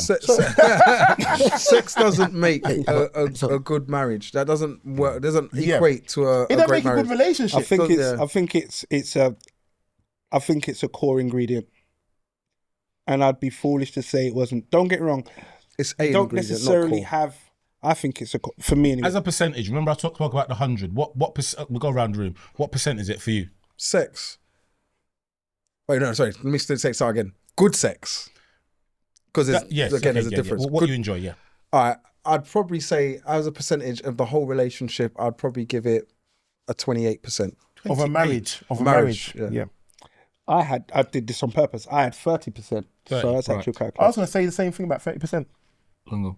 Speaker 3: Sex doesn't make a good marriage. That doesn't work. Doesn't equate to a
Speaker 4: It doesn't
Speaker 3: great
Speaker 4: make a
Speaker 3: marriage.
Speaker 4: good relationship.
Speaker 1: I think it's a core ingredient, and I'd be foolish to say it wasn't. Don't get me wrong.
Speaker 3: It's a
Speaker 1: Don't
Speaker 3: ingredient,
Speaker 1: necessarily
Speaker 3: not core.
Speaker 1: have. I think it's for me anyway.
Speaker 2: As a percentage, remember I talk about the 100. What percent? We'll go around the room. What percent is it for you?
Speaker 3: Sex. Wait, no, sorry. Let me say sex again. Good sex. Because there's a difference.
Speaker 2: What you enjoy, yeah.
Speaker 3: All right. I'd probably say, as a percentage of the whole relationship, I'd probably give it a 28%.
Speaker 4: of a marriage.
Speaker 3: Yeah.
Speaker 1: I did this on purpose. I had 30%.
Speaker 2: 30,
Speaker 1: So that's
Speaker 2: right.
Speaker 1: actual
Speaker 4: I
Speaker 1: calculation.
Speaker 4: was going to say the same thing about 30%.
Speaker 2: Tongo.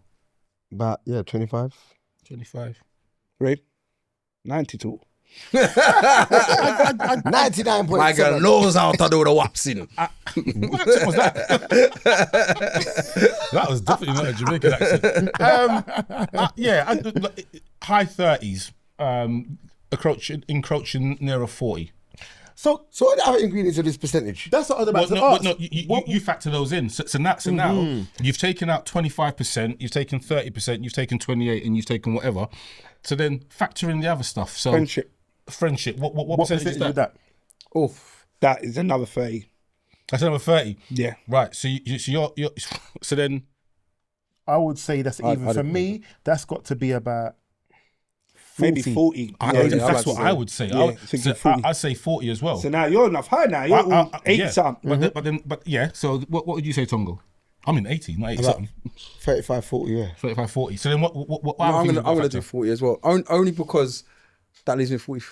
Speaker 5: But yeah, 25.
Speaker 2: 25.
Speaker 1: Right? 92.
Speaker 5: 99.7.
Speaker 3: My girl knows how to do the wapsing.
Speaker 2: What accent was that? That was definitely not a Jamaican accent. High 30s, encroaching nearer 40.
Speaker 4: So
Speaker 5: So what are the other ingredients of this percentage?
Speaker 4: that's what I was about to
Speaker 2: Well,
Speaker 4: ask.
Speaker 2: no, you factor those in. So now you've taken out 25%, you've taken 30%, you've taken 28%, and you've taken whatever. So then factor in the other stuff. So
Speaker 1: Friendship.
Speaker 2: What percentage is that?
Speaker 3: Oof.
Speaker 1: That is another 30.
Speaker 2: That's another 30.
Speaker 1: Yeah.
Speaker 2: Right. So you're so then
Speaker 4: I would say that's even for me. That's got to be about 40.
Speaker 1: Maybe 40.
Speaker 2: that's what I would say.
Speaker 1: Yeah, thinking 40.
Speaker 2: I'd say 40 as well.
Speaker 1: So now you're enough high now. You're all 8
Speaker 2: yeah.
Speaker 1: something.
Speaker 2: But yeah. So what would you say, Tongo? I'm in 80, not 80 something.
Speaker 5: 35, 40, yeah.
Speaker 2: 35, 40. So then what
Speaker 3: No, I'm gonna do 40 as well. Only because that leaves me 40.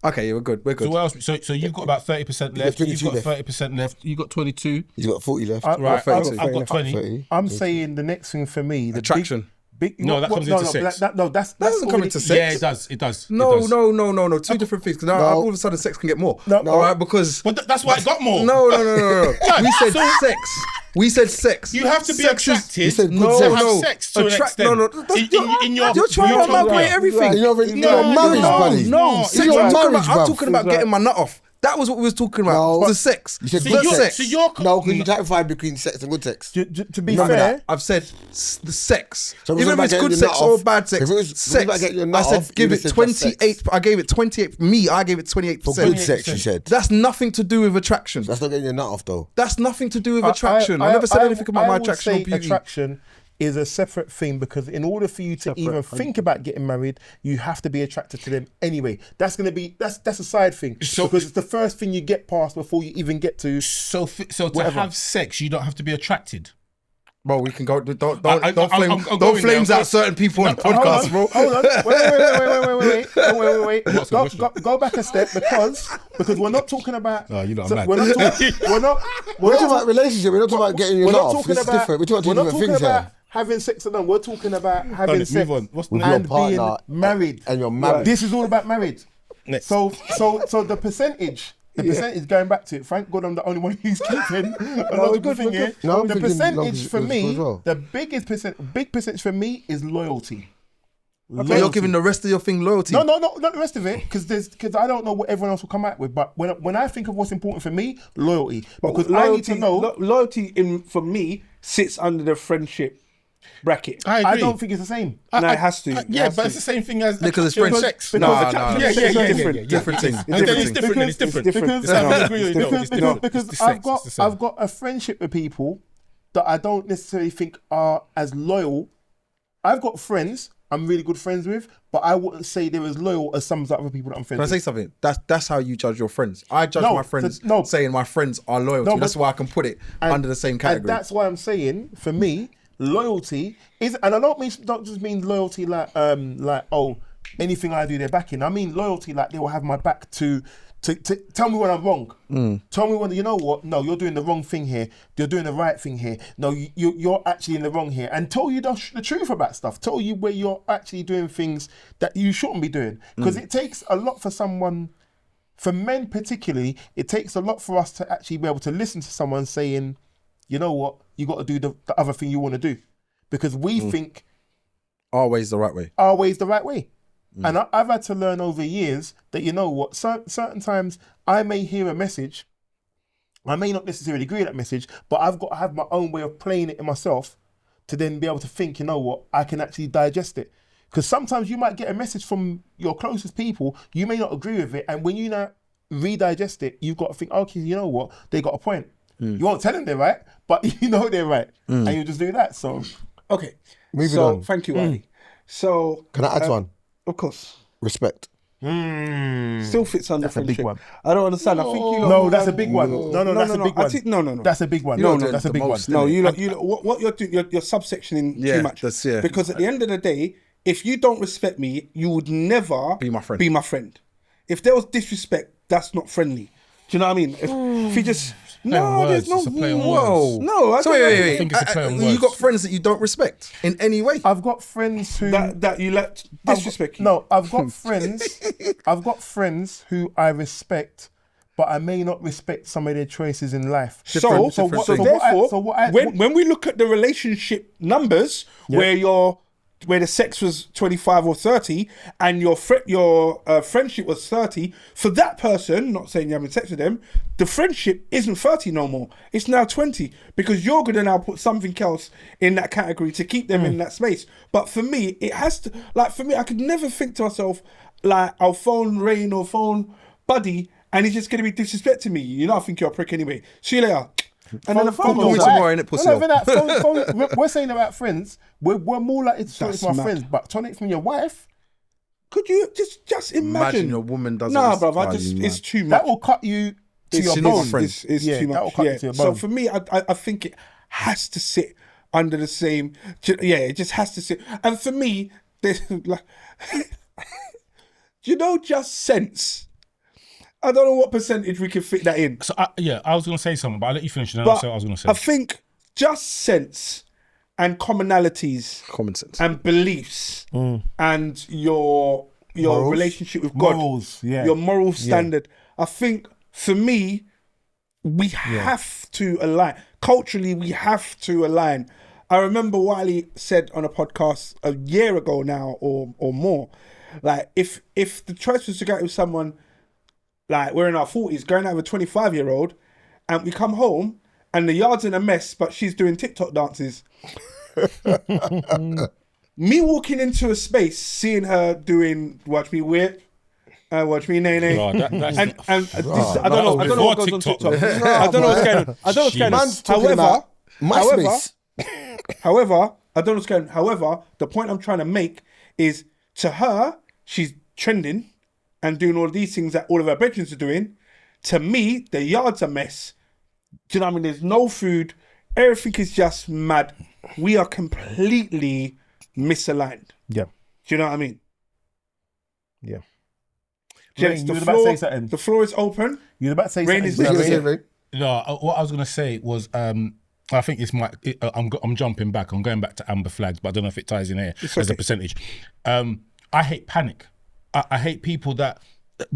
Speaker 3: Okay, yeah, we're good.
Speaker 2: So what else? So you've got about 30% left. You've got 30% left. You've got 22.
Speaker 5: He's got 40 left.
Speaker 2: Right. I've
Speaker 3: 30.
Speaker 2: got 20.
Speaker 5: 30.
Speaker 4: I'm saying the next thing for me, the
Speaker 3: Attraction.
Speaker 4: Big,
Speaker 2: No, that comes into sex.
Speaker 4: That
Speaker 3: That doesn't come into sex.
Speaker 2: Yeah, it does. It does.
Speaker 3: No.
Speaker 2: It does.
Speaker 3: No. Two different things. Because now all of a sudden sex can get more.
Speaker 4: No.
Speaker 3: All right, because
Speaker 2: But that's why it got more.
Speaker 3: no. We said sex. We said sex.
Speaker 2: You have to be
Speaker 3: Sex is-
Speaker 2: attracted
Speaker 5: You said
Speaker 2: to
Speaker 5: good sex.
Speaker 2: have sex to an extent.
Speaker 3: No. You're trying to amalgamate everything.
Speaker 5: You're marriage, buddy.
Speaker 3: No,
Speaker 5: It's
Speaker 3: sex.
Speaker 5: your
Speaker 3: I'm talking
Speaker 5: marriage,
Speaker 3: about, I'm
Speaker 5: bruv.
Speaker 3: talking about getting my nut off. That was what we was talking about.
Speaker 5: No.
Speaker 3: The sex.
Speaker 5: You said
Speaker 3: The
Speaker 5: good
Speaker 3: sex.
Speaker 5: sex.
Speaker 2: So you're
Speaker 5: No, because you clarify between sex and good sex.
Speaker 4: To be
Speaker 3: Remember
Speaker 4: fair,
Speaker 3: that. I've said the sex.
Speaker 5: So it was
Speaker 3: Even if
Speaker 5: about
Speaker 3: it's
Speaker 5: getting
Speaker 3: good
Speaker 5: your
Speaker 3: sex
Speaker 5: nut
Speaker 3: or
Speaker 5: off.
Speaker 3: bad sex,
Speaker 5: If it was
Speaker 3: sex.
Speaker 5: about getting your
Speaker 3: I
Speaker 5: nut
Speaker 3: said
Speaker 5: off,
Speaker 3: give
Speaker 5: you
Speaker 3: it
Speaker 5: said just
Speaker 3: 28.
Speaker 5: sex.
Speaker 3: I gave it 28. Me, I gave it 28%.
Speaker 5: For good sex, you said.
Speaker 3: That's nothing to do with attraction.
Speaker 5: That's not getting your nut off, though.
Speaker 3: That's nothing to do with attraction. I never said anything about my
Speaker 4: would
Speaker 3: attraction
Speaker 4: say
Speaker 3: or beauty.
Speaker 4: Attraction is a separate thing because in order for you to even think about getting married, you have to be attracted to them anyway. That's a side thing because it's the first thing you get past before you even get to.
Speaker 2: So to
Speaker 4: Whatever.
Speaker 2: have sex, you don't have to be attracted.
Speaker 3: Bro, we can go. Don't
Speaker 2: I'm
Speaker 3: don't
Speaker 2: going
Speaker 3: flames
Speaker 2: now.
Speaker 3: out certain people on the podcast, bro.
Speaker 4: Hold on. Wait. Go back a step because we're not talking about.
Speaker 2: Oh, you know I'm
Speaker 4: so
Speaker 2: mad.
Speaker 4: we're not talking
Speaker 5: about relationship. We're not talking about getting your
Speaker 4: we're
Speaker 5: nut
Speaker 4: not
Speaker 5: off.
Speaker 4: talking
Speaker 5: This is
Speaker 4: about.
Speaker 5: different. We're talking
Speaker 4: We're
Speaker 5: about
Speaker 4: not
Speaker 5: two
Speaker 4: talking
Speaker 5: different things
Speaker 4: about
Speaker 5: here.
Speaker 4: having sex alone. We're talking about having
Speaker 2: Move
Speaker 4: sex
Speaker 2: on. What's the
Speaker 5: With
Speaker 2: next?
Speaker 5: your
Speaker 4: and being
Speaker 5: partner
Speaker 4: married.
Speaker 5: and you're married.
Speaker 4: This is all about marriage.
Speaker 2: Next.
Speaker 4: So the percentage. The percentage, going back to it, thank God I'm the only one who's keeping a logical thing here.
Speaker 5: No, I'm
Speaker 4: The
Speaker 5: thinking
Speaker 4: percentage
Speaker 5: logical
Speaker 4: for
Speaker 5: as
Speaker 4: me,
Speaker 5: well.
Speaker 4: the big percentage for me is loyalty.
Speaker 3: So you're giving the rest of your thing loyalty.
Speaker 4: No, not the rest of it, because I don't know what everyone else will come out with. But when I think of what's important for me, loyalty, because I need to know.
Speaker 1: Loyalty for me sits under the friendship bracket.
Speaker 2: I agree.
Speaker 4: I don't think it's the same.
Speaker 1: No, it has to. It
Speaker 2: Yeah,
Speaker 1: has
Speaker 2: but
Speaker 1: to.
Speaker 2: it's the same thing as
Speaker 3: Because it's
Speaker 2: attraction
Speaker 3: friends.
Speaker 2: and sex.
Speaker 3: No,
Speaker 1: Different thing.
Speaker 2: And then it's different. Then it's different.
Speaker 1: Different.
Speaker 2: I agree with you. No, it's different.
Speaker 4: Because
Speaker 2: It's the sex, it's the same.
Speaker 4: I've got a friendship with people that I don't necessarily think are as loyal. I've got friends I'm really good friends with, but I wouldn't say they're as loyal as some of the other people that I'm friends
Speaker 3: Can I
Speaker 4: with.
Speaker 3: say something? That's how you judge your friends. I judge
Speaker 4: No,
Speaker 3: my friends
Speaker 4: no.
Speaker 3: saying my friends are loyal to
Speaker 4: No,
Speaker 3: me. That's
Speaker 4: but-
Speaker 3: why I can put it under the same category.
Speaker 4: And that's why I'm saying, for me, loyalty is, and I don't just mean loyalty like oh, anything I do they're backing. I mean loyalty like they will have my back to tell me when I'm wrong. Tell me when, you know what, no, you're doing the wrong thing here. You're doing the right thing here. No, you're actually in the wrong here. And tell you the truth about stuff. Tell you where you're actually doing things that you shouldn't be doing. Because it takes a lot for someone, for men particularly, it takes a lot for us to actually be able to listen to someone saying, you know what, you got to do the other thing you want to do. Because we think
Speaker 3: Always the right way.
Speaker 4: our way's the right way. And I've had to learn over years that, you know what, certain times I may hear a message I may not necessarily agree with that message, but I've got to have my own way of playing it in myself to then be able to think, you know what, I can actually digest it. Because sometimes you might get a message from your closest people, you may not agree with it, and when you now redigest it, you've got to think, okay, you know what, they got a point. You won't tell them they're right, but you know they're right, and you just do that. So,
Speaker 1: Okay.
Speaker 5: Moving on.
Speaker 1: Thank you, Wiley. So,
Speaker 5: Can I add one?
Speaker 1: of course,
Speaker 5: Respect.
Speaker 1: still fits under
Speaker 4: That's a big
Speaker 1: friendship.
Speaker 4: one.
Speaker 1: I don't understand. I think you lot-
Speaker 4: no, that's a big one. No, that's a big
Speaker 1: I
Speaker 4: one.
Speaker 1: think, no.
Speaker 4: That's a big one.
Speaker 3: No,
Speaker 4: No, that's a
Speaker 3: the
Speaker 4: big one.
Speaker 3: most,
Speaker 1: No,
Speaker 3: innit?
Speaker 1: you lot, what you're doing, you're subsectioning
Speaker 3: Yeah,
Speaker 1: too much.
Speaker 3: that's- yeah.
Speaker 1: Because at the end of the day, if you don't respect me, you would never
Speaker 3: Be my friend.
Speaker 1: Be my friend. If there was disrespect, that's not friendly. Do you know what I mean? If you just no, there's no
Speaker 2: It's a play on
Speaker 3: Whoa.
Speaker 2: words.
Speaker 1: no. I
Speaker 3: So
Speaker 1: don't
Speaker 3: wait.
Speaker 2: I think it's a play on
Speaker 3: You
Speaker 2: words.
Speaker 3: got friends that you don't respect in any way.
Speaker 4: I've got friends who
Speaker 1: that you let disrespect you.
Speaker 4: No, I've got friends. I've got friends who I respect, but I may not respect some of their choices in life.
Speaker 1: So therefore, when we look at the relationship numbers where the sex was 25 or 30 and your friendship was 30, for that person, not saying you're having sex with them, the friendship isn't 30 no more. It's now 20 because you're going to now put something else in that category to keep them in that space. But for me, it has to, like for me, I could never think to myself, like I'll phone Rain or phone Buddy and he's just going to be disrespecting me. You know, I think you're a prick anyway. See you later. And then the phone
Speaker 3: Call me
Speaker 1: goes
Speaker 3: tomorrow, innit, pussy?
Speaker 4: We're saying about friends. We're more likely to turn it
Speaker 1: That's
Speaker 4: from our
Speaker 1: mad.
Speaker 4: friends, but turn it from your wife,
Speaker 1: Could you just imagine?
Speaker 3: your woman doesn't.
Speaker 1: Nah, bruv,
Speaker 3: respect you,
Speaker 1: it's
Speaker 3: man.
Speaker 1: too much.
Speaker 4: that will cut you to your
Speaker 3: She's not my
Speaker 4: bone.
Speaker 3: friend.
Speaker 1: It's
Speaker 4: Yeah,
Speaker 1: too
Speaker 4: that will
Speaker 1: much.
Speaker 4: cut you
Speaker 1: Yeah.
Speaker 4: to your
Speaker 1: So
Speaker 4: bone.
Speaker 1: for me, I think it has to sit under the same. Yeah, it just has to sit. And for me, there's like, just sense. I don't know what percentage we can fit that in.
Speaker 2: So I was gonna say something, but I'll let you finish and then I'll
Speaker 1: But
Speaker 2: say what I was gonna say.
Speaker 1: I think just sense and commonalities
Speaker 3: Common sense.
Speaker 1: and beliefs and your
Speaker 4: Morals?
Speaker 1: relationship with God,
Speaker 4: Morals, yeah.
Speaker 1: your moral standard. I think for me, we have to align. Culturally, we have to align. I remember Wiley said on a podcast a year ago now or more, like if the choice was to go out with someone, like we're in our 40s, going out with a 25-year-old, and we come home and the yard's in a mess, but she's doing TikTok dances. Me walking into a space, seeing her doing watch me whip, watch me nay nay,
Speaker 2: Bro, that's
Speaker 1: and this, I don't know
Speaker 2: before
Speaker 1: what goes on
Speaker 2: TikTok.
Speaker 1: TikTok. I don't know what's going on. I don't know what's going on.
Speaker 5: Man's talking about MySpace.
Speaker 1: However, I don't know what's going on. However, the point I'm trying to make is to her, she's trending and doing all these things that all of her bedrooms are doing. To me, the yard's a mess. Do you know what I mean? There's no food. Everything is just mad. We are completely misaligned.
Speaker 4: Yeah.
Speaker 1: Do you know what I mean?
Speaker 4: Yeah.
Speaker 1: Gents,
Speaker 4: Rain, you were about to say something.
Speaker 1: the floor is open.
Speaker 4: You're about to say
Speaker 1: Rain
Speaker 4: something.
Speaker 1: is
Speaker 4: Yeah,
Speaker 1: there.
Speaker 2: No, what I was gonna say was I think this might. I'm jumping back. I'm going back to amber flags, but I don't know if it ties in here as a percentage. I hate panic. I hate people that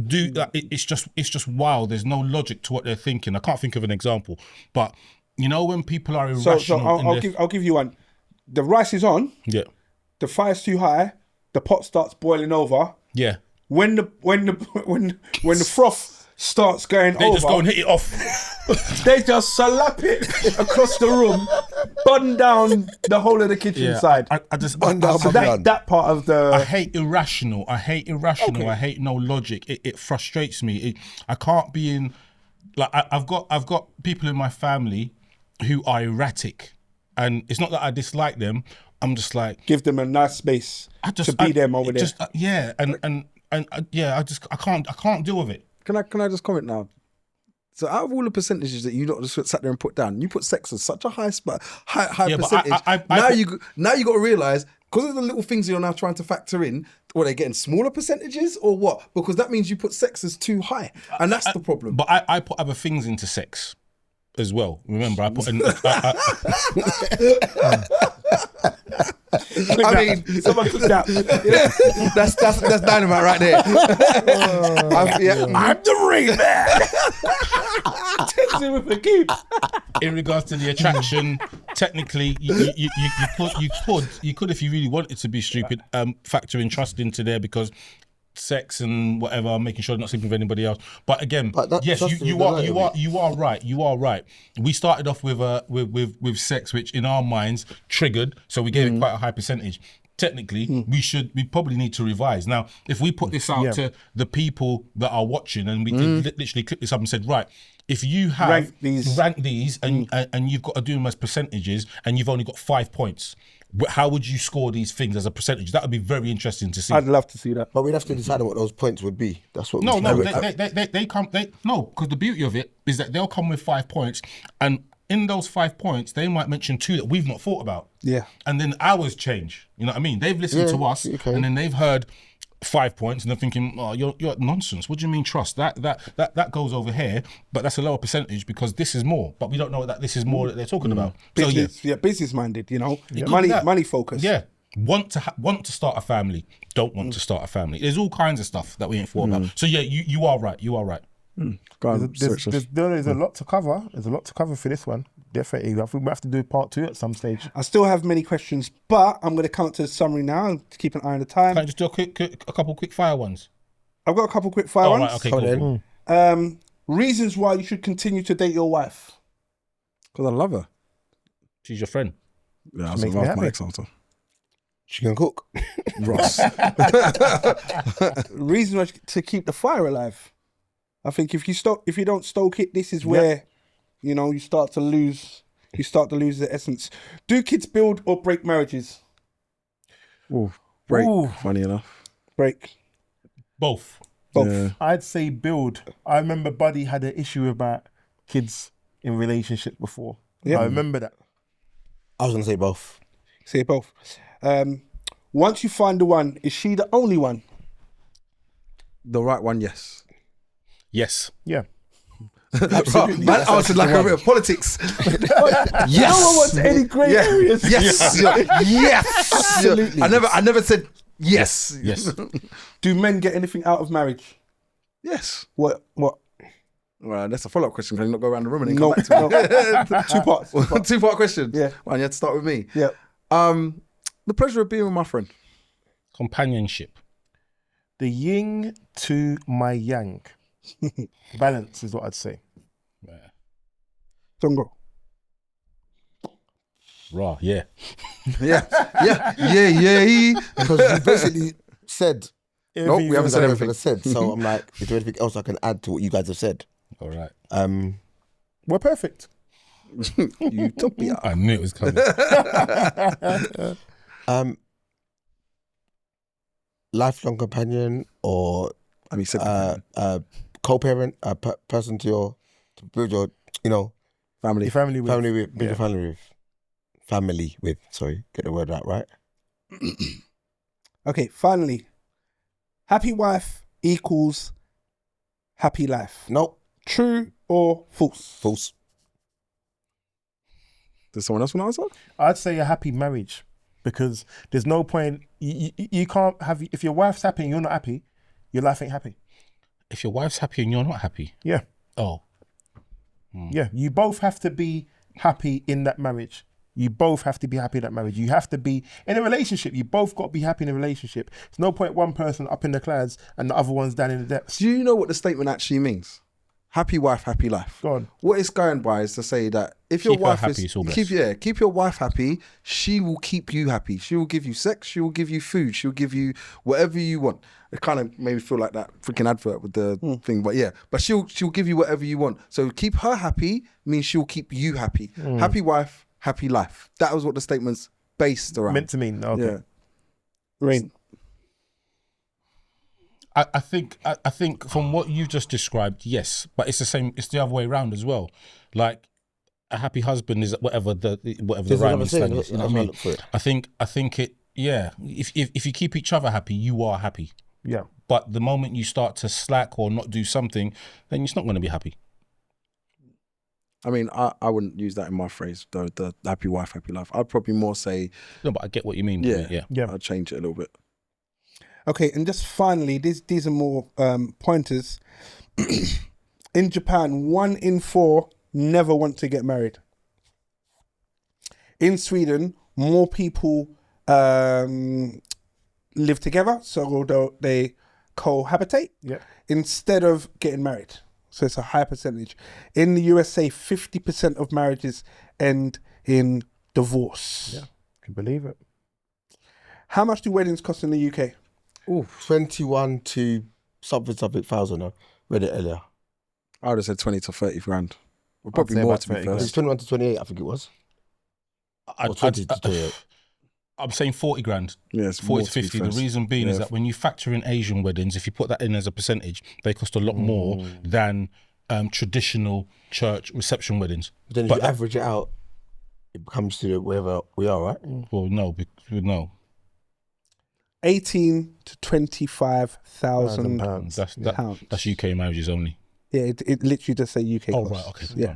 Speaker 2: do that. It's just wild. There's no logic to what they're thinking. I can't think of an example, but you know when people are
Speaker 1: So
Speaker 2: irrational.
Speaker 1: I'll give you one. The rice is on.
Speaker 2: Yeah,
Speaker 1: The fire's too high. The pot starts boiling over.
Speaker 2: yeah.
Speaker 1: When the froth starts going
Speaker 2: They
Speaker 1: over,
Speaker 2: just go and hit it off.
Speaker 1: they just slap it across the room, bun down the whole of the kitchen side.
Speaker 2: I just
Speaker 5: Bun down,
Speaker 1: So
Speaker 5: bun down.
Speaker 1: that part of the
Speaker 2: I hate irrational. I hate irrational.
Speaker 1: Okay.
Speaker 2: I hate no logic. It frustrates me. I can't be in. Like I've got people in my family who are erratic, and it's not that I dislike them. I'm just like
Speaker 1: give them a nice space to be them over there.
Speaker 2: Just yeah, and yeah. I can't deal with it.
Speaker 3: Can I just comment now? So out of all the percentages that you not just sat there and put down, you put sex as such a high
Speaker 2: Yeah, but
Speaker 3: percentage.
Speaker 2: I
Speaker 3: now you got to realize, because of the little things you're now trying to factor in, what they're getting smaller percentages or what? Because that means you put sex as too high, and that's the problem.
Speaker 2: But I put other things into sex as well. Remember, I put in.
Speaker 3: I mean,
Speaker 1: Someone took that.
Speaker 3: that's dynamite right there.
Speaker 1: I'm the Rain Man. Takes it with the key.
Speaker 2: In regards to the attraction, technically, you could, if you really wanted to be stupid, factor in trust into there because sex and whatever, making sure they're not sleeping with anybody else. But again,
Speaker 5: But
Speaker 2: yes,
Speaker 5: that's
Speaker 2: you are right. We started off with sex, which in our minds triggered, so we gave it quite a high percentage. Technically, we probably need to revise. Now, if we put this out to the people that are watching, and we did literally click this up and said, right, if you have rank these and you've got to do them as percentages, and you've only got 5 points, how would you score these things as a percentage? That would be very interesting to see.
Speaker 1: I'd love to see that.
Speaker 5: But we'd have to decide what those points would be. That's what.
Speaker 2: No, because the beauty of it is that they'll come with 5 points, and in those 5 points, they might mention 2 that we've not thought about.
Speaker 1: Yeah.
Speaker 2: And then ours change. You know what I mean? They've listened to us, and then they've heard 5 points, and they're thinking, "Oh, you're nonsense. What do you mean trust? That goes over here, but that's a lower percentage because this is more. But we don't know that this is more that they're talking about.
Speaker 1: Business,
Speaker 2: So
Speaker 1: business minded. You know,
Speaker 2: Yeah.
Speaker 1: money focused.
Speaker 2: yeah, want to start a family, don't want to start a family. There's all kinds of stuff that we ain't thought about. So yeah, you are right. You are right.
Speaker 3: Go on,
Speaker 4: There's a lot to cover. There's a lot to cover for this one. Definitely. I think we have to do part 2 at some stage.
Speaker 1: I still have many questions, but I'm going to come up to the summary now to keep an eye on the time.
Speaker 2: Can I just do a couple quick fire ones?
Speaker 1: I've got a couple quick fire ones.
Speaker 2: Right, okay, cool.
Speaker 1: Reasons why you should continue to date your wife.
Speaker 3: Because I love her.
Speaker 2: She's your friend.
Speaker 3: Yeah, I
Speaker 4: Makes me
Speaker 3: love
Speaker 4: happy.
Speaker 3: my ex-alter.
Speaker 5: She can cook.
Speaker 3: Ross.
Speaker 1: Reason why to keep the fire alive. I think if you don't stoke it, this is where you start to lose the essence. Do kids build or break marriages?
Speaker 3: Ooh, break.
Speaker 4: Ooh.
Speaker 3: Funny enough.
Speaker 1: Break.
Speaker 2: Both.
Speaker 3: Yeah.
Speaker 4: I'd say build. I remember Buddy had an issue about kids in relationships before.
Speaker 1: Yeah.
Speaker 4: I remember that.
Speaker 5: I was gonna say both.
Speaker 1: Say both. Once you find the one, is she the only one?
Speaker 3: The right one, yes.
Speaker 2: Yes.
Speaker 4: Yeah.
Speaker 5: Absolutely.
Speaker 3: Man answered like a bit of politics. Yes.
Speaker 1: No one wants any grey areas.
Speaker 3: Yes. Yes.
Speaker 1: Absolutely.
Speaker 3: I never said yes.
Speaker 2: Yes.
Speaker 1: Do men get anything out of marriage?
Speaker 3: Yes.
Speaker 1: What?
Speaker 3: Well, that's a follow-up question. Can you not go around the room and then come back to me?
Speaker 1: Two parts.
Speaker 3: Two-part question.
Speaker 1: Yeah.
Speaker 3: Well, you had to start with me.
Speaker 1: Yeah.
Speaker 3: The pleasure of being with my friend.
Speaker 2: Companionship.
Speaker 4: The yin to my yang. Balance is what I'd say.
Speaker 1: Tongo.
Speaker 2: Raw, yeah.
Speaker 3: Yeah.
Speaker 5: Because you basically said.
Speaker 3: Nope, we haven't said everything.
Speaker 5: Said, so I'm like, is there anything else I can add to what you guys have said?
Speaker 2: All right.
Speaker 4: We're perfect.
Speaker 3: Utopia.
Speaker 2: I knew it was coming.
Speaker 5: Lifelong companion or co-parent, person to build your,
Speaker 3: Family.
Speaker 4: Your family with.
Speaker 5: build your family with. Sorry, get the word out right.
Speaker 1: Okay, finally. Happy wife equals happy life.
Speaker 5: Nope,
Speaker 1: True or false?
Speaker 5: false.
Speaker 3: Does someone else want to answer?
Speaker 4: I'd say a happy marriage because there's no point. You can't have, if your wife's happy and you're not happy, your life ain't happy.
Speaker 2: If your wife's happy and you're not happy.
Speaker 4: Yeah.
Speaker 2: Oh.
Speaker 4: Yeah. You both have to be happy in that marriage. You both have to be happy in that marriage. You have to be in a relationship. You both got to be happy in a relationship. There's no point one person up in the clouds and the other one's down in the depths.
Speaker 3: Do you know what the statement actually means? Happy wife, happy life.
Speaker 4: Go on.
Speaker 3: What it's going by is to say that if your
Speaker 2: Keep her
Speaker 3: wife
Speaker 2: happy, it's all
Speaker 3: is
Speaker 2: blessed.
Speaker 3: keep your wife happy, she will keep you happy. She will give you sex, she will give you food, she'll give you whatever you want. It kind of made me feel like that freaking advert with the thing, but yeah. But she'll give you whatever you want. So keep her happy means she'll keep you happy. Happy wife, happy life. That was what the statement's based around.
Speaker 4: Meant to mean. Okay.
Speaker 3: Yeah.
Speaker 1: Rain.
Speaker 2: I think from what you've just described, yes, but it's the same. It's the other way around as well. Like a happy husband is whatever the rhyming slang is. You know what I mean? I think it. Yeah. If you keep each other happy, you are happy.
Speaker 4: Yeah.
Speaker 2: But the moment you start to slack or not do something, then you're not going to be happy.
Speaker 3: I mean, I wouldn't use that in my phrase, though, the happy wife, happy life. I'd probably more say,
Speaker 2: No, but I get what you mean.
Speaker 3: yeah,
Speaker 2: Yeah.
Speaker 3: I'd change it a little bit.
Speaker 1: Okay, and just finally, these are more pointers. In Japan, 1 in 4 never want to get married. In Sweden, more people live together, so although they cohabitate instead of getting married. So it's a high percentage. In the USA, 50% of marriages end in divorce.
Speaker 4: Yeah, can believe it.
Speaker 1: How much do weddings cost in the UK?
Speaker 5: 21 to something thousand. I read it earlier.
Speaker 3: I would have said 20 to 30 grand. Well,
Speaker 4: I'd
Speaker 3: probably
Speaker 4: say
Speaker 3: more
Speaker 4: about
Speaker 3: to be
Speaker 4: 30
Speaker 3: fair.
Speaker 5: It's 21 to 28, I think it was. Or 20 to 28.
Speaker 2: I'm saying 40 grand.
Speaker 3: Yeah, it's
Speaker 2: 40
Speaker 3: more
Speaker 2: to
Speaker 3: to be
Speaker 2: 50. The
Speaker 3: fair.
Speaker 2: reason being is that when you factor in Asian weddings, if you put that in as a percentage, they cost a lot more than traditional church reception weddings.
Speaker 5: But then if you average it out, it comes to wherever we are, right?
Speaker 2: Well, no.
Speaker 1: 18 to 25,000
Speaker 4: pounds.
Speaker 1: pounds.
Speaker 2: That's UK marriages only.
Speaker 1: Yeah, it literally does say UK
Speaker 2: Oh,
Speaker 1: costs.
Speaker 2: right, okay.
Speaker 1: Yeah.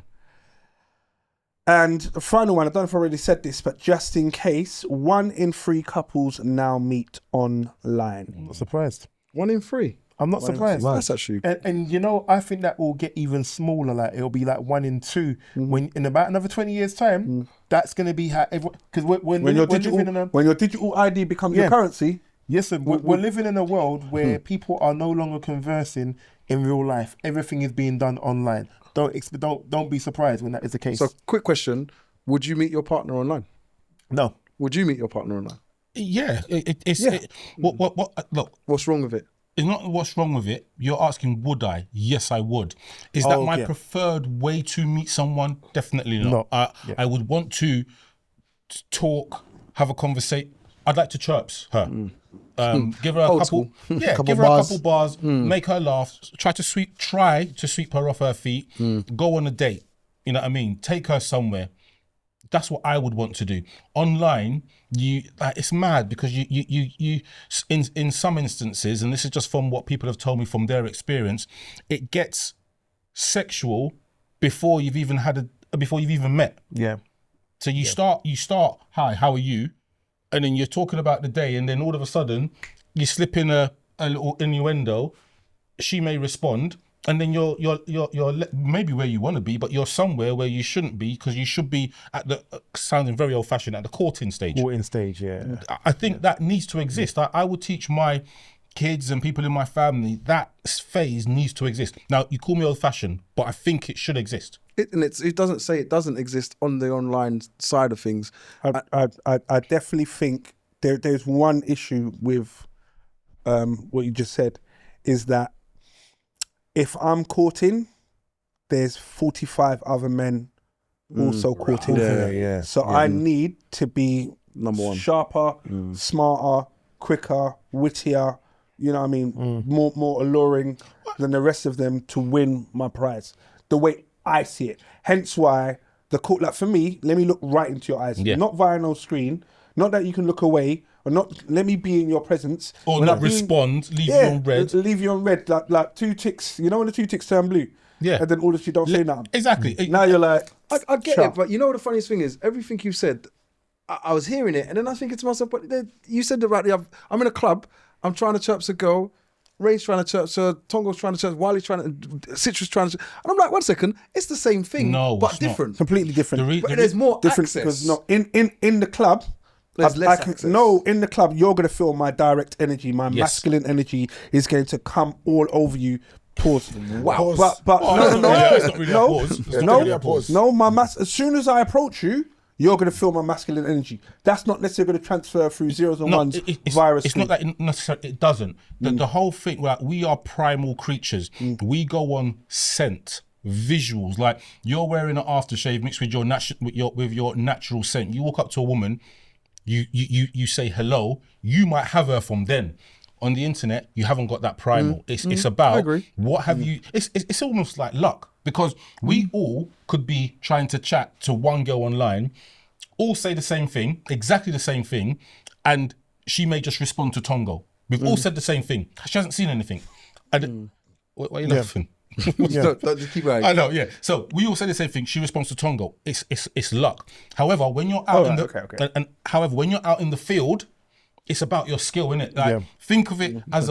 Speaker 1: And the final one, I don't know if I already said this, but just in case, 1 in 3 couples now meet online.
Speaker 4: I'm not surprised.
Speaker 3: 1 in 3.
Speaker 4: I'm not surprised.
Speaker 3: That's actually...
Speaker 4: And you know, I think that will get even smaller. Like it'll be like 1 in 2. When in about another 20 years' time, that's going to be how everyone. Because we're
Speaker 1: When your
Speaker 4: living in a
Speaker 1: digital ID becomes your currency,
Speaker 4: yes, sir, we're living in a world where people are no longer conversing in real life. Everything is being done online. Don't be surprised when that is the case.
Speaker 3: So, quick question. Would you meet your partner online?
Speaker 4: No.
Speaker 3: Would you meet your partner online?
Speaker 2: Yeah, look,
Speaker 3: What's wrong with it?
Speaker 2: it's not what's wrong with it. You're asking, would I? Yes, I would. Is that my preferred way to meet someone? Definitely not. I would want to talk, have a conversation. I'd like to chirps her. Give her a couple, give her a couple bars, make her laugh, try to sweep her off her feet, go on a date. You know what I mean? Take her somewhere. That's what I would want to do. Online, it's mad because you in some instances, and this is just from what people have told me from their experience, it gets sexual before you've even met.
Speaker 4: Yeah.
Speaker 2: So you start, hi, how are you? And then you're talking about the day, and then all of a sudden you slip in a little innuendo. She may respond, and then you're maybe where you want to be, but you're somewhere where you shouldn't be, because you should be at the sounding very old fashioned, at the courting stage.
Speaker 4: Yeah.
Speaker 2: I think that needs to exist. I would teach my kids and people in my family that phase needs to exist. Now, you call me old fashioned, but I think it should exist.
Speaker 3: It doesn't say it doesn't exist on the online side of things.
Speaker 1: I definitely think there's one issue with what you just said, is that if I'm courting, there's 45 other men also courting.
Speaker 4: Yeah.
Speaker 1: So I need to be
Speaker 3: Number one.
Speaker 1: sharper, smarter, quicker, wittier, you know what I mean, more alluring than the rest of them to win my prize. The way I see it. Hence why the court, like for me, let me look right into your eyes.
Speaker 2: Yeah.
Speaker 1: Not via no screen, not that you can look away, or not, let me be in your presence.
Speaker 2: Or
Speaker 1: When
Speaker 2: not
Speaker 1: I'm being-
Speaker 2: respond, leave you on red.
Speaker 1: Leave you on red, like 2 ticks, you know when the 2 ticks turn blue?
Speaker 2: Yeah.
Speaker 1: And then all of you don't say nothing.
Speaker 2: Exactly.
Speaker 1: Now you're like,
Speaker 3: I get
Speaker 1: Sure.
Speaker 3: it, but you know what the funniest thing is? Everything you said, I was hearing it, and then I was thinking to myself, but you said about I'm in a club, I'm trying to chirp a girl, Ray's trying to chirp her, Tongo's trying to chirp, Wiley's trying to, Citra's trying to, and I'm like, 1 second, it's the same thing,
Speaker 2: No,
Speaker 3: but
Speaker 2: it's not.
Speaker 3: different.
Speaker 1: completely different.
Speaker 3: But there's more
Speaker 1: different
Speaker 3: access.
Speaker 1: because no, in the club,
Speaker 3: There's less access.
Speaker 1: No, in the club, you're going to feel my direct energy, my masculine energy is going to come all over you. Pause.
Speaker 3: Wow.
Speaker 1: But
Speaker 2: It's not really a pause. It's not really a pause.
Speaker 1: As soon as I approach you, you're going to feel my masculine energy. That's not necessarily going to transfer through zeros and ones via a
Speaker 2: It's
Speaker 1: screen.
Speaker 2: not that necessarily, it doesn't. The whole thing, like, we are primal creatures. We go on scent, visuals. Like, you're wearing an aftershave mixed with your natural scent. You walk up to a woman, you say hello, you might have her from then. On the internet, you haven't got that primal. It's about what have you. It's almost like luck, because we all could be trying to chat to one girl online, all say the same thing, exactly the same thing, and she may just respond to Tongo. We've all said the same thing. She hasn't seen anything. Why are you laughing?
Speaker 3: Don't just keep going.
Speaker 2: I know, yeah. So we all say the same thing. She responds to Tongo. It's luck. However, when you're out and however, when you're out in the field, it's about your skill, innit? Like, think of it as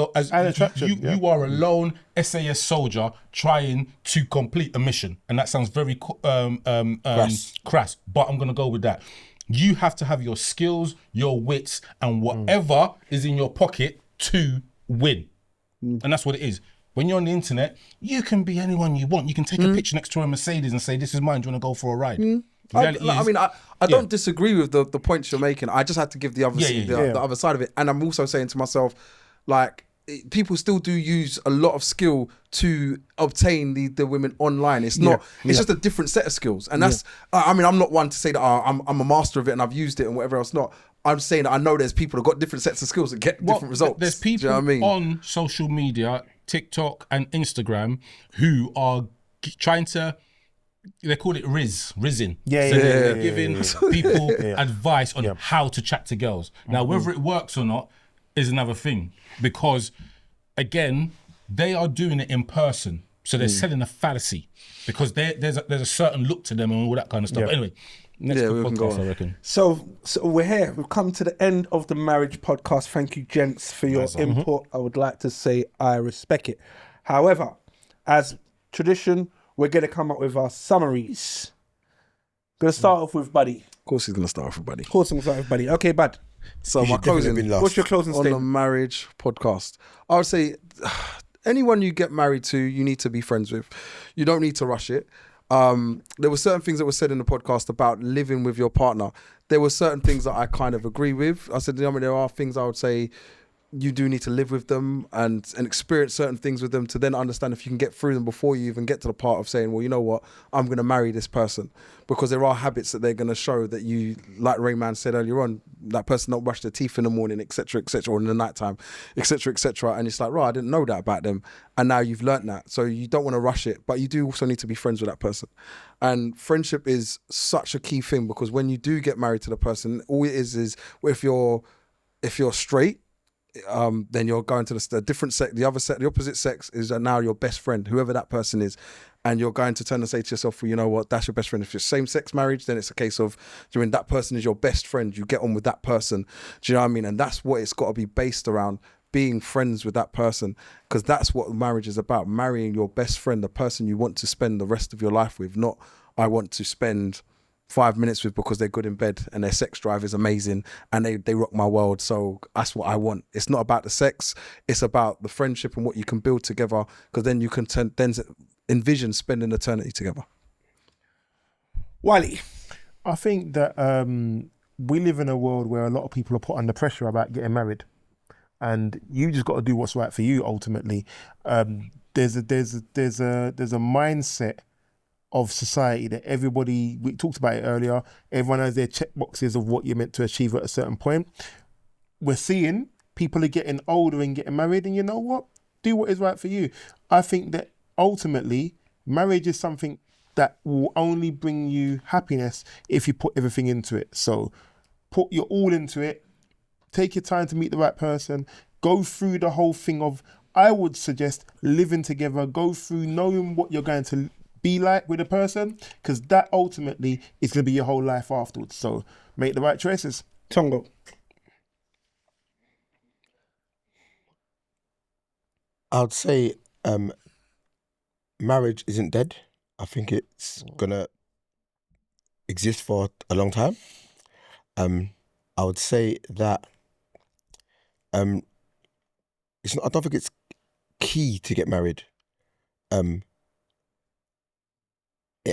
Speaker 2: you are a lone SAS soldier trying to complete a mission, and that sounds very crass. But I'm gonna go with that. You have to have your skills, your wits, and whatever is in your pocket to win. And that's what it is. When you're on the internet, you can be anyone you want. You can take a picture next to a Mercedes and say, this is mine, do you want to go for a ride?
Speaker 3: I don't disagree with the points you're making. I just had to give the other the other side of it. And I'm also saying to myself, like, people still do use a lot of skill to obtain the women online. It's not. It's just a different set of skills, and that's. I mean, I'm not one to say that I'm a master of it and I've used it and whatever else. Not. I'm saying that I know there's people that got different sets of skills that get different results.
Speaker 2: There's people
Speaker 3: do you know what I mean?
Speaker 2: on social media, TikTok and Instagram, who are trying to. They call it rizzing. They're giving people advice on how to chat to girls. Now, whether it works or not is another thing, because again, they are doing it in person, so they're selling a fallacy because there's a certain look to them and all that kind of stuff. But anyway, next podcast, I reckon.
Speaker 1: So we're here. We've come to the end of the marriage podcast. Thank you, gents, for your input. I would like to say I respect it. However, as tradition, we're going to come up with our summaries. Going to start off with Buddy.
Speaker 3: Of course, he's going to start off with Buddy.
Speaker 1: Of course, I'm going to start with Buddy. Okay, Bud.
Speaker 3: So my closing.
Speaker 1: What's your closing
Speaker 3: on
Speaker 1: statement?
Speaker 3: the marriage podcast? I would say anyone you get married to, you need to be friends with. You don't need to rush it. There were certain things that were said in the podcast about living with your partner. There were certain things that I kind of agree with. I said, I mean, there are things I would say you do need to live with them and experience certain things with them to then understand if you can get through them before you even get to the part of saying, well, you know what, I'm going to marry this person. Because there are habits that they're going to show that you, like Rayman said earlier on, that person don't brush their teeth in the morning, etc., or in the nighttime, etc. And it's like, right, I didn't know that about them. And now you've learnt that. So you don't want to rush it, but you do also need to be friends with that person. And friendship is such a key thing, because when you do get married to the person, all it is if you're straight, then you're going to the different sex, the opposite sex is now your best friend, whoever that person is. And you're going to turn and say to yourself, well, you know what, that's your best friend. If it's same-sex marriage, then it's a case of, that person is your best friend. You get on with that person. Do you know what I mean? And that's what it's got to be based around, being friends with that person, because that's what marriage is about. Marrying your best friend, the person you want to spend the rest of your life with, not I want to spend 5 minutes with because they're good in bed and their sex drive is amazing and they rock my world, so that's what I want. It's not about the sex, it's about the friendship and what you can build together, because then you can then envision spending eternity together.
Speaker 1: Wiley.
Speaker 4: I think that we live in a world where a lot of people are put under pressure about getting married, and you just got to do what's right for you. Ultimately, there's a mindset of society that everybody, we talked about it earlier, everyone has their check boxes of what you're meant to achieve at a certain point. We're seeing people are getting older and getting married, and you know what? Do what is right for you. I think that ultimately, marriage is something that will only bring you happiness if you put everything into it. So put your all into it, take your time to meet the right person, go through the whole thing of, I would suggest living together, go through knowing what you're going to be like with a person, because that ultimately is going to be your whole life afterwards. So make the right choices.
Speaker 1: Tongo.
Speaker 5: I would say marriage isn't dead. I think it's gonna exist for a long time. I would say that it's not, I don't think it's key to get married. It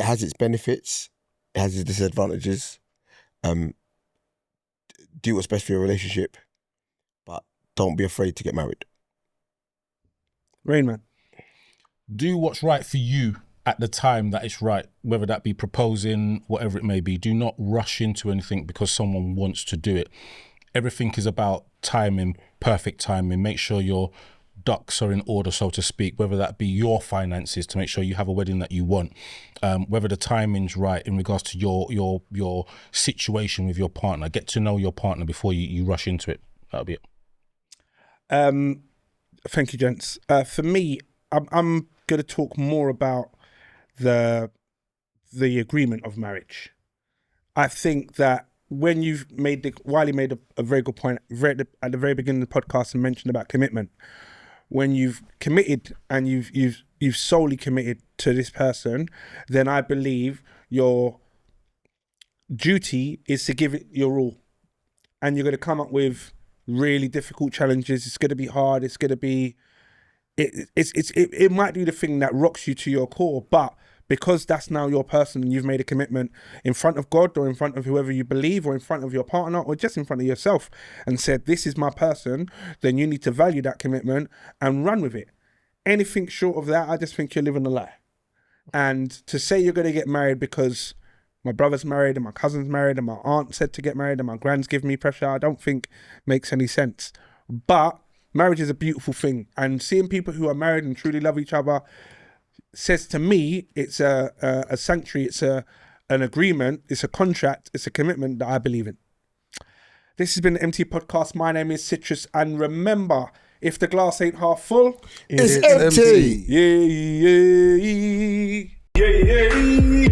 Speaker 5: has its benefits, it has its disadvantages. Do what's best for your relationship, but don't be afraid to get married.
Speaker 1: Rainman.
Speaker 2: Do what's right for you at the time that it's right, whether that be proposing, whatever it may be. Do not rush into anything because someone wants to do it. Everything is about timing, perfect timing. Make sure your ducks are in order, so to speak, whether that be your finances to make sure you have a wedding that you want, whether the timing's right in regards to your situation with your partner. Get to know your partner before you rush into it. That'll be it.
Speaker 1: Thank you, gents. For me, I'm going to talk more about the agreement of marriage. I think that when you've Wiley made a very good point at the very beginning of the podcast and mentioned about commitment. When you've committed and you've solely committed to this person, then I believe your duty is to give it your all. And you're going to come up with really difficult challenges. It's going to be hard. It's going to be it might do the thing that rocks you to your core, but because that's now your person and you've made a commitment in front of God or in front of whoever you believe or in front of your partner or just in front of yourself and said, this is my person, then you need to value that commitment and run with it. Anything short of that, I just think you're living a lie. And to say you're going to get married because my brother's married and my cousin's married and my aunt said to get married and my grand's giving me pressure, I don't think makes any sense. But marriage is a beautiful thing. And seeing people who are married and truly love each other says to me, it's a sanctuary, it's an agreement, it's a contract, it's a commitment that I believe in. This has been the eMpTy Podcast. My name is Citrus. And remember, if the glass ain't half full,
Speaker 5: It's empty.
Speaker 1: yeah.